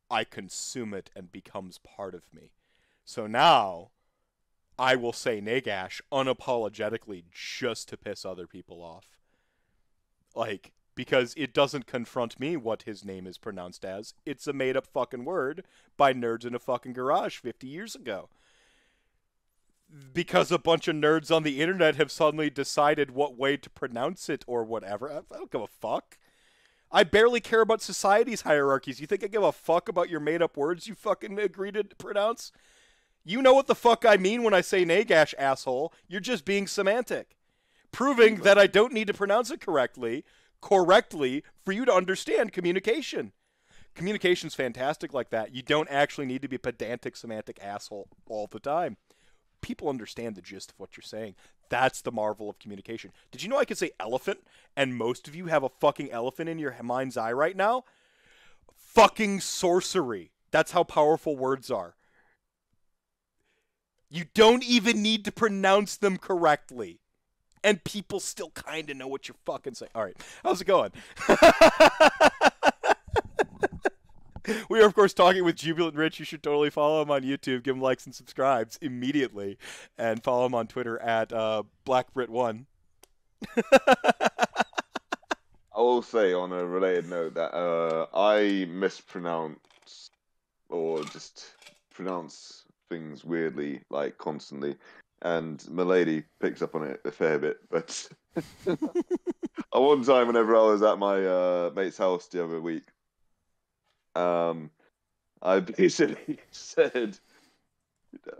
I consume it and becomes part of me. So now I will say Naygash unapologetically just to piss other people off. Like, because it doesn't confront me what his name is pronounced as. It's a made-up fucking word by nerds in a fucking garage 50 years ago. Because a bunch of nerds on the internet have suddenly decided what way to pronounce it or whatever. I don't give a fuck. I barely care about society's hierarchies. You think I give a fuck about your made-up words you fucking agree to pronounce? You know what the fuck I mean when I say Naygash, asshole. You're just being semantic. Proving that I don't need to pronounce it correctly for you to understand communication. Communication's fantastic like that. You don't actually need to be a pedantic, semantic asshole all the time. People understand the gist of what you're saying. That's the marvel of communication. Did you know I could say elephant, and most of you have a fucking elephant in your mind's eye right now? Fucking sorcery. That's how powerful words are. You don't even need to pronounce them correctly. And people still kind of know what you're fucking saying. All right. How's it going? We are, of course, talking with Jubilant Rich. You should totally follow him on YouTube. Give him likes and subscribes immediately. And follow him on Twitter at BlackBrit1. I will say, on a related note, that I mispronounce or just pronounce things weirdly, like, constantly. And Milady picks up on it a fair bit. But one time, whenever I was at my mate's house the other week, I basically said, do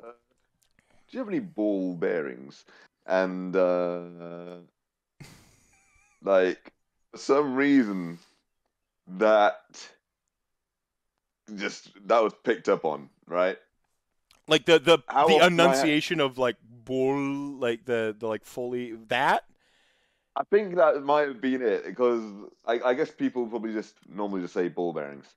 you have any ball bearings? And, like, for some reason, that was picked up on, right? Like the enunciation of, like, bull, like the like fully that. I think that might have been it, because I guess people probably just normally just say ball bearings.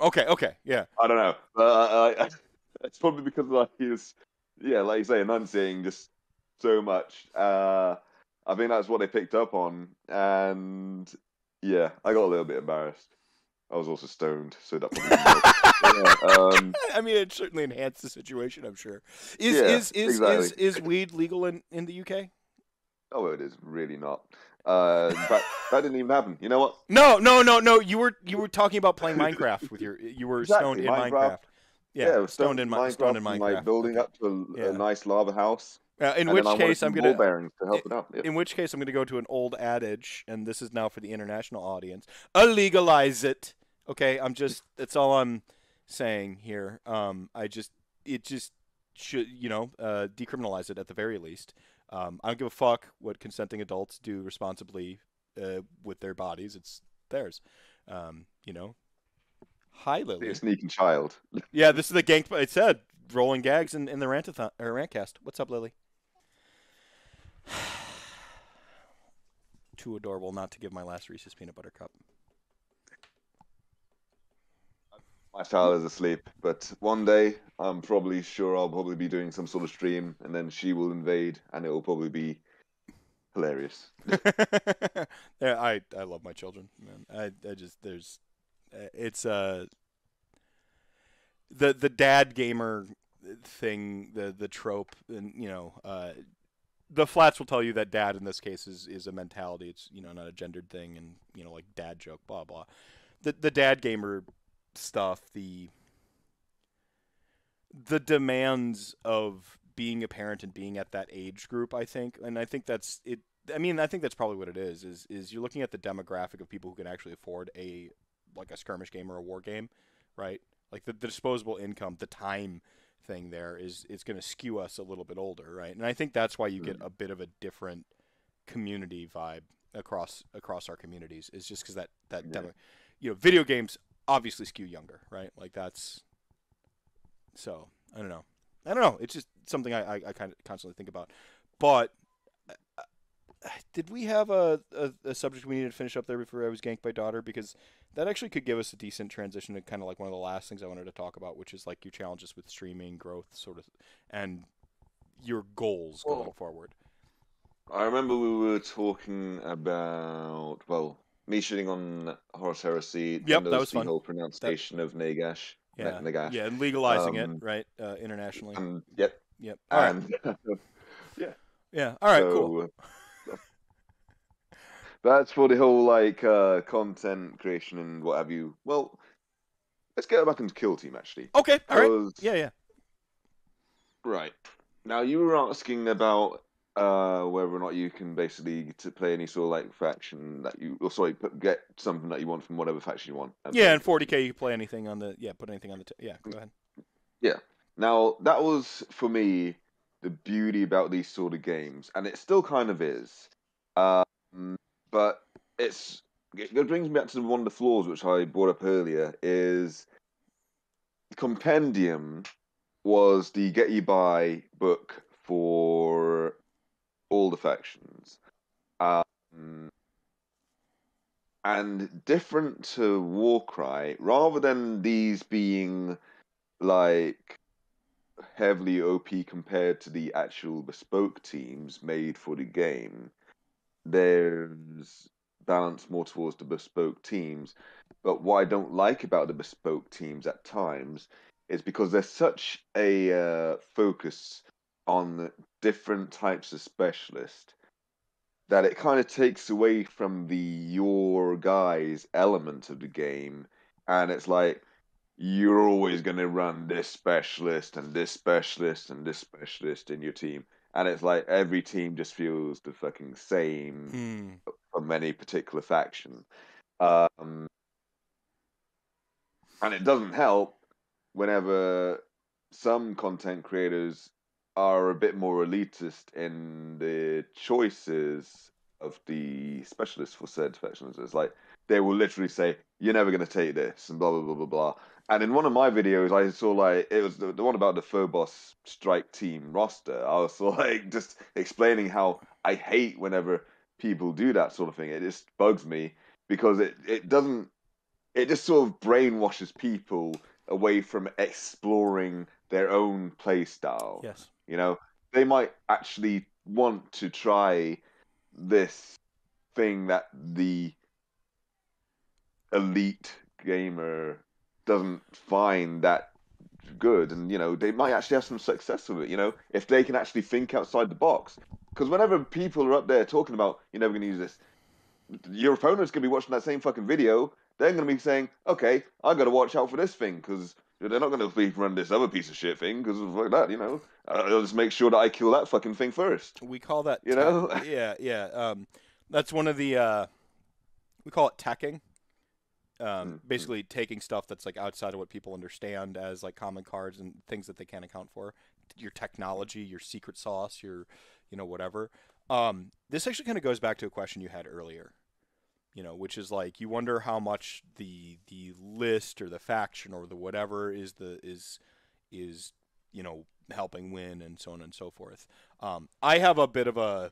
Okay, yeah. I don't know, but it's probably because, like, he's, yeah, like you say, enunciating just so much. I think that's what they picked up on, and yeah, I got a little bit embarrassed. I was also stoned, so that probably I mean, it certainly enhanced the situation, I'm sure. Exactly. Is weed legal in the UK? Oh, it is really not. That didn't even happen. You know what? No. You were talking about playing Minecraft with you were Exactly. stoned in Minecraft. Yeah, stoned in Minecraft. Like building up to a nice lava house. In which case, I'm gonna ball bearings to help it out. Yep. In which case, I'm gonna go to an old adage, and this is now for the international audience: illegalize it. Okay, that's all I'm saying here. It just should, decriminalize it at the very least. I don't give a fuck what consenting adults do responsibly with their bodies. It's theirs. Hi, You're a Lily. sneaking child. Yeah, this is the gank. It said rolling gags in the Rantathon or Rantcast. What's up, Lily? Too adorable not to give my last Reese's peanut butter cup. My child is asleep, but one day I'm probably sure I'll probably be doing some sort of stream, and then she will invade, and it will probably be hilarious. Yeah, I love my children, man. I just there's it's the dad gamer thing, the trope, and the flats will tell you that dad in this case is a mentality. It's not a gendered thing, and like dad joke, blah blah. The dad gamer stuff, the demands of being a parent and being at that age group, I think, and I think that's it. I mean, I think that's probably what it is you're looking at the demographic of people who can actually afford a skirmish game or a war game, right? Like the disposable income, the time thing there is it's going to skew us a little bit older, right? And I think that's why you get a bit of a different community vibe across our communities. Is just because that Yeah. video games obviously skew younger, right? Like that's so I don't know. It's just something I kind of constantly think about. But did we have a subject we needed to finish up there before I was ganked by daughter? Because that actually could give us a decent transition to kind of like one of the last things I wanted to talk about, which is like your challenges with streaming growth, sort of, and your goals going Well, forward. I remember we were talking about, well, me shitting on Horus Heresy. Then Yep, there that was was the fun. whole That pronunciation of Naygash, yeah, Nagash. yeah, and legalizing it right internationally. And yep, Yep. All right. and yeah. Yeah. All right. Cool. So that's for the whole like content creation and what have you. Well, let's get back into Kill Team actually, Okay. All right. because Yeah. Yeah. right now you were asking about whether or not you can basically to play any sort of like faction that you, or sorry, get something that you want from whatever faction you want. And Yeah. play And Kill Team. 40K, you can play anything on the put anything on the yeah. Go ahead. Yeah. Now that was for me the beauty about these sort of games, and it still kind of is. Um, but it brings me back to one of the flaws which I brought up earlier is Compendium was the get you by book for all the factions. Um, and different to Warcry, rather than these being like heavily OP compared to the actual bespoke teams made for the game, there's balance more towards the bespoke teams. But what I don't like about the bespoke teams at times is because there's such a focus on different types of specialist that it kind of takes away from the your guys element of the game, and it's like you're always going to run this specialist and this specialist and this specialist in your team. And it's like every team just feels the fucking same Hmm. from any particular faction. Um, and it doesn't help whenever some content creators are a bit more elitist in the choices of the specialists for said factions. It's like they will literally say, "You're never going to take this," and blah blah blah blah blah. And in one of my videos, I saw like it was the one about the Phobos Strike Team roster. I was like just explaining how I hate whenever people do that sort of thing. It just bugs me because it doesn't, it just sort of brainwashes people away from exploring their own play style. Yes. You know, they might actually want to try this thing that the elite gamer doesn't find that good, and they might actually have some success with it, if they can actually think outside the box. Because whenever people are up there talking about you're never going to use this, your opponent's going to be watching that same fucking video. They're going to be saying, okay, I got to watch out for this thing because they're not going to run this other piece of shit thing because of like that. I'll just make sure that I kill that fucking thing first. We call that You know? yeah, yeah. That's one of the we call it teching. Basically taking stuff that's like outside of what people understand as like common cards and things that they can't account for. Your technology, your secret sauce, your whatever. This actually kind of goes back to a question you had earlier. which is like you wonder how much the list or the faction or the whatever is helping win and so on and so forth. I have a bit of a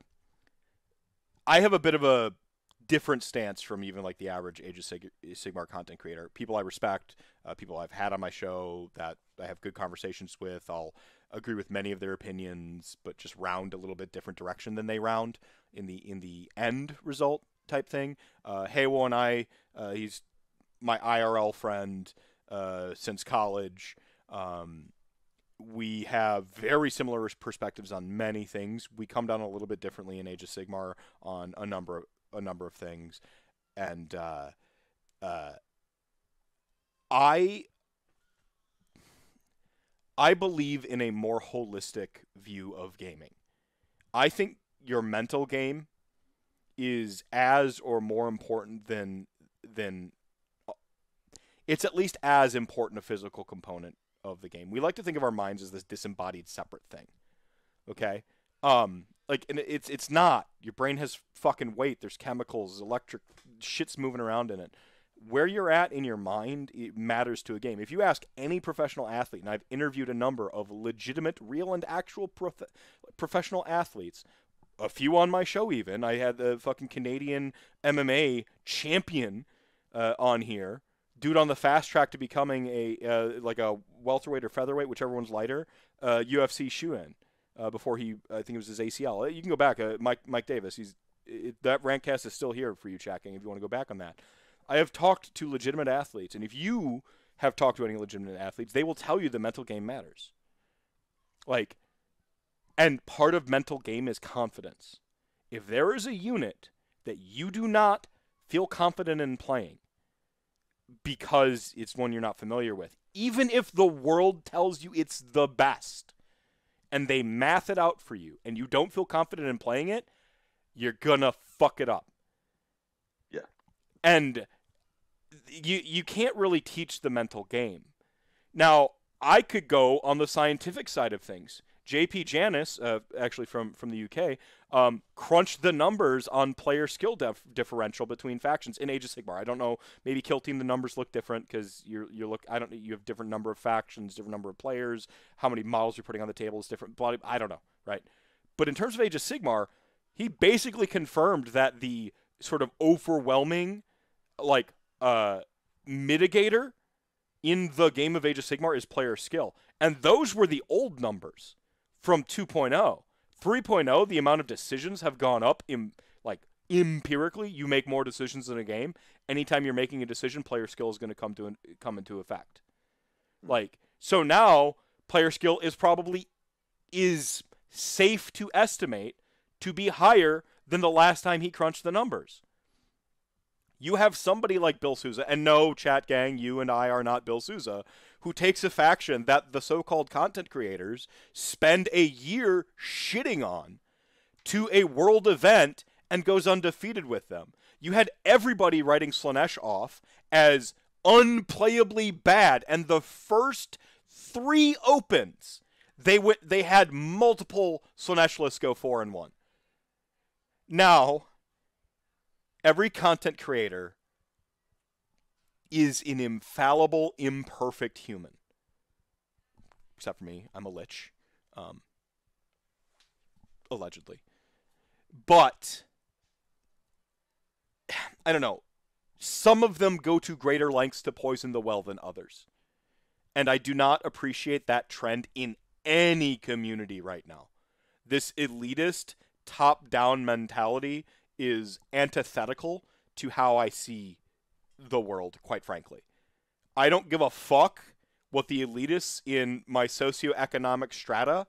different stance from even like the average Age of Sigmar content creator. People I respect, people I've had on my show that I have good conversations with. I'll agree with many of their opinions, but just round a little bit different direction than they round in the end result type thing. Haywo and I, he's my IRL friend since college. We have very similar perspectives on many things. We come down a little bit differently in Age of Sigmar on a number of things, and I believe in a more holistic view of gaming. I think your mental game is as or more important than it's at least as important a physical component of the game. We like to think of our minds as this disembodied separate thing. Okay? Like, and it's not. Your brain has fucking weight. There's chemicals, electric shit's moving around in it. Where you're at in your mind, it matters to a game. If you ask any professional athlete, and I've interviewed a number of legitimate, real and actual professional athletes, a few on my show even. I had the fucking Canadian MMA champion on here. Dude on the fast track to becoming a welterweight or featherweight, whichever one's lighter, UFC shoe-in. Before I think it was his ACL. You can go back. Mike Davis. That RantCast is still here for you, checking if you want to go back on that. I have talked to legitimate athletes, and if you have talked to any legitimate athletes, they will tell you the mental game matters. Like, and part of mental game is confidence. If there is a unit that you do not feel confident in playing because it's one you're not familiar with, even if the world tells you it's the best, and they math it out for you, and you don't feel confident in playing it, you're gonna fuck it up. Yeah. And you can't really teach the mental game. Now, I could go on the scientific side of things. JP Janis, actually from the UK, crunched the numbers on player skill differential between factions in Age of Sigmar. I don't know, maybe Kill Team the numbers look different because you have different number of factions, different number of players, how many models you're putting on the table is different. I don't know, right? But in terms of Age of Sigmar, he basically confirmed that the sort of overwhelming mitigator in the game of Age of Sigmar is player skill. And those were the old numbers from 2.0. 3.0, the amount of decisions have gone up empirically. You make more decisions in a game. Anytime you're making a decision, player skill is going to come into effect. So now player skill is safe to estimate to be higher than the last time he crunched the numbers. You have somebody like Bill Sousa, and no, chat gang, you and I are not Bill Sousa, who takes a faction that the so-called content creators spend a year shitting on to a world event and goes undefeated with them. You had everybody writing Slaanesh off as unplayably bad, and the first 3 opens, they had multiple Slaanesh lists go 4-1. Now, every content creator is an infallible, imperfect human. Except for me. I'm a lich. Allegedly. But, I don't know. Some of them go to greater lengths to poison the well than others. And I do not appreciate that trend in any community right now. This elitist, top-down mentality is antithetical to how I see the world, quite frankly. I don't give a fuck what the elitists in my socioeconomic strata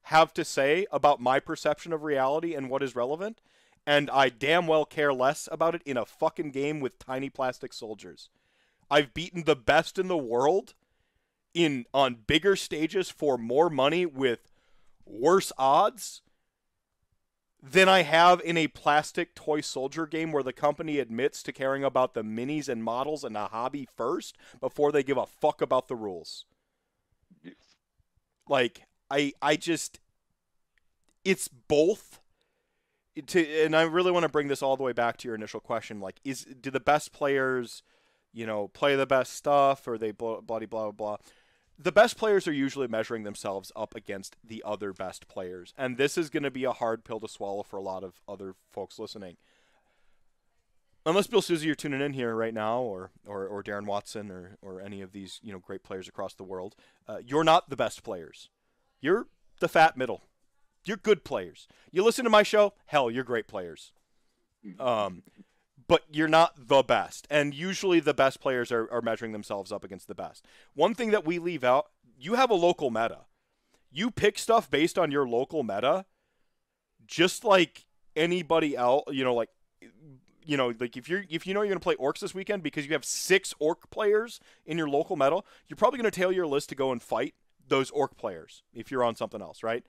have to say about my perception of reality and what is relevant, and I damn well care less about it in a fucking game with tiny plastic soldiers. I've beaten the best in the world on bigger stages for more money with worse odds than I have in a plastic toy soldier game where the company admits to caring about the minis and models and the hobby first before they give a fuck about the rules. I just... It's both and I really want to bring this all the way back to your initial question. Like, do the best players, play the best stuff, or they bloody blah blah blah? The best players are usually measuring themselves up against the other best players, and this is going to be a hard pill to swallow for a lot of other folks listening. Unless Bill Susie, you're tuning in here right now, or Darren Watson, or any of these great players across the world, you're not the best players. You're the fat middle. You're good players. You listen to my show, hell, you're great players. But you're not the best. And usually the best players are measuring themselves up against the best. One thing that we leave out, you have a local meta. You pick stuff based on your local meta, just like anybody else, like if you're going to play orcs this weekend because you have 6 orc players in your local meta, you're probably going to tailor your list to go and fight those orc players if you're on something else, right?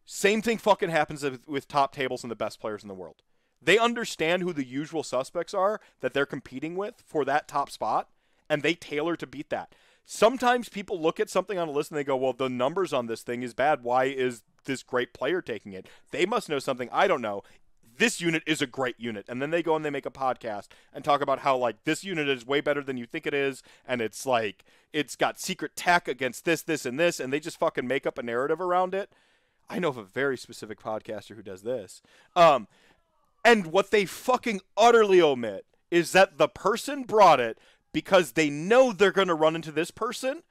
Same thing fucking happens with top tables and the best players in the world. They understand who the usual suspects are that they're competing with for that top spot, and they tailor to beat that. Sometimes people look at something on a list and they go, well, the numbers on this thing is bad. Why is this great player taking it? They must know something I don't know. This unit is a great unit. And then they go and they make a podcast and talk about how, like, this unit is way better than you think it is, and it's like, it's got secret tech against this, this, and this, and they just fucking make up a narrative around it. I know of a very specific podcaster who does this. And what they fucking utterly omit is that the person brought it because they know they're going to run into this person.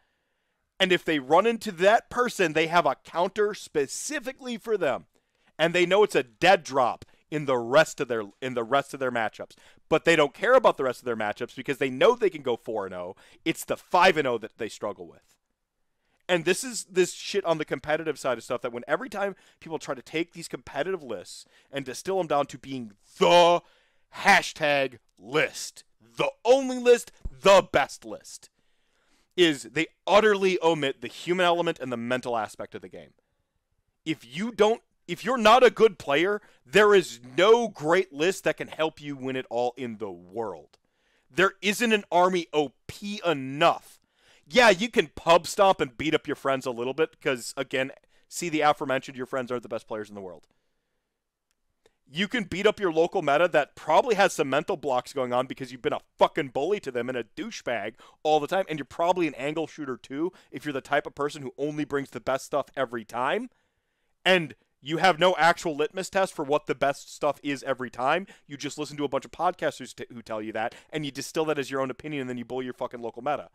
And if they run into that person, they have a counter specifically for them. And they know it's a dead drop in the rest of their matchups. But they don't care about the rest of their matchups because they know they can go 4-0. It's the 5-0 that they struggle with. And this is this shit on the competitive side of stuff that every time people try to take these competitive lists and distill them down to being the hashtag list, the only list, the best list, is they utterly omit the human element and the mental aspect of the game. If you're not a good player, there is no great list that can help you win it all in the world. There isn't an army OP enough. Yeah, you can pub stomp and beat up your friends a little bit because, again, see the aforementioned, your friends aren't the best players in the world. You can beat up your local meta that probably has some mental blocks going on because you've been a fucking bully to them and a douchebag all the time, and you're probably an angle shooter too if you're the type of person who only brings the best stuff every time, and you have no actual litmus test for what the best stuff is every time. You just listen to a bunch of podcasters who tell you that, and you distill that as your own opinion, and then you bully your fucking local meta.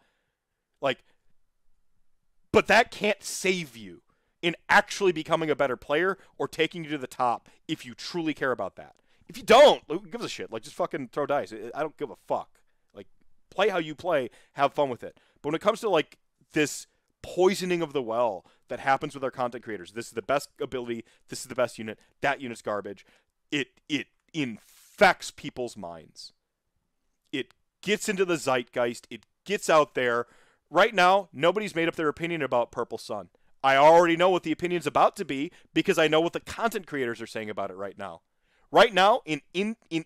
But that can't save you in actually becoming a better player or taking you to the top if you truly care about that. If you don't, who gives a shit? Just fucking throw dice. I don't give a fuck. Play how you play, have fun with it. But when it comes to, this poisoning of the well that happens with our content creators, this is the best ability, this is the best unit, that unit's garbage, it infects people's minds. It gets into the zeitgeist. It gets out there. Right now, nobody's made up their opinion about Purple Sun. I already know what the opinion's about to be because I know what the content creators are saying about it right now. Right now, in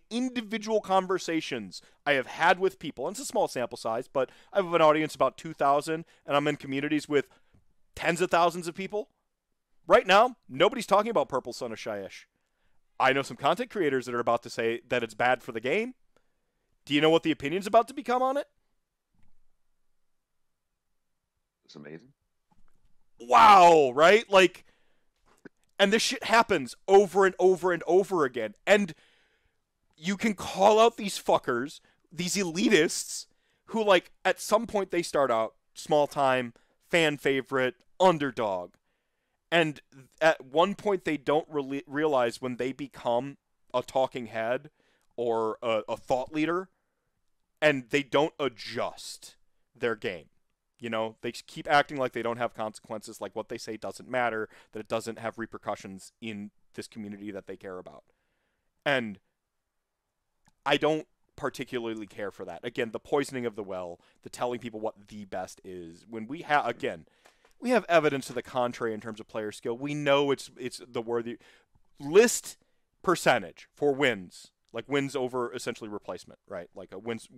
individual conversations I have had with people, and it's a small sample size, but I have an audience about 2,000, and I'm in communities with tens of thousands of people. Right now, nobody's talking about Purple Sun of Shyish. I know some content creators that are about to say that it's bad for the game. Do you know what the opinion's about to become on it? It's amazing. Wow, right? And this shit happens over and over and over again. And you can call out these fuckers, these elitists, who, at some point they start out small time, fan favorite, underdog. And at one point they don't realize when they become a talking head or a thought leader, and they don't adjust their game. They keep acting like they don't have consequences, like what they say doesn't matter, that it doesn't have repercussions in this community that they care about. And I don't particularly care for that. Again, the poisoning of the well, the telling people what the best is. When we have, again, we have evidence to the contrary in terms of player skill. We know it's the worthy list percentage for wins. Wins over essentially replacement, right? A wins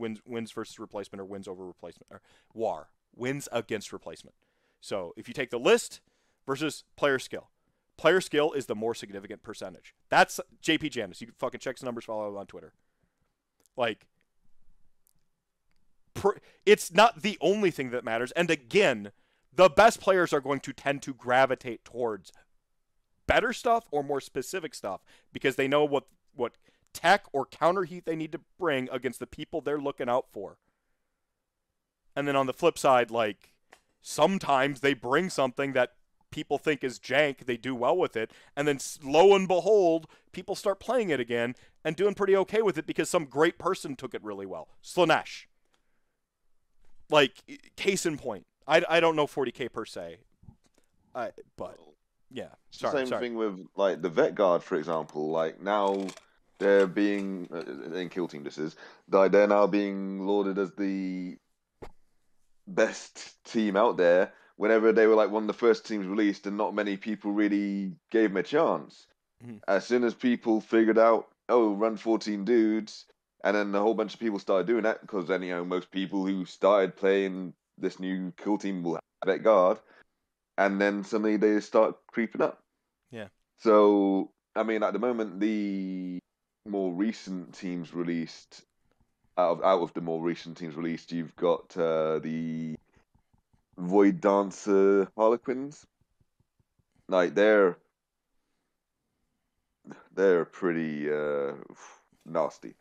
versus replacement, or wins over replacement, or WAR. Wins against replacement. So if you take the list versus player skill, player skill is the more significant percentage. That's JP Janis. You can fucking check his numbers, follow him on Twitter. Like, it's not the only thing that matters. And again, the best players are going to tend to gravitate towards better stuff or more specific stuff because they know what tech or counter heat they need to bring against the people they're looking out for. And then on the flip side, like, sometimes they bring something that people think is jank, they do well with it, and then lo and behold, people start playing it again and doing pretty okay with it because some great person took it really well. Slanesh. Like, case in point. I don't know 40k per se, but yeah. Same thing with like the Vet Guard, for example. Like now they're being in Kill Team. This is like they're now being lauded as the best team out there. Whenever they were like one of the first teams released, and not many people really gave them a chance. Mm-hmm. As soon as people figured out, oh, run 14 dudes, and then a whole bunch of people started doing that because then most people who started playing this new Kill Team will have Vet Guard, and then suddenly they start creeping up. Yeah. So I mean, at the moment, the more recent teams released, out of the more recent teams released, you've got the Void Dancer Harlequins. Like they're pretty nasty.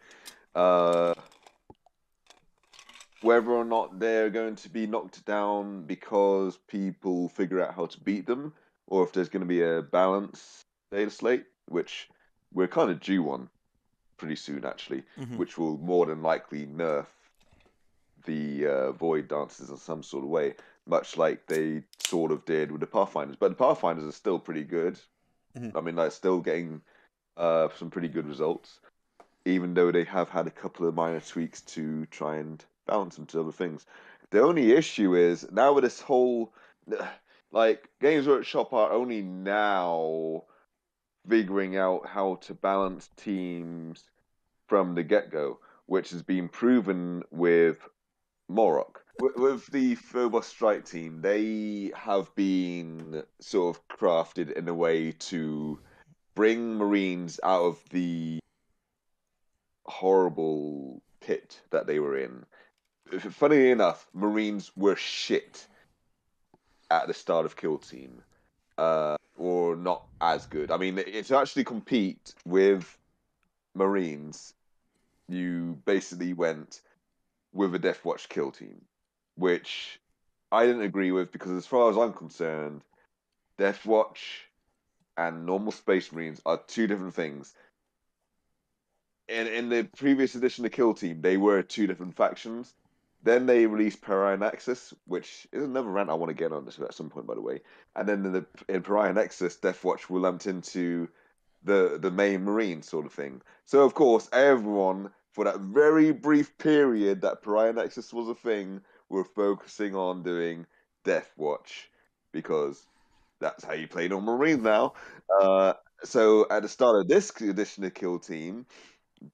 Whether or not they're going to be knocked down because people figure out how to beat them, or if there's going to be a balanced data slate, which we're kind of due on pretty soon, actually, which will more than likely nerf the Void Dancers in some sort of way, much like they sort of did with the Pathfinders. But the Pathfinders are still pretty good. I mean, they're still getting some pretty good results, even though they have had a couple of minor tweaks to try and balance them to other things. The only issue is now with this whole, like, Games Workshop are only now figuring out how to balance teams from the get-go, which has been proven with Morok. With the Phobos Strike team, they have been sort of crafted in a way to bring Marines out of the horrible pit that they were in. Funny enough, Marines were shit at the start of Kill Team, or not as good. I mean, to actually compete with Marines, you basically went with a Death Watch Kill Team, which I didn't agree with because, as far as I'm concerned, Death Watch and normal Space Marines are two different things. In the previous edition of Kill Team, they were two different factions. Then they released Pariah Nexus, which is another rant I want to get on this at some point, by the way. And then in Pariah Nexus, Death Watch were lumped into the main Marine sort of thing. So, of course, everyone, for that very brief period that Pariah Nexus was a thing, were focusing on doing Death Watch, because that's how you play normal Marines now. So, at the start of this edition of Kill Team,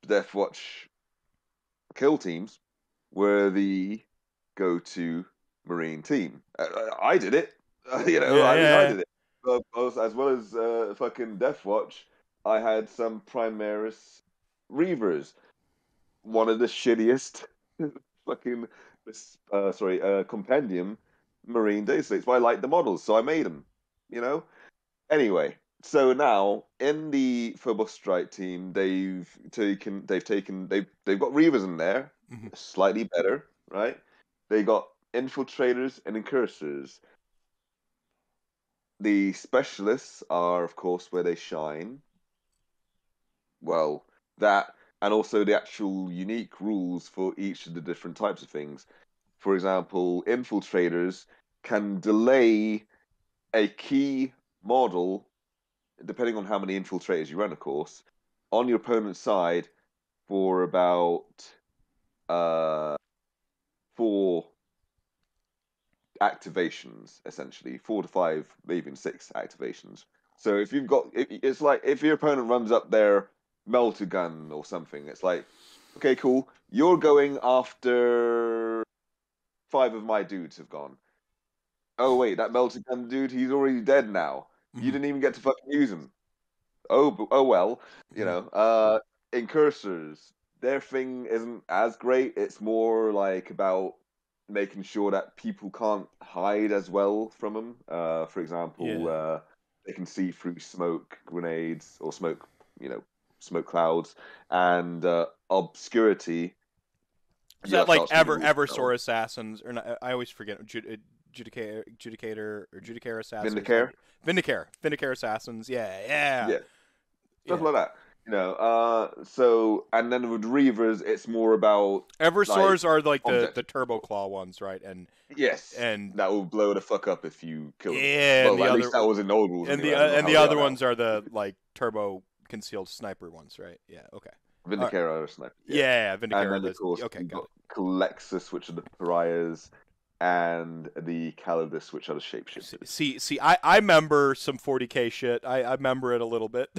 Death Watch Kill Teams were the go-to Marine team. I did it. I did it. As well as fucking Death Watch, I had some Primaris Reavers. One of the shittiest fucking compendium Marine data slates. But I liked the models, so I made them. Anyway, so now in the Phobos Strike team, they've got Reavers in there, slightly better, right? They got infiltrators and incursors. The specialists are, of course, where they shine. Well, that, and also the actual unique rules for each of the different types of things. For example, infiltrators can delay a key model, depending on how many infiltrators you run, of course, on your opponent's side for about 4 activations, essentially 4 to 5, maybe even 6 activations. So if you've got, it's like if your opponent runs up their melter gun or something, it's like, okay, cool, you're going after 5 of my dudes have gone. Oh wait, that melter gun dude, he's already dead now. You didn't even get to fucking use them. Oh well, you know. Incursors, their thing isn't as great. It's more like about making sure that people can't hide as well from them. For example, Yeah. they can see through smoke grenades or smoke, smoke clouds, and obscurity. Is Yeah, that that like starts to be really Eversor assassins or not, I always forget Judicator assassins. Vindicare. Vindicare assassins. Yeah, yeah, Yeah, stuff yeah. like that. So and then with Reavers, it's more about like Eversors are like the objects. turbo claw ones, right? Yes, And that will blow the fuck up if you kill them. yeah, and Well, the at other least that was in old rules anyway. I don't know and how the they other are now. ones are the like turbo concealed sniper ones, right? Yeah. Okay. All right. Vindicare are a sniper, yeah. Yeah, And Vindicare. then of course Okay, you've got got it. Colexus, which are the pariahs, and the Calidus, which are the shapeshifters. See, I remember some 40k shit. I remember it a little bit.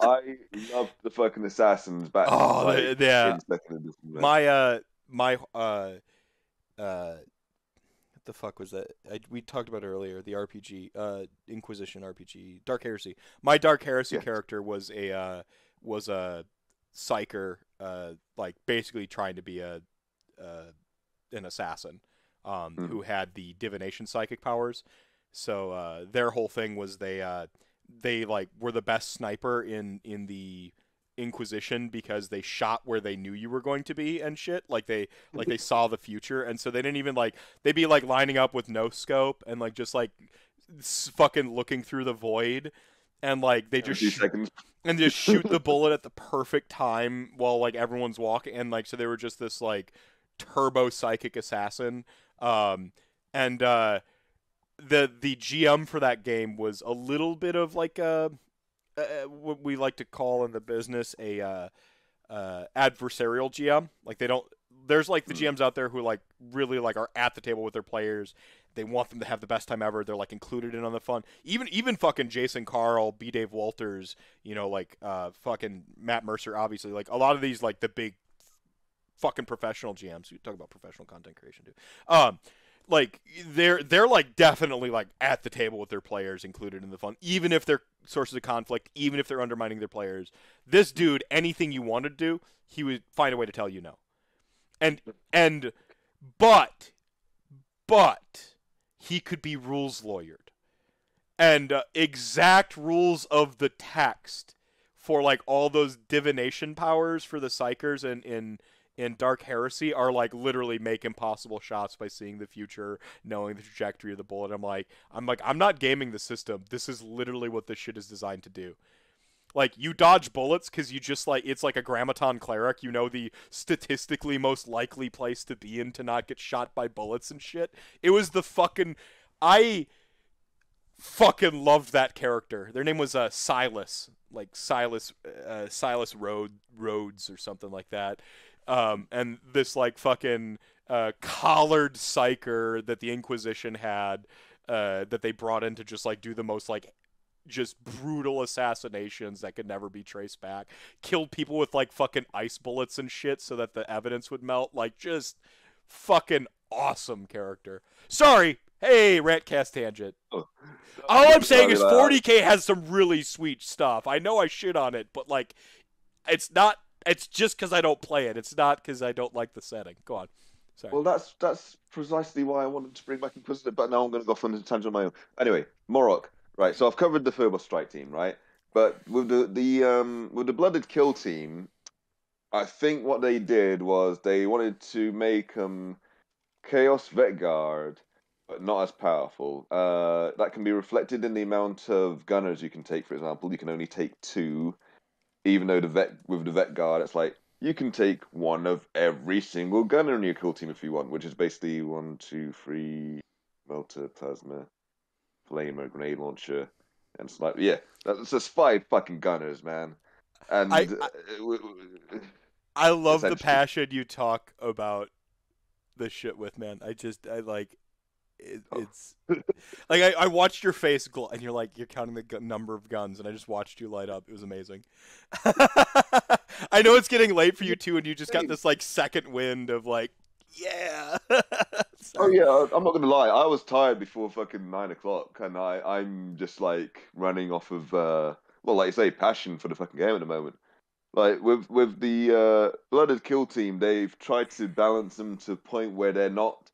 I loved the fucking assassins back Oh, like yeah. in second edition. Man. My what the fuck was that? We talked about it earlier. The RPG, Inquisition RPG, Dark Heresy. My Dark Heresy Yeah. character was a psyker, like basically trying to be an assassin, who had the divination psychic powers. So their whole thing was they like were the best sniper in the Inquisition because they shot where they knew you were going to be and shit. Like they saw the future, and so they didn't even like they'd be like lining up with no scope and like just like fucking looking through the void, and like they just seconds. and just shoot the bullet at the perfect time while like everyone's walking, and like so they were just this like turbo psychic assassin. And the GM for that game was a little bit of like what we like to call in the business a adversarial GM. Like they don't. There's like the GMs out there who like really like are at the table with their players. They want them to have the best time ever. They're like included in on the fun. Even fucking Jason Carl, B. Dave Walters, like fucking Matt Mercer, obviously. Like a lot of these like the big fucking professional GMs. We talk about professional content creation too. Like they're like definitely like at the table with their players included in the fun, even if they're sources of conflict, even if they're undermining their players. This dude, anything you wanted to do, he would find a way to tell you no. But he could be rules lawyered and exact rules of the text for like all those divination powers for the psychers in Dark Heresy are like literally make impossible shots by seeing the future, knowing the trajectory of the bullet. I'm not gaming the system. This is literally what this shit is designed to do. Like you dodge bullets because you just like it's like a grammaton cleric. You know the statistically most likely place to be in to not get shot by bullets and shit. It was the fucking I fucking loved that character. Their name was Silas, like Silas Rhodes or something like that. And this like fucking collared psyker that the Inquisition had that they brought in to just like do the most like just brutal assassinations that could never be traced back. Killed people with like fucking ice bullets and shit so that the evidence would melt. Like just fucking awesome character. Sorry. Hey, RantCast tangent. All I'm saying is 40k has some really sweet stuff. I know I shit on it, but like it's just because I don't play it. It's not because I don't like the setting. Go on. Sorry. Well, that's precisely why I wanted to bring back Inquisitor, but now I'm going to go off on a tangent on my own. Anyway, Morok. Right, so I've covered the Phobos Strike team, right? But with the Blooded Kill team, I think what they did was they wanted to make Chaos Vet Guard, but not as powerful. That can be reflected in the amount of gunners you can take. For example, you can only take 2, even though with the Vet Guard, it's like you can take 1 of every single gunner in your kill team if you want, which is basically 1, 2, 3 Melter, Plasma, Flamer, Grenade Launcher, and Sniper. Yeah, that's just 5 fucking gunners, man. And I love the passion you talk about this shit with, man. I like it's like I watched your face glow, and you're counting the number of guns, and I just watched you light up. It was amazing. I know it's getting late for you too, and you just got this like second wind of like, yeah. Oh Sorry. yeah, I'm not gonna lie. I was tired before fucking 9 o'clock, and I'm just like running off of well, like you say, passion for the fucking game at the moment. Like with the blooded kill team, they've tried to balance them to a point where they're not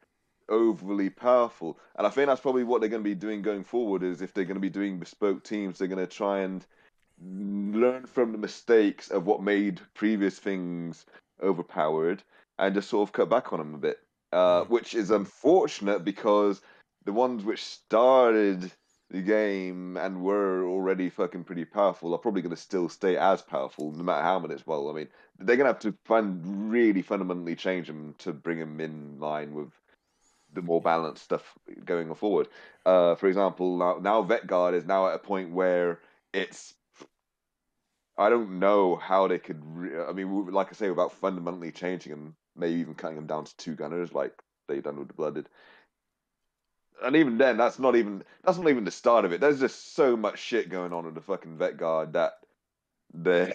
overly powerful, and I think that's probably what they're going to be doing going forward. Is if they're going to be doing bespoke teams, they're going to try and learn from the mistakes of what made previous things overpowered and just sort of cut back on them a bit. Mm. Which is unfortunate because the ones which started the game and were already fucking pretty powerful are probably going to still stay as powerful no matter how many. Well, I mean, they're going to have to really fundamentally change them to bring them in line with the more Yeah. balanced stuff going forward. For example, now Vet Guard is now at a point where it's I don't know how they could. I mean, like I say, without fundamentally changing them, maybe even cutting them down to two gunners, like they've done with the Blooded. And even then, that's not even the start of it. There's just so much shit going on with the fucking Vet Guard that they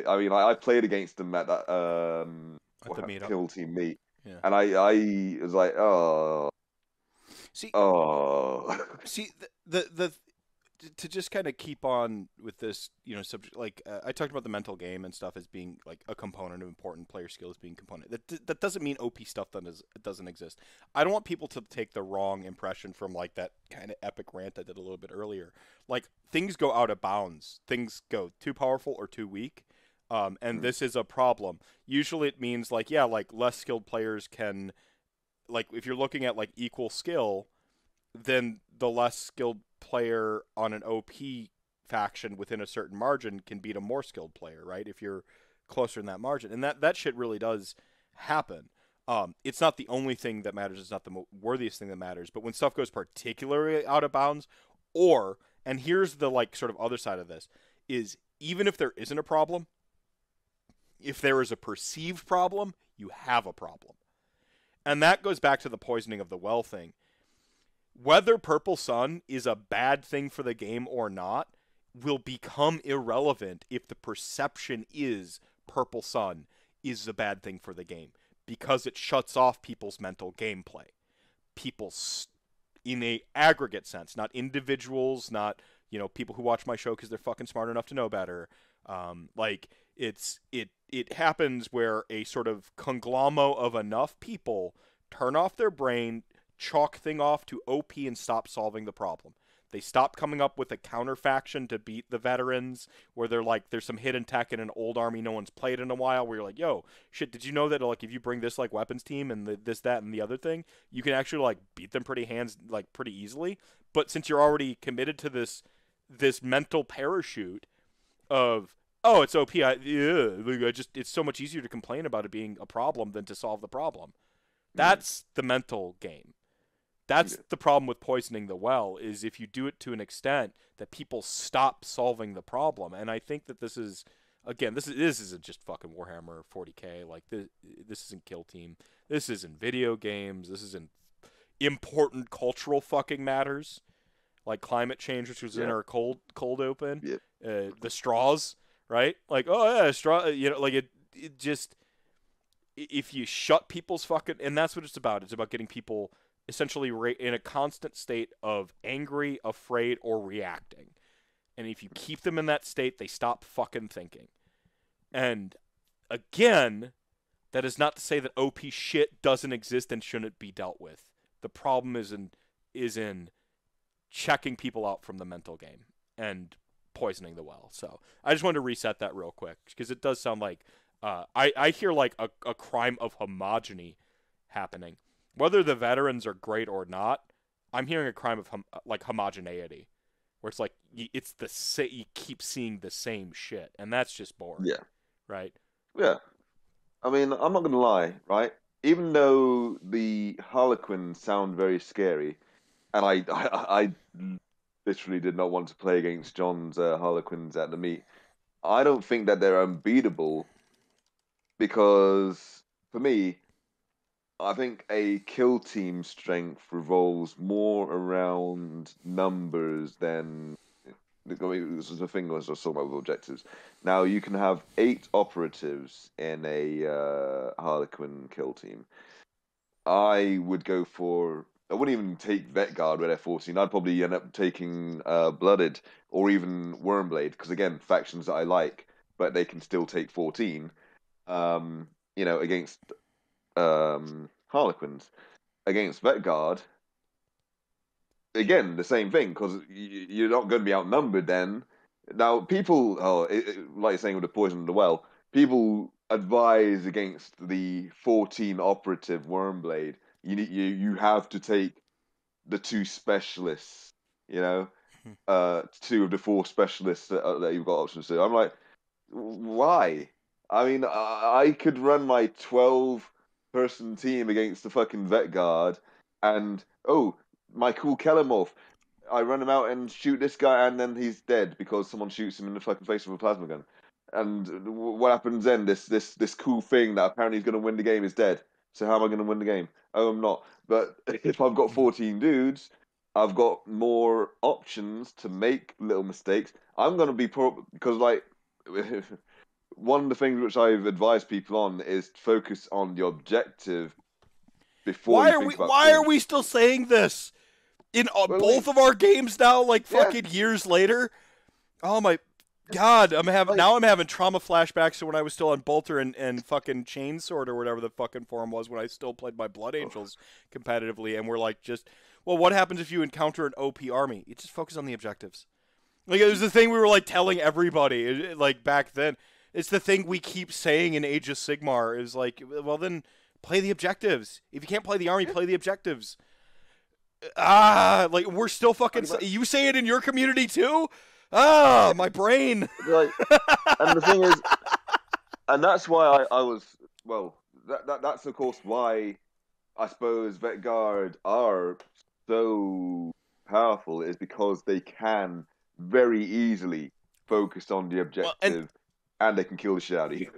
I mean, I played against them at that At the meetup. kill team meet, Yeah. and I was like, See, oh, see, the to just kind of keep on with this, subject. Like I talked about the mental game and stuff as being like a component of important player skills being component. That doesn't mean OP stuff doesn't exist. I don't want people to take the wrong impression from like that kind of epic rant I did a little bit earlier. Like things go out of bounds. Things go too powerful or too weak. And this is a problem. Usually it means like, yeah, like less skilled players can, like if you're looking at like equal skill, then the less skilled player on an OP faction within a certain margin can beat a more skilled player, right? If you're closer in that margin, and that shit really does happen. It's not the only thing that matters. It's not the worthiest thing that matters. But when stuff goes particularly out of bounds, or and here's the like sort of other side of this is even if there isn't a problem, if there is a perceived problem, you have a problem, and that goes back to the poisoning of the well thing. Whether Purple Sun is a bad thing for the game or not will become irrelevant if the perception is Purple Sun is a bad thing for the game because it shuts off people's mental gameplay. People's in a aggregate sense, not individuals, not people who watch my show because they're fucking smart enough to know better. Like it happens where a sort of conglomerate of enough people turn off their brain, chalk thing off to OP and stop solving the problem. They stop coming up with a counterfaction to beat the veterans where they're like there's some hidden tech in an old army no one's played in a while where you're like, yo, shit, did you know that like if you bring this like weapons team and this, that, and the other thing, you can actually like beat them pretty easily. But since you're already committed to this mental parachute of oh, it's OP, it's so much easier to complain about it being a problem than to solve the problem. That's the mental game. That's the problem with poisoning the well is if you do it to an extent that people stop solving the problem. And I think that this is again, this isn't just fucking Warhammer 40K. Like this isn't Kill Team. This isn't video games. This isn't important cultural fucking matters like climate change, which was in our cold open. The straws, right? Like oh yeah, straw. Like it just if you shut people's fucking and that's what it's about. It's about getting people essentially in a constant state of angry, afraid, or reacting. And if you keep them in that state, they stop fucking thinking. And again, that is not to say that OP shit doesn't exist and shouldn't be dealt with. The problem is in checking people out from the mental game and poisoning the well. So I just wanted to reset that real quick because it does sound like I hear like a crime of homogeny happening. Whether the veterans are great or not, I'm hearing a crime of homogeneity, where it's like you keep seeing the same shit, and that's just boring. yeah, Right. yeah. I mean, I'm not gonna lie, right? Even though the Harlequins sound very scary, and I literally did not want to play against John's Harlequins at the meet. I don't think that they're unbeatable because for me, I think a kill team strength revolves more around numbers than this is the thing I was talking about with objectives. Now you can have 8 operatives in a Harlequin kill team. I would go for. I wouldn't even take Vet Guard where they're 14. I'd probably end up taking Blooded or even Wormblade because again, factions that I like, but they can still take 14. Against Harlequins. Against Vet Guard, again, the same thing because you're not going to be outnumbered then. Now, people, like you're saying with the poison in the well, people advise against the 14 operative Wormblade. You have to take the two specialists, two of the four specialists that you've got options to. I'm like, why? I mean, I could run my 12-person team against the fucking Vet Guard, and my cool Kelemorph. I run him out and shoot this guy, and then he's dead because someone shoots him in the fucking face with a plasma gun. And what happens then? This cool thing that apparently is going to win the game is dead. So how am I going to win the game? Oh, I'm not. But if I've got 14 dudes, I've got more options to make little mistakes. I'm going to be because like one of the things which I've advised people on is to focus on the objective before you think about why are we still saying this in both of our games now, like fucking years later? Oh my God, I'm having trauma flashbacks to when I was still on Bolter and fucking Chainsword or whatever the fucking form was when I still played my Blood Angels competitively, and we're like, what happens if you encounter an OP army? You just focus on the objectives. Like, it was the thing we were like telling everybody like back then. It's the thing we keep saying in Age of Sigmar is like, well then play the objectives. If you can't play the army, play the objectives. Like we're still fucking. You say it in your community too? My brain. Like, and the thing is, and that's why I was that's of course why I suppose Vet Guard are so powerful is because they can very easily focus on the objective. And they can kill the shit out of you.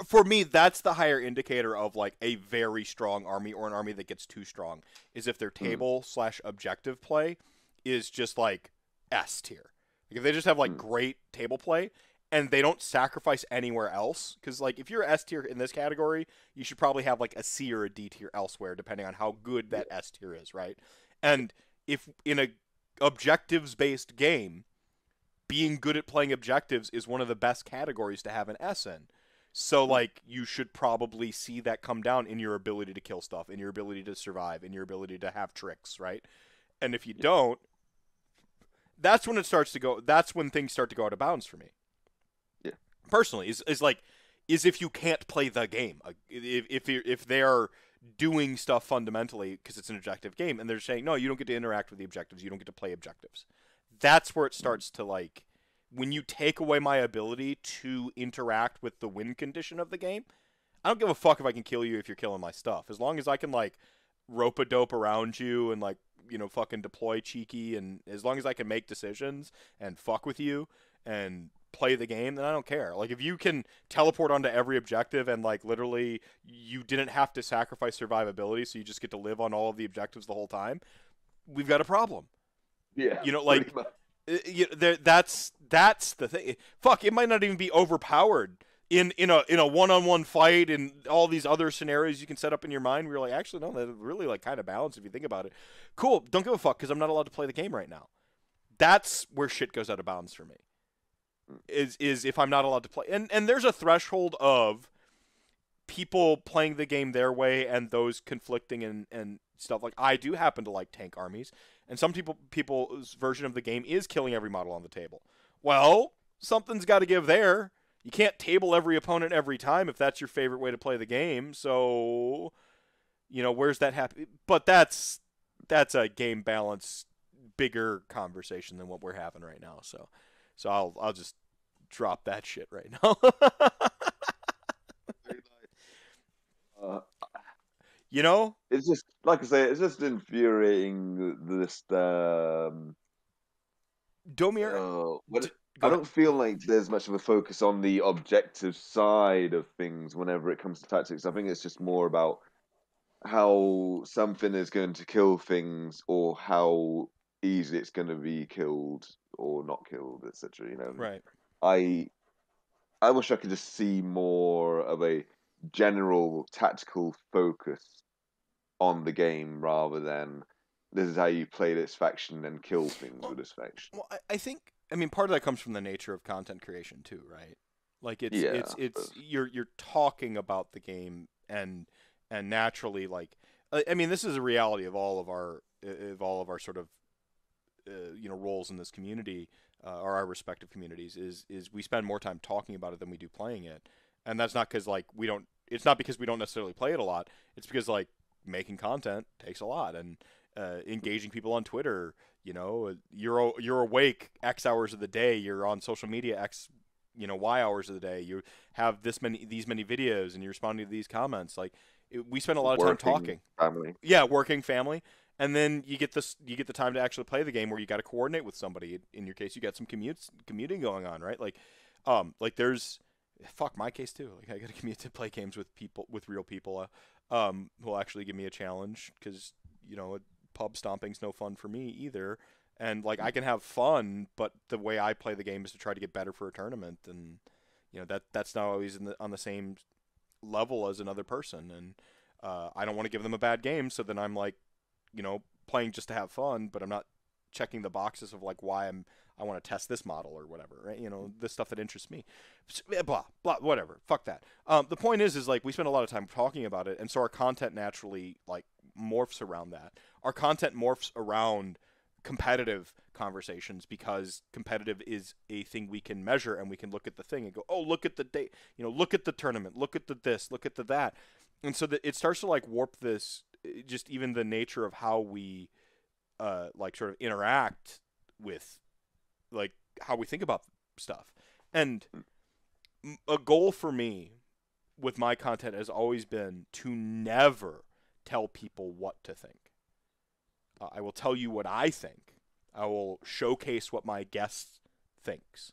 For me, that's the higher indicator of like a very strong army or an army that gets too strong is if their table/objective play is just like S tier. Like if they just have like great table play and they don't sacrifice anywhere else, because like if you're S tier in this category, you should probably have like a C or a D tier elsewhere, depending on how good that S tier is, right? And if in a objectives-based game, being good at playing objectives is one of the best categories to have an S in. So, like, you should probably see that come down in your ability to kill stuff, in your ability to survive, in your ability to have tricks, right? And if you don't, that's when things start to go out of bounds for me. Yeah. Personally, is if you can't play the game. If they are doing stuff fundamentally because it's an objective game and they're saying, no, you don't get to interact with the objectives, you don't get to play objectives. That's where it starts to, like, when you take away my ability to interact with the win condition of the game, I don't give a fuck if I can kill you if you're killing my stuff. As long as I can, like, rope-a-dope around you and, like, fucking deploy cheeky, and as long as I can make decisions and fuck with you and play the game, then I don't care. Like, if you can teleport onto every objective and, like, literally you didn't have to sacrifice survivability, so you just get to live on all of the objectives the whole time, we've got a problem. Yeah, like, that's the thing. Fuck, it might not even be overpowered in a one-on-one fight and all these other scenarios you can set up in your mind where you're like, actually, no, that's really, like, kind of balanced if you think about it. Cool, don't give a fuck because I'm not allowed to play the game right now. That's where shit goes out of bounds for me. Is if I'm not allowed to play. And there's a threshold of people playing the game their way and those conflicting and stuff. Like, I do happen to like tank armies. And some people's version of the game is killing every model on the table. Well, something's got to give there. You can't table every opponent every time if that's your favorite way to play the game. So, where's that happy? But that's a game balance, bigger conversation than what we're having right now. So I'll just drop that shit right now. It's just, like I say, it's just infuriating. Domir, I don't feel like there's much of a focus on the objective side of things whenever it comes to tactics. I think it's just more about how something is going to kill things or how easy it's going to be killed or not killed, etc. Right. I wish I could just see more of a general tactical focus on the game rather than this is how you play this faction and kill things with this faction. Well, I think, I mean, part of that comes from the nature of content creation too, right? Like Yeah, you're talking about the game and naturally, like, I mean, this is a reality of all of our sort of roles in this community, or our respective communities, is we spend more time talking about it than we do playing it, and that's not because like we don't. It's not because we don't necessarily play it a lot. It's because like making content takes a lot, and engaging people on Twitter. You're awake X hours of the day. You're on social media X, Y hours of the day. You have these many videos, and you're responding to these comments. Like we spend a lot of time talking. Family. Yeah, working family. And then you get the time to actually play the game where you got to coordinate with somebody. In your case, you got some commuting going on, right? Like there's, fuck my case too. Like I got to commute to play games with real people, who'll actually give me a challenge because pub stomping's no fun for me either. And like I can have fun, but the way I play the game is to try to get better for a tournament, and that's not always on the same level as another person. And I don't want to give them a bad game, so then I'm like, playing just to have fun, but I'm not checking the boxes of like why I want to test this model or whatever, right? The stuff that interests me. Blah, blah, whatever. Fuck that. The point is like we spend a lot of time talking about it, and so our content naturally like morphs around that. Our content morphs around competitive conversations because competitive is a thing we can measure, and we can look at the thing and go, oh, look at the date, look at the tournament, look at the this, look at the that. And so that it starts to like warp this, just even the nature of how we like sort of interact with like how we think about stuff. And a goal for me with my content has always been to never tell people what to think. I will tell you what I think. I will showcase what my guest thinks.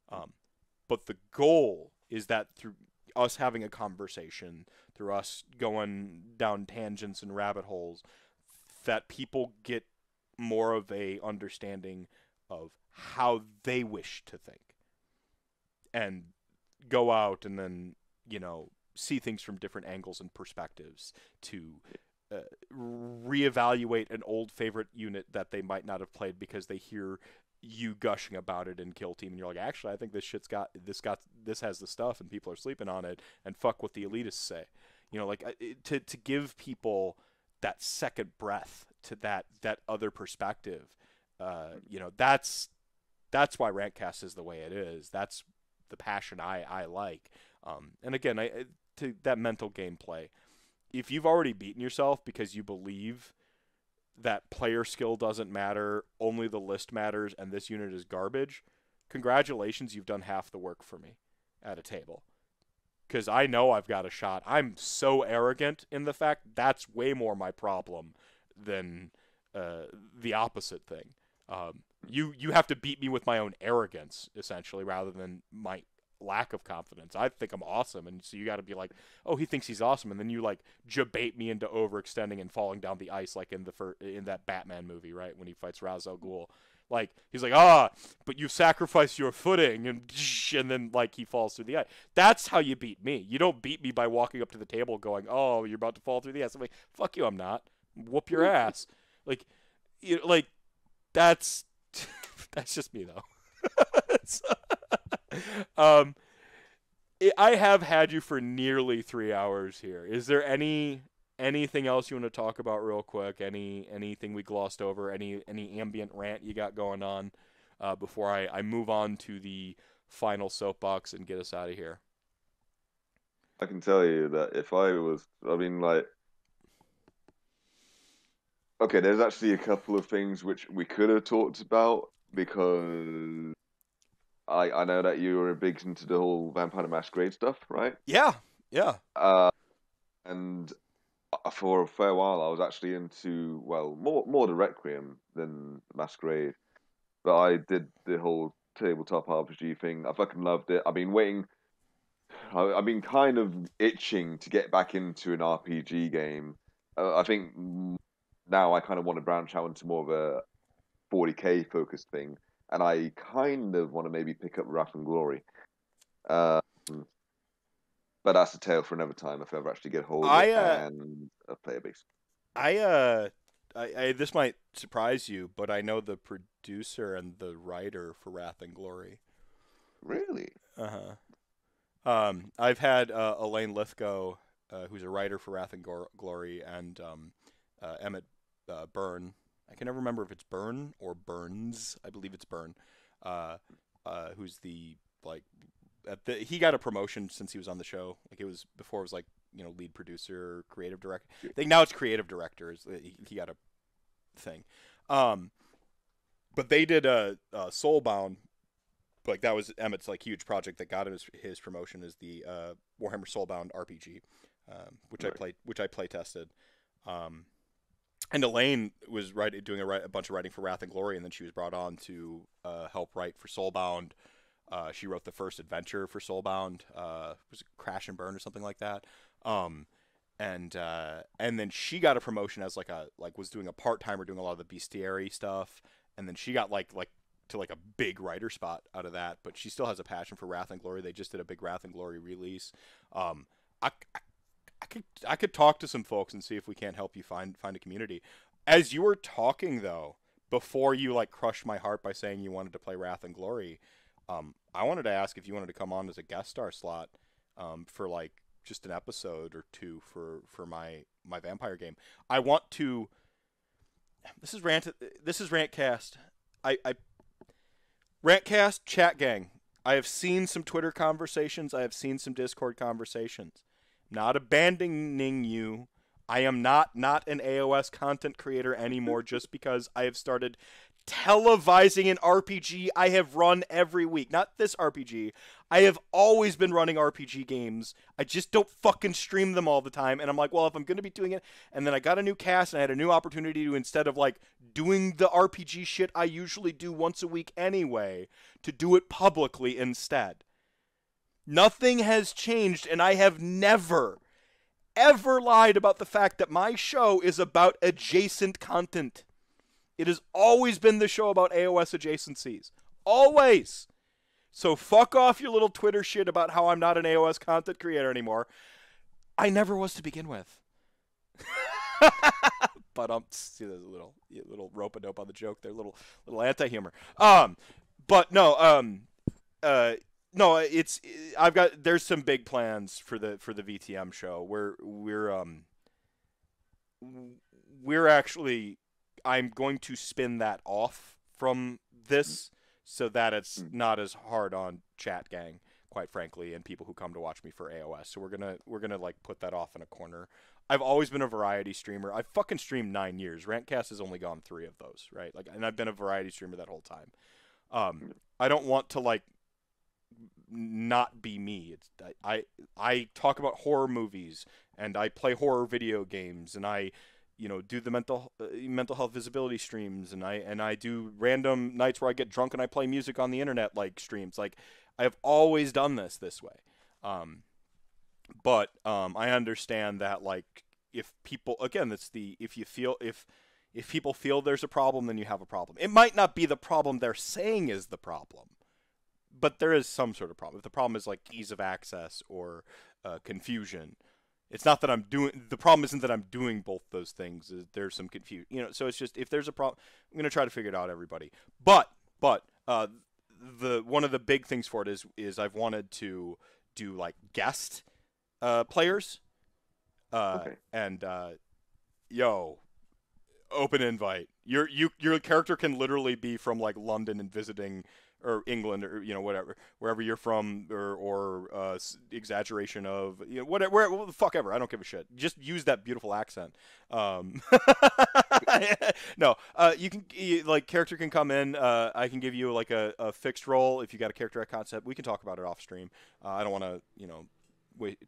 But the goal is that through us having a conversation, through us going down tangents and rabbit holes, that people get more of a understanding of how they wish to think, and go out and then see things from different angles and perspectives to reevaluate an old favorite unit that they might not have played because they hear you gushing about it in Kill Team, and you're like, actually, I think this has the stuff, and people are sleeping on it, and fuck what the elitists say. To give people that second breath to that other perspective. That's why RantCast is the way it is. That's the passion I like. And again, to that mental gameplay. If you've already beaten yourself because you believe that player skill doesn't matter, only the list matters, and this unit is garbage, congratulations, you've done half the work for me at a table. Because I know I've got a shot. I'm so arrogant in the fact that's way more my problem than the opposite thing. You have to beat me with my own arrogance, essentially, rather than my lack of confidence. I think I'm awesome, and so you got to be like, oh, he thinks he's awesome, and then you like jabate me into overextending and falling down the ice, like in that Batman movie, right, when he fights Ra's al Ghul. Like he's like, but you sacrificed your footing, and then like he falls through the ice. That's how you beat me. You don't beat me by walking up to the table going, oh, you're about to fall through the ice. I'm like, fuck you, I'm not. Whoop your ass. Like that's that's just me though. I have had you for nearly 3 hours here. Is there anything else you want to talk about real quick? Anything we glossed over? Any ambient rant you got going on before I move on to the final soapbox and get us out of here? I can tell you that if I was, I mean, like, okay, there's actually a couple of things which we could have talked about because I know that you were big into the whole Vampire the Masquerade stuff, right? Yeah. And for a fair while, I was actually into, well, more the Requiem than Masquerade. But I did the whole tabletop RPG thing. I fucking loved it. I've been waiting. I've been kind of itching to get back into an RPG game. I think now I kind of want to branch out into more of a 40k focused thing, and I kind of want to maybe pick up Wrath and Glory. But that's a tale for another time if I ever actually get hold of it and a player base. This might surprise you, but I know the producer and the writer for Wrath and Glory. Really? I've had Elaine Lithgow, who's a writer for Wrath and Glory, and Emmett Byrne. I can never remember if it's Byrne or Burns. I believe it's Byrne. Who's the he got a promotion since he was on the show. Like it was before it was like lead producer, creative director. I think now it's creative director. He got a thing. But they did Soulbound. Like that was Emmett's like huge project that got him his promotion is the Warhammer Soulbound RPG, which I play tested. And Elaine was doing a bunch of writing for Wrath and Glory, and then she was brought on to help write for Soulbound. She wrote the first adventure for Soulbound. Was it Crash and Burn or something like that? And then she got a promotion as was doing a part timer doing a lot of the bestiary stuff, and then she got to a big writer spot out of that. But she still has a passion for Wrath and Glory. They just did a big Wrath and Glory release. I could talk to some folks and see if we can't help you find a community. As you were talking though, before you crushed my heart by saying you wanted to play Wrath and Glory, I wanted to ask if you wanted to come on as a guest star slot for just an episode or two for my vampire game. I want to. This is RantCast. RantCast chat gang. I have seen some Twitter conversations. I have seen some Discord conversations. Not abandoning you. I am not an AOS content creator anymore just because I have started televising an RPG I have run every week. Not this RPG. I have always been running RPG games. I just don't fucking stream them all the time. And I'm like, well, if I'm going to be doing it, and then I got a new cast and I had a new opportunity to, instead of doing the RPG shit I usually do once a week anyway, to do it publicly instead. Nothing has changed, and I have never, ever lied about the fact that my show is about adjacent content. It has always been the show about AOS adjacencies. Always. So fuck off your little Twitter shit about how I'm not an AOS content creator anymore. I never was to begin with. But see, there's a little rope-a-dope on the joke there, little anti-humor. But no, no, there's some big plans for the VTM show. We're actually, I'm going to spin that off from this so that it's not as hard on chat gang, quite frankly, and people who come to watch me for AOS. So we're gonna put that off in a corner. I've always been a variety streamer. I've fucking streamed 9 years. RantCast has only gone 3 of those, right? And I've been a variety streamer that whole time. I don't want to not be me. I talk about horror movies and I play horror video games and I do the mental health visibility streams and I do random nights where I get drunk and I play music on the internet streams. I have always done this way. But I understand that if people, again, if people feel there's a problem, then you have a problem. It might not be the problem they're saying is the problem, but there is some sort of problem. If the problem is ease of access or confusion, it's not that the problem isn't that I'm doing both those things. There's some confusion, so it's just, if there's a problem, I'm going to try to figure it out, everybody. But one of the big things for it is I've wanted to do guest players. Okay. And open invite. Your character can literally be from London and visiting, or England, or whatever, wherever you're from, or exaggeration of whatever, the fuck ever. I don't give a shit. Just use that beautiful accent. No, you can character can come in. I can give you a fixed role if you got a character at concept. We can talk about it off stream. I don't want to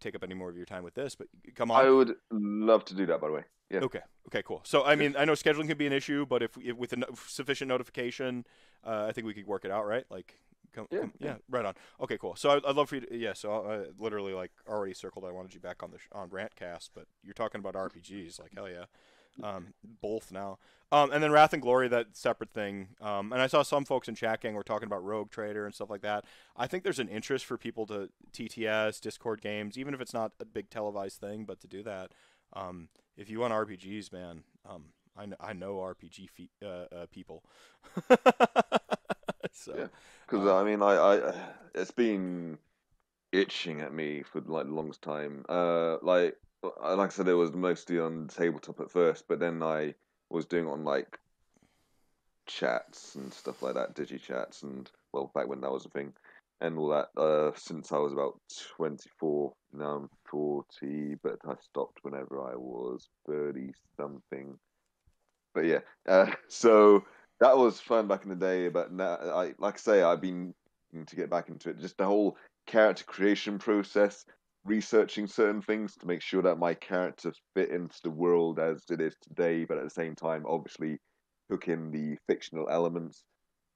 take up any more of your time with this, but come on. I would love to do that, by the way. Yeah. Okay, cool. So I mean, I know scheduling can be an issue, but if with sufficient notification, I think we could work it out, right? Yeah, right on. Okay, cool. So I'd love for you to, yeah. So I literally already circled. I wanted you back on RantCast, but you're talking about RPGs, hell yeah. Both now. And then Wrath and Glory, that separate thing. And I saw some folks in chat gang were talking about Rogue Trader and stuff like that. I think there's an interest for people to TTS, Discord games, even if it's not a big televised thing, but to do that. If you want RPGs, man, I know RPG people. Yeah, So, because um, I mean, I it's been itching at me for like the longest time. Like I said, it was mostly on tabletop at first, but then I was doing it on like chats and stuff like that, digi chats, and well, back when that was a thing, and all that. Since I was about 24, now I'm 40, but I stopped whenever I was 30 something. But yeah, so that was fun back in the day. But now, like I say, I've been to get back into it. Just the whole character creation process, researching certain things to make sure that my characters fit into the world as it is today, but at the same time, obviously, hook in the fictional elements.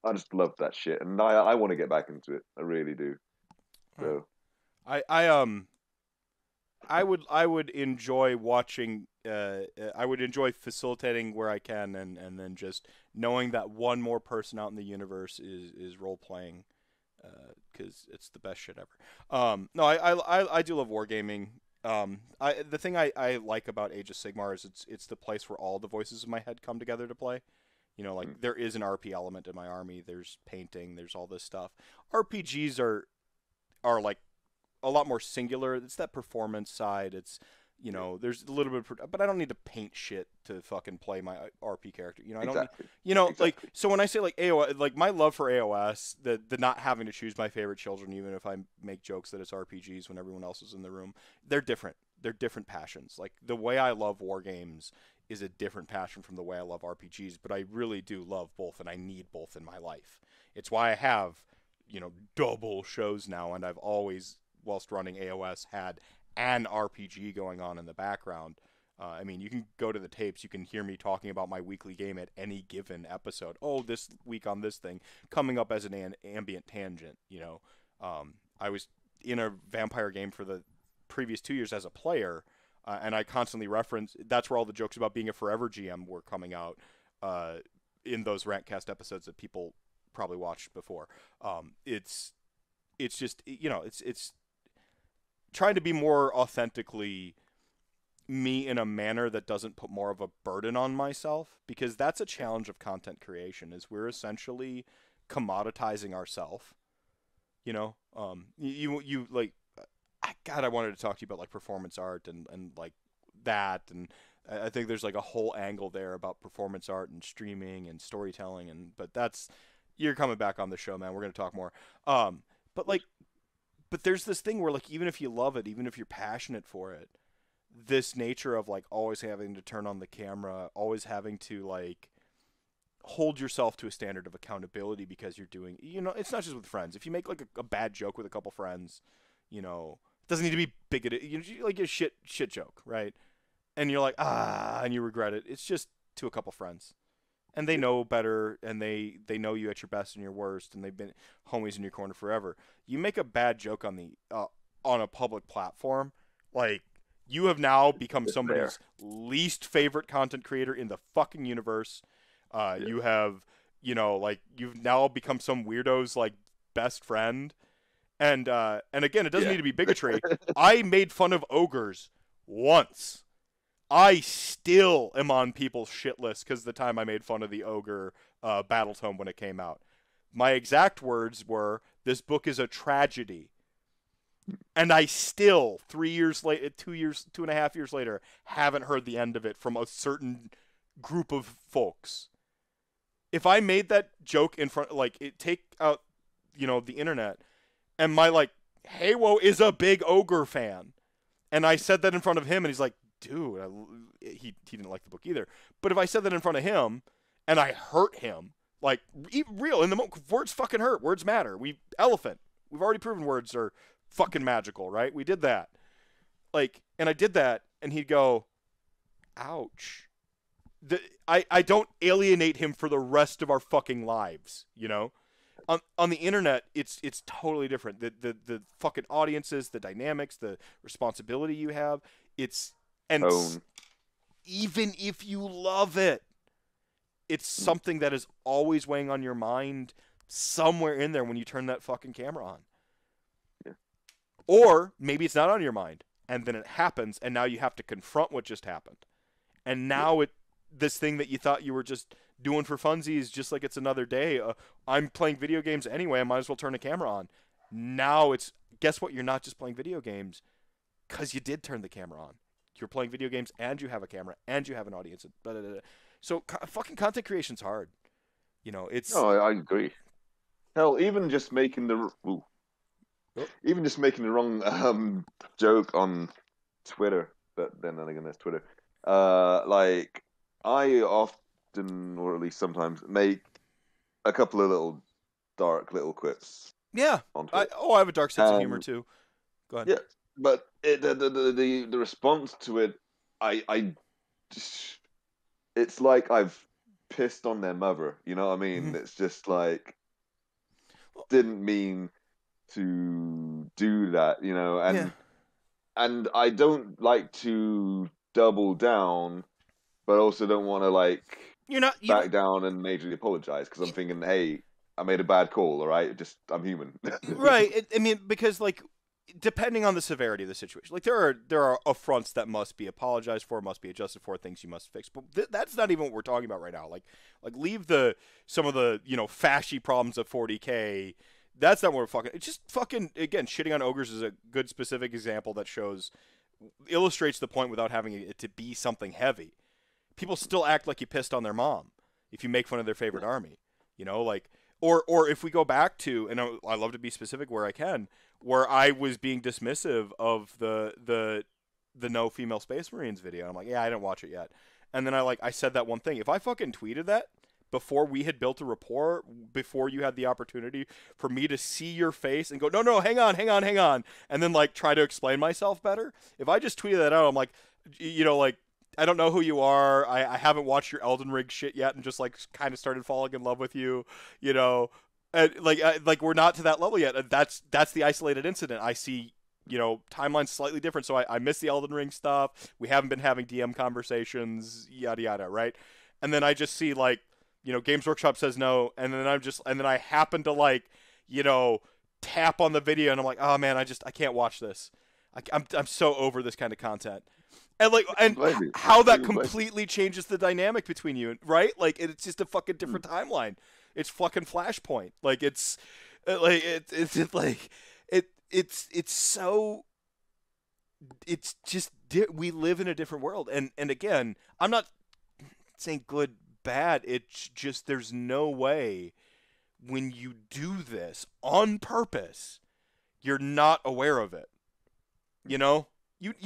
I just love that shit, and I want to get back into it. I really do. So I I would enjoy watching. I would enjoy facilitating where I can, and then just knowing that one more person out in the universe is role playing, because it's the best shit ever. No, I do love wargaming. The thing I like about Age of Sigmar is it's the place where all the voices in my head come together to play. You know, like mm, there is an RP element in my army. There's painting. There's all this stuff. RPGs are like a lot more singular. It's that performance side. It's, you yeah, know, there's a little bit but I don't need to paint shit to fucking play my RP character. You know, I don't need, exactly, you know, like, exactly. so when I say like AOS, like my love for AOS, the not having to choose my favorite children, even if I make jokes that it's RPGs when everyone else is in the room, they're different. They're different passions. Like the way I love war games is a different passion from the way I love RPGs, but I really do love both, and I need both in my life. It's why I have, you know, double shows now, and I've always, whilst running AOS, had an RPG going on in the background. I mean, you can go to the tapes. You can hear me talking about my weekly game at any given episode. Oh, this week on this thing, coming up as an ambient tangent. You know, I was in a vampire game for the previous 2 years as a player, and I constantly reference. That's where all the jokes about being a forever GM were coming out uh, in those RantCast episodes that people probably watched before. It's just, you know, it's trying to be more authentically me in a manner that doesn't put more of a burden on myself, because that's a challenge of content creation, is we're essentially commoditizing ourselves, you know. You like, God, I wanted to talk to you about like performance art and like that, and I think there's like a whole angle there about performance art and streaming and storytelling, and but that's, you're coming back on the show, man. We're going to talk more. But like, but there's this thing where like, even if you love it, even if you're passionate for it, this nature of like always having to turn on the camera, always having to like hold yourself to a standard of accountability because you're doing, you know, it's not just with friends. If you make like a bad joke with a couple friends, you know, it doesn't need to be bigoted. You know, like a shit joke, right? And you're like, and you regret it. It's just to a couple friends, and they Yeah, know better, and they know you at your best and your worst, and they've been homies in your corner forever. You make a bad joke on a public platform, like, you have now become it's there. somebody's least favorite content creator in the fucking universe. Yeah, You have, you know, like, you've now become some weirdo's like best friend, and again, it doesn't yeah. need to be bigotry. I made fun of ogres once. I still am on people's shit list because the time I made fun of the ogre Battletome when it came out. My exact words were, "This book is a tragedy," and I still 3 years later, 2 years, 2.5 years later, haven't heard the end of it from a certain group of folks. If I made that joke in front, like, it take out, you know, the internet, and my like, Haywo is a big ogre fan, and I said that in front of him, and he's like, dude, he didn't like the book either. But if I said that in front of him, and I hurt him, like, real in the moment, words fucking hurt. Words matter. We've already proven words are fucking magical, right? We did that. Like, and I did that, and he'd go, ouch. I don't alienate him for the rest of our fucking lives, you know? On the internet, it's totally different. The fucking audiences, the dynamics, the responsibility you have, it's and Tone. even if you love it, it's Mm, something that is always weighing on your mind somewhere in there when you turn that fucking camera on. yeah, Or maybe it's not on your mind. and then it happens, and now you have to confront what just happened. And now this thing that you thought you were just doing for funsies, just like it's another day. I'm playing video games anyway. I might as well turn the camera on. Now it's, guess what? You're not just playing video games because you did turn the camera on. You're playing video games and you have a camera and you have an audience. Blah, blah, blah. So fucking content creation's hard. You know, it's. No, I agree. Hell, even just making the wrong joke on Twitter, but then again, there's Twitter. Like I often, or at least sometimes, make a couple of little dark little quips. Yeah. On Twitter. I have a dark sense of humor too. Go ahead. Yeah, but the response to it, it's like I've pissed on their mother. You know what I mean? Mm-hmm. It's just like, didn't mean to do that, you know, and I don't like to double down, but also don't want to like back down and majorly apologize because I'm thinking, hey, I made a bad call, all right? Just I'm human, right? I mean, because like depending on the severity of the situation, like there are affronts that must be apologized for, must be adjusted for, things you must fix. But that's not even what we're talking about right now. Like leave some of the fashy problems of 40K. That's not what we're fucking. It's just fucking, again, shitting on ogres is a good specific example that illustrates the point without having it to be something heavy. People still act like you pissed on their mom if you make fun of their favorite army, like, or if we go back to, and I love to be specific where I can, where I was being dismissive of the no female Space Marines video. I'm like, yeah, I didn't watch it yet, and then I said that one thing. If I fucking tweeted that before we had built a rapport, before you had the opportunity for me to see your face and go, no, hang on, and then try to explain myself better. If I just tweeted that out, I'm like, I don't know who you are. I haven't watched your Elden Ring shit yet, and just kind of started falling in love with you, and we're not to that level yet. And that's the isolated incident. I see, timeline's slightly different, so I miss the Elden Ring stuff. We haven't been having DM conversations, yada yada, right? And then I just see Games Workshop says no, and then I happen to tap on the video, and I'm like, oh man, I can't watch this. I'm so over this kind of content, and how that completely changes the dynamic between you, right? It's just a fucking different timeline. It's fucking Flashpoint. It's just we live in a different world, and again, I'm not saying good, bad. It's just there's no way when you do this on purpose you're not aware of it. You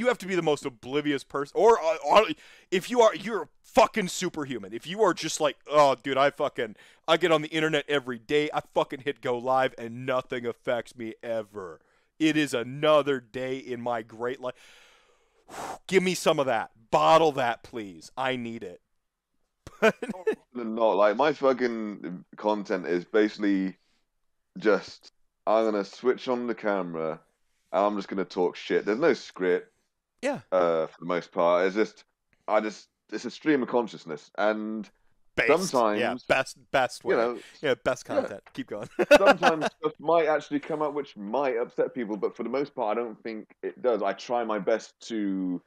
have to be the most oblivious person, or if you're fucking superhuman. If you are just oh dude, I get on the internet every day, I fucking hit go live and nothing affects me ever. It is another day in my great life. Give me some of that. Bottle that, please. I need it. No, my fucking content is basically just, I'm gonna switch on the camera and I'm just gonna talk shit. There's no script. Yeah. For the most part, it's just it's a stream of consciousness, and sometimes best way. Best content. Yeah. Keep going. Sometimes stuff might actually come up which might upset people, but for the most part, I don't think it does. I try my best to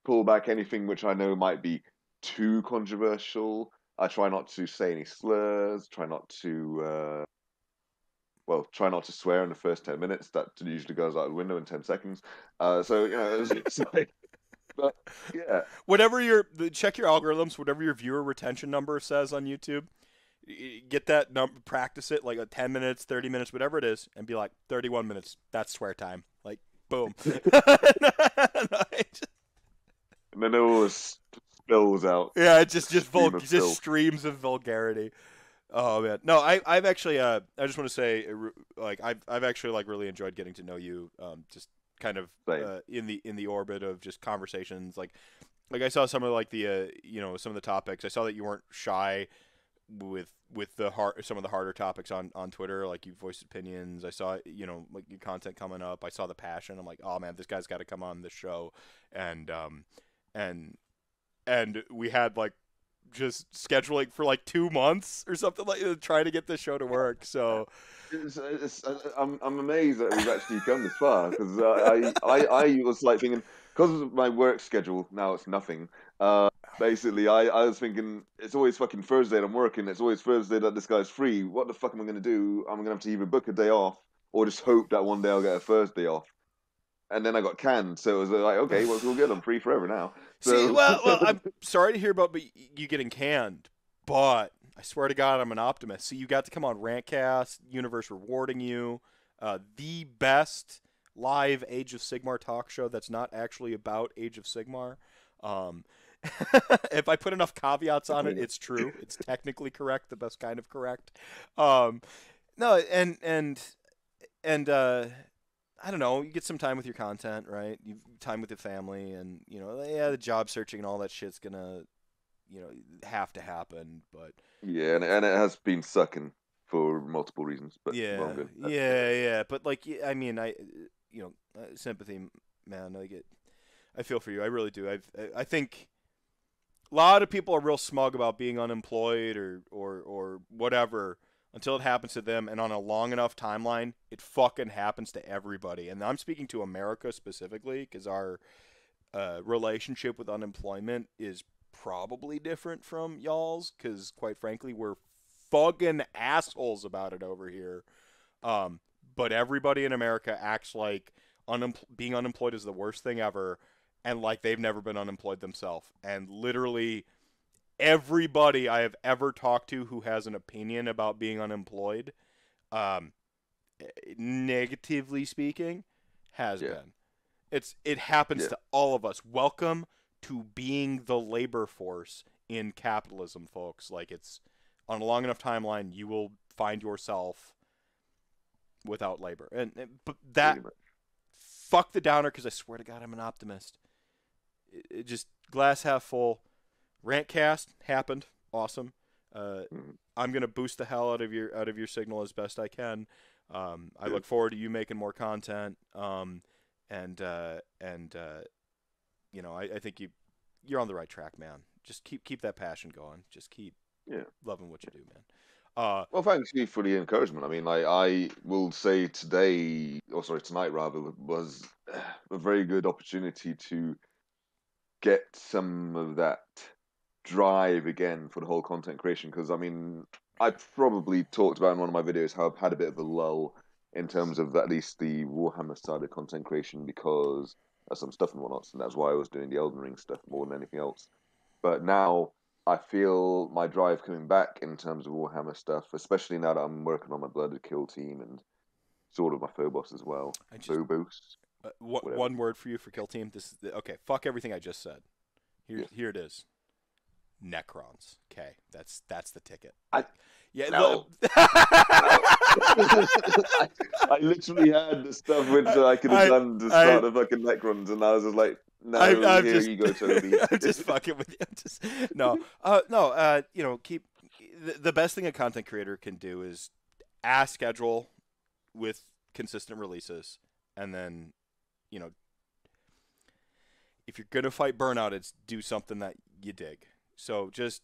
pull back anything which I know might be too controversial. I try not to say any slurs. Try not to swear in the first 10 minutes. That usually goes out the window in 10 seconds. It's like, but yeah. Whatever check your algorithms. Whatever your viewer retention number says on YouTube, get that number. Practice it 10 minutes, 30 minutes, whatever it is, and be like 31 minutes. That's swear time. Boom. And then it all spills out. Yeah, it just streams of vulgarity. Oh man, no, I've actually I just want to say I've actually really enjoyed getting to know you, just kind of in the orbit of just conversations. Like I saw some of the some of the topics. I saw that you weren't shy with some of the harder topics on Twitter. You voiced opinions. I saw your content coming up. I saw the passion. I'm like, oh man, this guy's got to come on the show, and we had just scheduling for like 2 months or something like that, trying to get this show to work. So I'm amazed that we've actually come this far because I was like thinking because of my work schedule now it's nothing. Basically, I was thinking it's always fucking Thursday and I'm working. It's always Thursday that this guy's free. What the fuck am I gonna do? I'm gonna have to either book a day off or just hope that one day I'll get a Thursday off. And then I got canned, so it was like, okay, well, it's all good. I'm free forever now. see, So well, I'm sorry to hear about you getting canned, but I swear to God, I'm an optimist. So you got to come on Rantcast, universe rewarding you, the best live Age of Sigmar talk show that's not actually about Age of Sigmar. Um, if I put enough caveats on it, it's true. It's technically correct, the best kind of correct. Um, no, and I don't know. You get some time with your content, right? You time with your family, and yeah, the job searching and all that shit's gonna, have to happen. But yeah, and it has been sucking for multiple reasons. But yeah, well, good. yeah. But like, I mean, sympathy, man. I feel for you. I really do. I think a lot of people are real smug about being unemployed or whatever until it happens to them, and on a long enough timeline, it fucking happens to everybody. And I'm speaking to America specifically because our relationship with unemployment is probably different from y'all's because, quite frankly, we're fucking assholes about it over here. But everybody in America acts like being unemployed is the worst thing ever, and like they've never been unemployed themselves. And literally everybody I have ever talked to who has an opinion about being unemployed, um, negatively speaking, has been. It happens to all of us. Welcome to being the labor force in capitalism, folks. Like, it's on a long enough timeline, you will find yourself without labor. But that fuck the downer, because I swear to God, I'm an optimist. It just glass half full. Rantcast happened, awesome. I'm gonna boost the hell out of your signal as best I can. I look forward to you making more content. I think you're on the right track, man. Just keep that passion going. Just keep loving what you do, man. Well, thanks you for the encouragement. I mean, I will say tonight rather, was a very good opportunity to get some of that drive again for the whole content creation. Because I mean, I probably talked about in one of my videos how I've had a bit of a lull in terms of at least the Warhammer side of content creation because of some stuff and whatnot, and that's why I was doing the Elden Ring stuff more than anything else. But now I feel my drive coming back in terms of Warhammer stuff, especially now that I'm working on my Blooded Kill team and sort of my Phobos as well. Phobos. One word for you for Kill Team. This is okay. Fuck everything I just said. Here it is. Necrons. Okay, that's the ticket. No. I literally had the stuff which I could have done to start the fucking Necrons, and I was just like, no, you go, Toby. I'm just fucking with you. No. Keep the best thing a content creator can do is schedule with consistent releases, and then, if you're gonna fight burnout, it's do something that you dig. So just,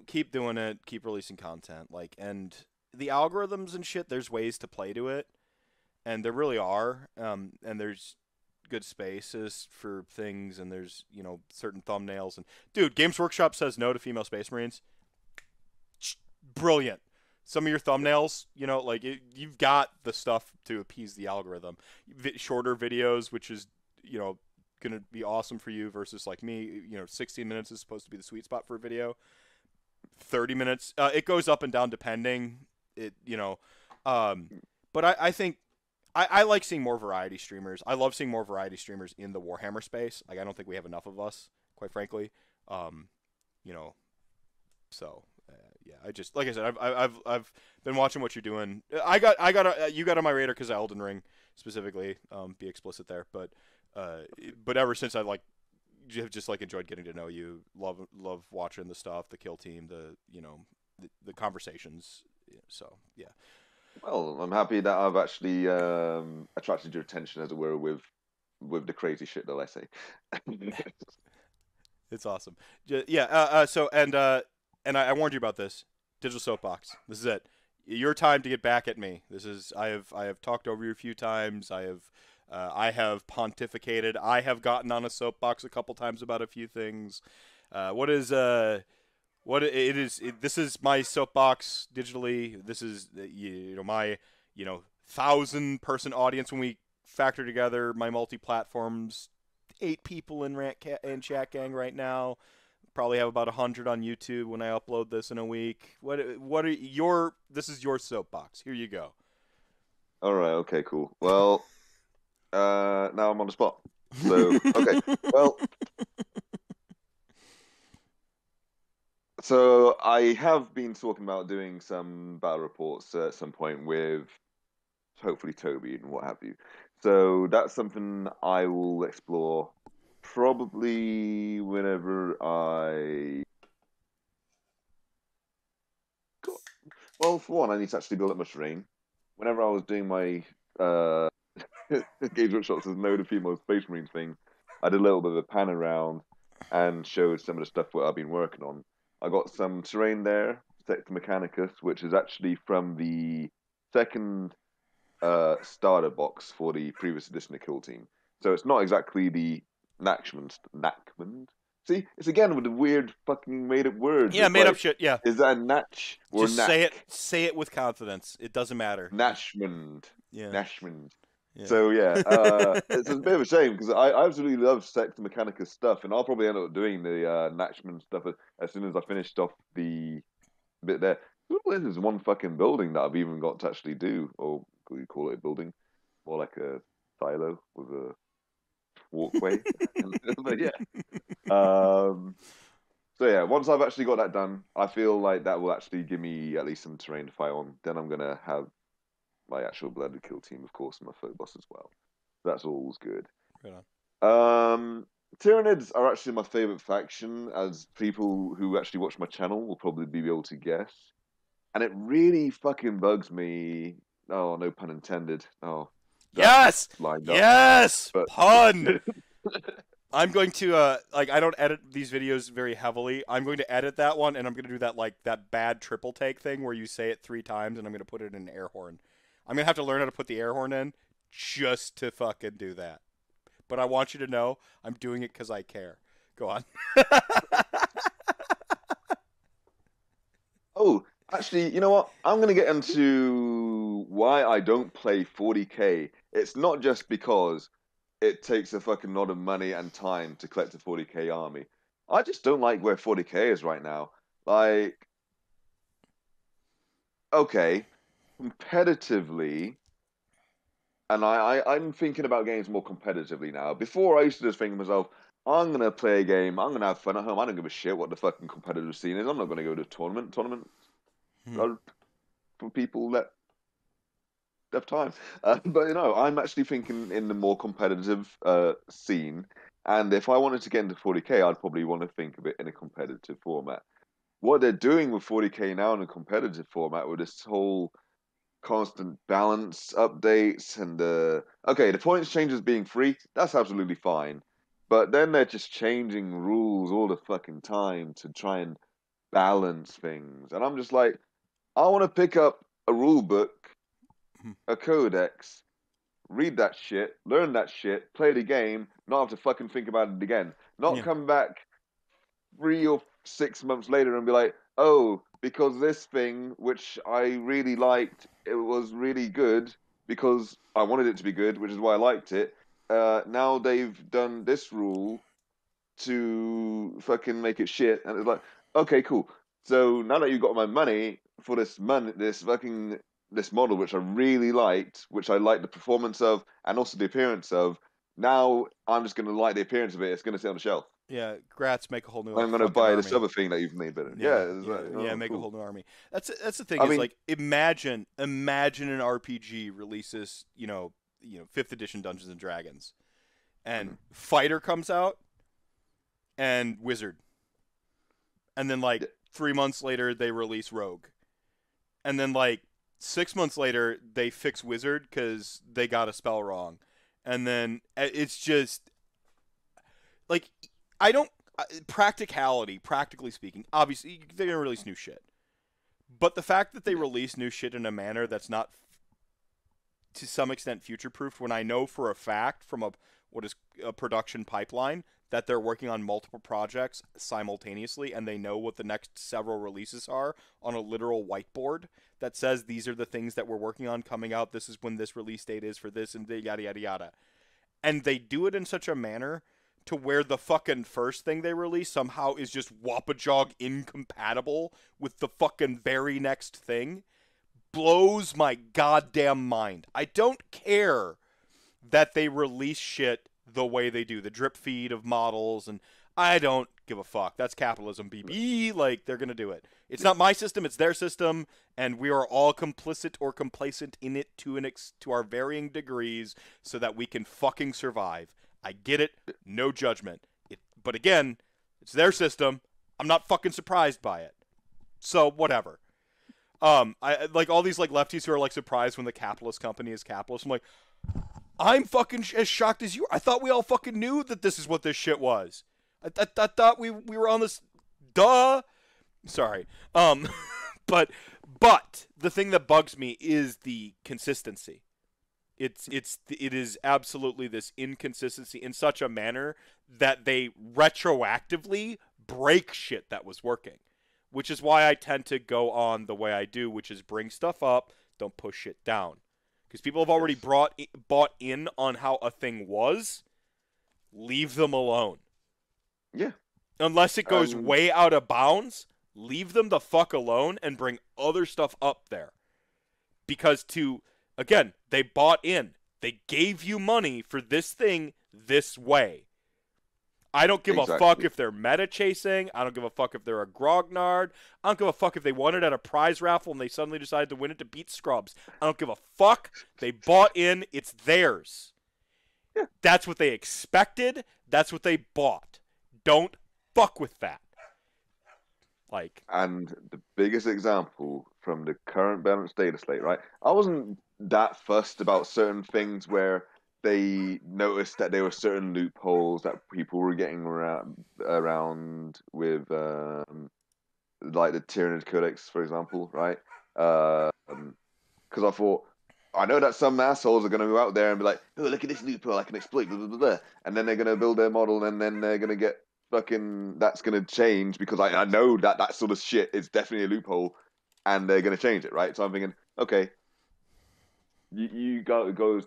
keep doing it, keep releasing content, and the algorithms and shit, there's ways to play to it, and there really are, and there's good spaces for things, and there's, certain thumbnails, and dude, Games Workshop says no to female Space Marines. Brilliant. Some of your thumbnails, you've got the stuff to appease the algorithm. Shorter videos, which is, going to be awesome for you versus like me, 16 minutes is supposed to be the sweet spot for a video. 30 minutes, it goes up and down depending. But I think I like seeing more variety streamers. I love seeing more variety streamers in the Warhammer space. Like, I don't think we have enough of us, quite frankly. I just, like I said, I've been watching what you're doing. You got on my radar because of Elden Ring specifically. Be explicit there, but ever since I have just enjoyed getting to know you, love watching the stuff, the Kill Team, the conversations. So yeah. Well, I'm happy that I've actually attracted your attention, as it were, with the crazy shit that I say. It's awesome. Yeah. and I warned you about this. Digital Soapbox. This is it. Your time to get back at me. This is. I have talked over you a few times. I have pontificated. I have gotten on a soapbox a couple times about a few things. What is what it is? This is my soapbox digitally. This is my 1,000-person audience when we factor together my multi-platforms. 8 people in and chat gang right now. Probably have about 100 on YouTube when I upload this in a week. What are your? This is your soapbox. Here you go. All right. Okay. Cool. Well, now I'm on the spot. So okay. Well, so I have been talking about doing some battle reports at some point with hopefully Toby and what have you. So that's something I will explore probably whenever I. Well, for one, I need to actually build up my terrain. Whenever I was doing my Games Workshop's Mode of Female Space Marine thing, I did a little bit of a pan around and showed some of the stuff that I've been working on. I got some terrain there, Sector Mechanicus, which is actually from the second starter box for the previous edition of Kill Team. So it's not exactly the Nachmund. See, it's again with the weird fucking made up words. Yeah, it's made like, up shit. Yeah. Is that Natch or Just Knack? say it with confidence. It doesn't matter. Nachmund. Yeah. Nachmund. Yeah. So yeah, it's a bit of a shame because I absolutely love Sector Mechanicus stuff, and I'll probably end up doing the Nachmund stuff as soon as I finished off the bit there. This is one fucking building that I've even got to actually do, or we call it a building, more like a silo with a walkway. But yeah. So yeah, once I've actually got that done, I feel like that will actually give me at least some terrain to fight on. Then I'm gonna have my actual blooded kill team, of course, and my folk boss as well. That's always good. Right on. Tyranids are actually my favorite faction, as people who actually watch my channel will probably be able to guess. And it really fucking bugs me. Oh, no pun intended. Oh, yes, lined up. yes, But... pun. I'm going to I don't edit these videos very heavily. I'm going to edit that one, and I'm going to do that bad triple take thing where you say it 3 times, and I'm going to put it in an air horn. I'm going to have to learn how to put the air horn in just to fucking do that. But I want you to know I'm doing it because I care. Go on. Oh, actually, you know what? I'm going to get into why I don't play 40k. It's not just because it takes a fucking lot of money and time to collect a 40k army. I just don't like where 40k is right now. Like, okay, competitively, and I'm thinking about games more competitively now. Before I used to just think to myself, I'm gonna play a game, I'm gonna have fun at home. I don't give a shit what the fucking competitive scene is. I'm not gonna go to a tournament. Tournaments are for people that have time. But I'm actually thinking in the more competitive scene. And if I wanted to get into 40k, I'd probably want to think of it in a competitive format. What they're doing with 40k now in a competitive format with this whole constant balance updates and okay, the points changes being free, that's absolutely fine. But then they're just changing rules all the fucking time to try and balance things. And I'm just like, I want to pick up a rule book, a codex, read that shit, learn that shit, play the game, not have to fucking think about it again. Not come back 3 or 6 months later and be like, oh, because this thing, which I really liked, it was really good because I wanted it to be good, which is why I liked it. Now they've done this rule to fucking make it shit, and it's like, okay, cool. So now that you've got my money for this model, which I really liked, which I liked the performance of, and also the appearance of, now I'm just going to like the appearance of it. It's going to sit on the shelf. Yeah, grats, make a whole new. I'm going to buy army. This other thing that you've made better. Make cool. a whole new army. That's the thing. Like, imagine an RPG releases, 5th edition Dungeons and Dragons, and Fighter comes out, and Wizard, and then 3 months later they release Rogue, and then 6 months later they fix Wizard because they got a spell wrong, and then it's just like. practically speaking, obviously they're gonna release new shit. But the fact that they release new shit in a manner that's not, to some extent, future-proofed, when I know for a fact from what is a production pipeline that they're working on multiple projects simultaneously, and they know what the next several releases are on a literal whiteboard that says these are the things that we're working on coming out. This is when this release date is for this, and yada yada yada. And they do it in such a manner to where the fucking first thing they release somehow is just whoppajog incompatible with the fucking very next thing, blows my goddamn mind. I don't care that they release shit the way they do, the drip feed of models, and I don't give a fuck. That's capitalism, BB. Like, they're gonna do it. It's not my system, it's their system, and we are all complicit or complacent in it to our varying degrees so that we can fucking survive. I get it, no judgment. But again, it's their system. I'm not fucking surprised by it. So, whatever. I like all these like lefties who are like surprised when the capitalist company is capitalist. I'm like, I'm fucking as shocked as you are. I thought we all fucking knew that this is what this shit was. I thought we were on this. Duh. Sorry. But the thing that bugs me is the consistency. It is absolutely this inconsistency in such a manner that they retroactively break shit that was working, which is why I tend to go on the way I do, which is bring stuff up, don't push shit down, because people have already bought in on how a thing was. Leave them alone. Yeah. Unless it goes way out of bounds, leave them the fuck alone and bring other stuff up there, because again, they bought in. They gave you money for this thing this way. I don't give a fuck if they're meta chasing. I don't give a fuck if they're a grognard. I don't give a fuck if they won it at a prize raffle and they suddenly decided to win it to beat Scrubs. I don't give a fuck. They bought in. It's theirs. Yeah. That's what they expected. That's what they bought. Don't fuck with that. And the biggest example from the current balanced data slate, right? I wasn't that fussed about certain things where they noticed that there were certain loopholes that people were getting around with, like the Tyranid Codex, for example, right? Because I thought, I know that some assholes are going to go out there and be like, oh, look at this loophole I can exploit, blah, blah, blah, blah. And then they're going to build their model, and then they're going to get that's going to change, because I know that sort of shit is definitely a loophole, and they're going to change it, right? So I'm thinking, okay, you guys go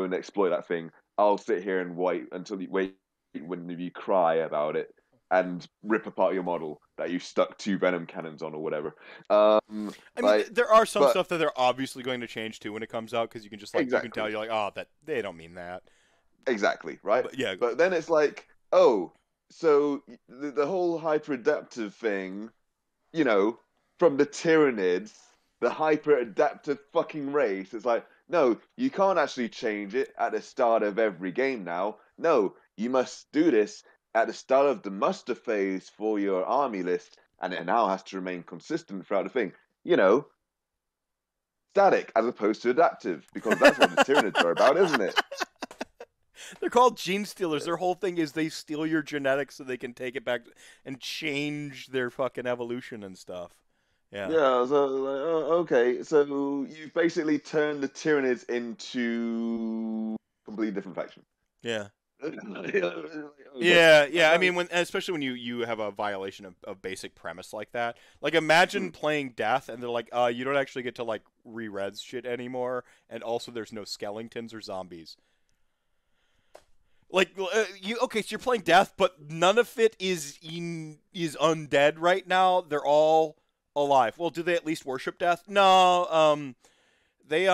and exploit that thing. I'll sit here and wait when you cry about it and rip apart your model that you stuck 2 venom cannons on or whatever. I mean, there are some stuff that they're obviously going to change too when it comes out, because you can just you can tell, you're like, oh, that they don't mean that. Exactly, right? But, yeah. But then it's like, oh, so the whole hyper-adaptive thing, from the Tyranids, the hyper-adaptive fucking race, it's like, no, you can't actually change it at the start of every game now. No, you must do this at the start of the muster phase for your army list, and it now has to remain consistent throughout the thing. Static as opposed to adaptive, because that's what the Tyranids are about, isn't it? They're called gene stealers. Their whole thing is they steal your genetics so they can take it back and change their fucking evolution and stuff. Yeah. Yeah, so okay, so you basically turned the Tyranids into a completely different faction. Yeah. Yeah. I mean, especially when you have a violation of basic premise like that. Like, imagine playing Death and they're like, you don't actually get to like re-res shit anymore, and also there's no skeletons or zombies. Like, so you're playing Death, but none of it is undead right now. They're all alive. Well, do they at least worship Death? No. They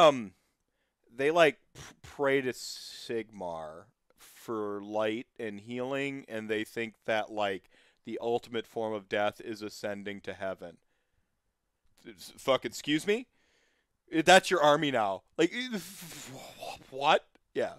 like pray to Sigmar for light and healing, and they think that like the ultimate form of death is ascending to heaven. Fuck, excuse me? That's your army now. Like, what? Yeah.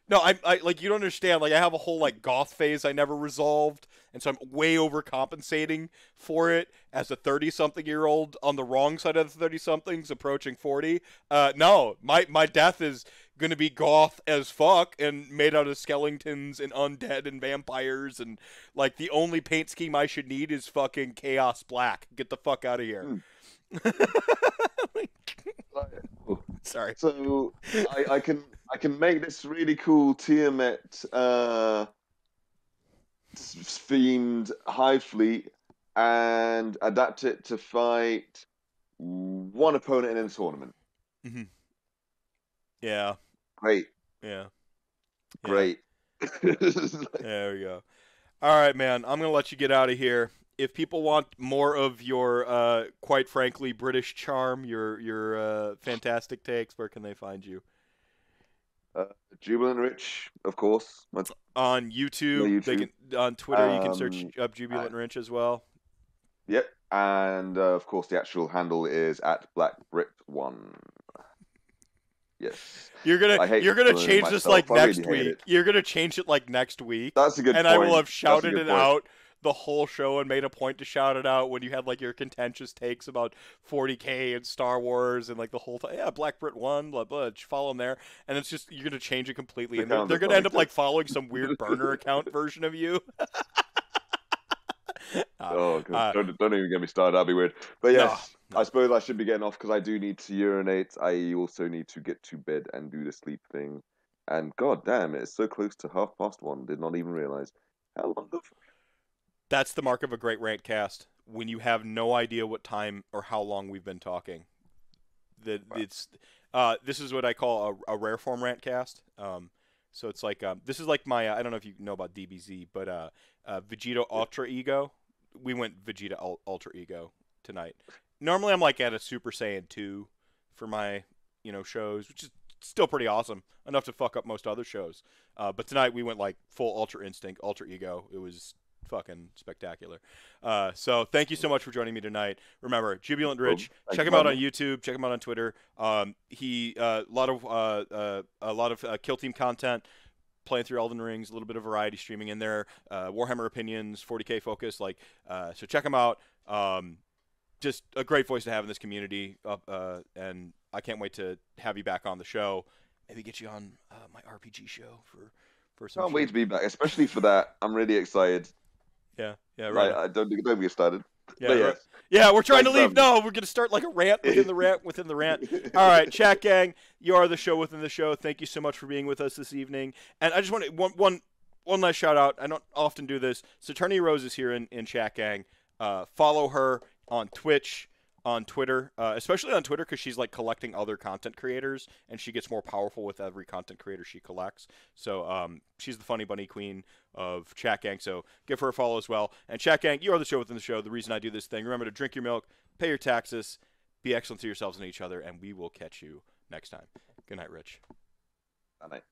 No, I like, you don't understand. Like, I have a whole like goth phase I never resolved, and so I'm way overcompensating for it as a 30-something-year-old on the wrong side of the 30-somethings approaching 40. No, my death is gonna be goth as fuck and made out of skeletons and undead and vampires, and like the only paint scheme I should need is fucking chaos black. Get the fuck out of here. Sorry. So I can make this really cool Tiamat themed hive fleet and adapt it to fight one opponent in a tournament. Mm-hmm. Yeah. Great. Yeah. Great. There we go. All right, man. I'm gonna let you get out of here. If people want more of your, quite frankly, British charm, your fantastic takes, where can they find you? Jubilant Rich, of course. On YouTube. They can, on Twitter, you can search up Jubilant Rich as well. Yep, and of course the actual handle is at BlackBrit1. Yes. You're gonna change this like next week. You're gonna change it like next week. That's a good point. And I will have shouted it out the whole show and made a point to shout it out when you had like your contentious takes about 40K and Star Wars and like the whole time. Yeah, BlackBrit1, blah blah. Follow them there, and it's just you're gonna change it completely, and they're gonna end up like following some weird burner account version of you. Don't even get me started. That'd be weird. But yes, no. I suppose I should be getting off because I do need to urinate. I also need to get to bed and do the sleep thing. And god damn, it's so close to 1:30. Did not even realize how long the. That's the mark of a great rant cast, when you have no idea what time or how long we've been talking. This is what I call a rare form rant cast. So it's like this is like my I don't know if you know about DBZ, but Vegeta Ultra Ego. We went Vegeta Ultra Ego tonight. Normally I'm like at a Super Saiyan 2 for my shows, which is still pretty awesome, enough to fuck up most other shows. But tonight we went like full Ultra Instinct, Ultra Ego. It was fucking spectacular. So thank you so much for joining me tonight. Remember, Jubilant Rich, check him out on YouTube, check him out on Twitter. He a lot of Kill Team content, playing through Elden Rings, a little bit of variety streaming in there, Warhammer opinions, 40K focus, so check him out. Just a great voice to have in this community, and I can't wait to have you back on the show. Maybe get you on my RPG show for some. Can't wait to be back, especially for that. I'm really excited. Yeah, right. I don't get started. Yeah, right. Yeah, we're trying to leave. No, we're going to start like a rant within the rant within the rant. All right, chat gang, you are the show within the show. Thank you so much for being with us this evening. And I just want one last shout out. I don't often do this. Saturnia Rose is here in chat gang. Follow her on Twitch, on Twitter, especially on Twitter because she's like collecting other content creators, and she gets more powerful with every content creator she collects. So she's the funny bunny queen of chat gang, so give her a follow as well. And chat gang, you are the show within the show, the reason I do this thing. Remember to drink your milk, pay your taxes, be excellent to yourselves and each other, and we will catch you next time. Good night, Rich. Good night.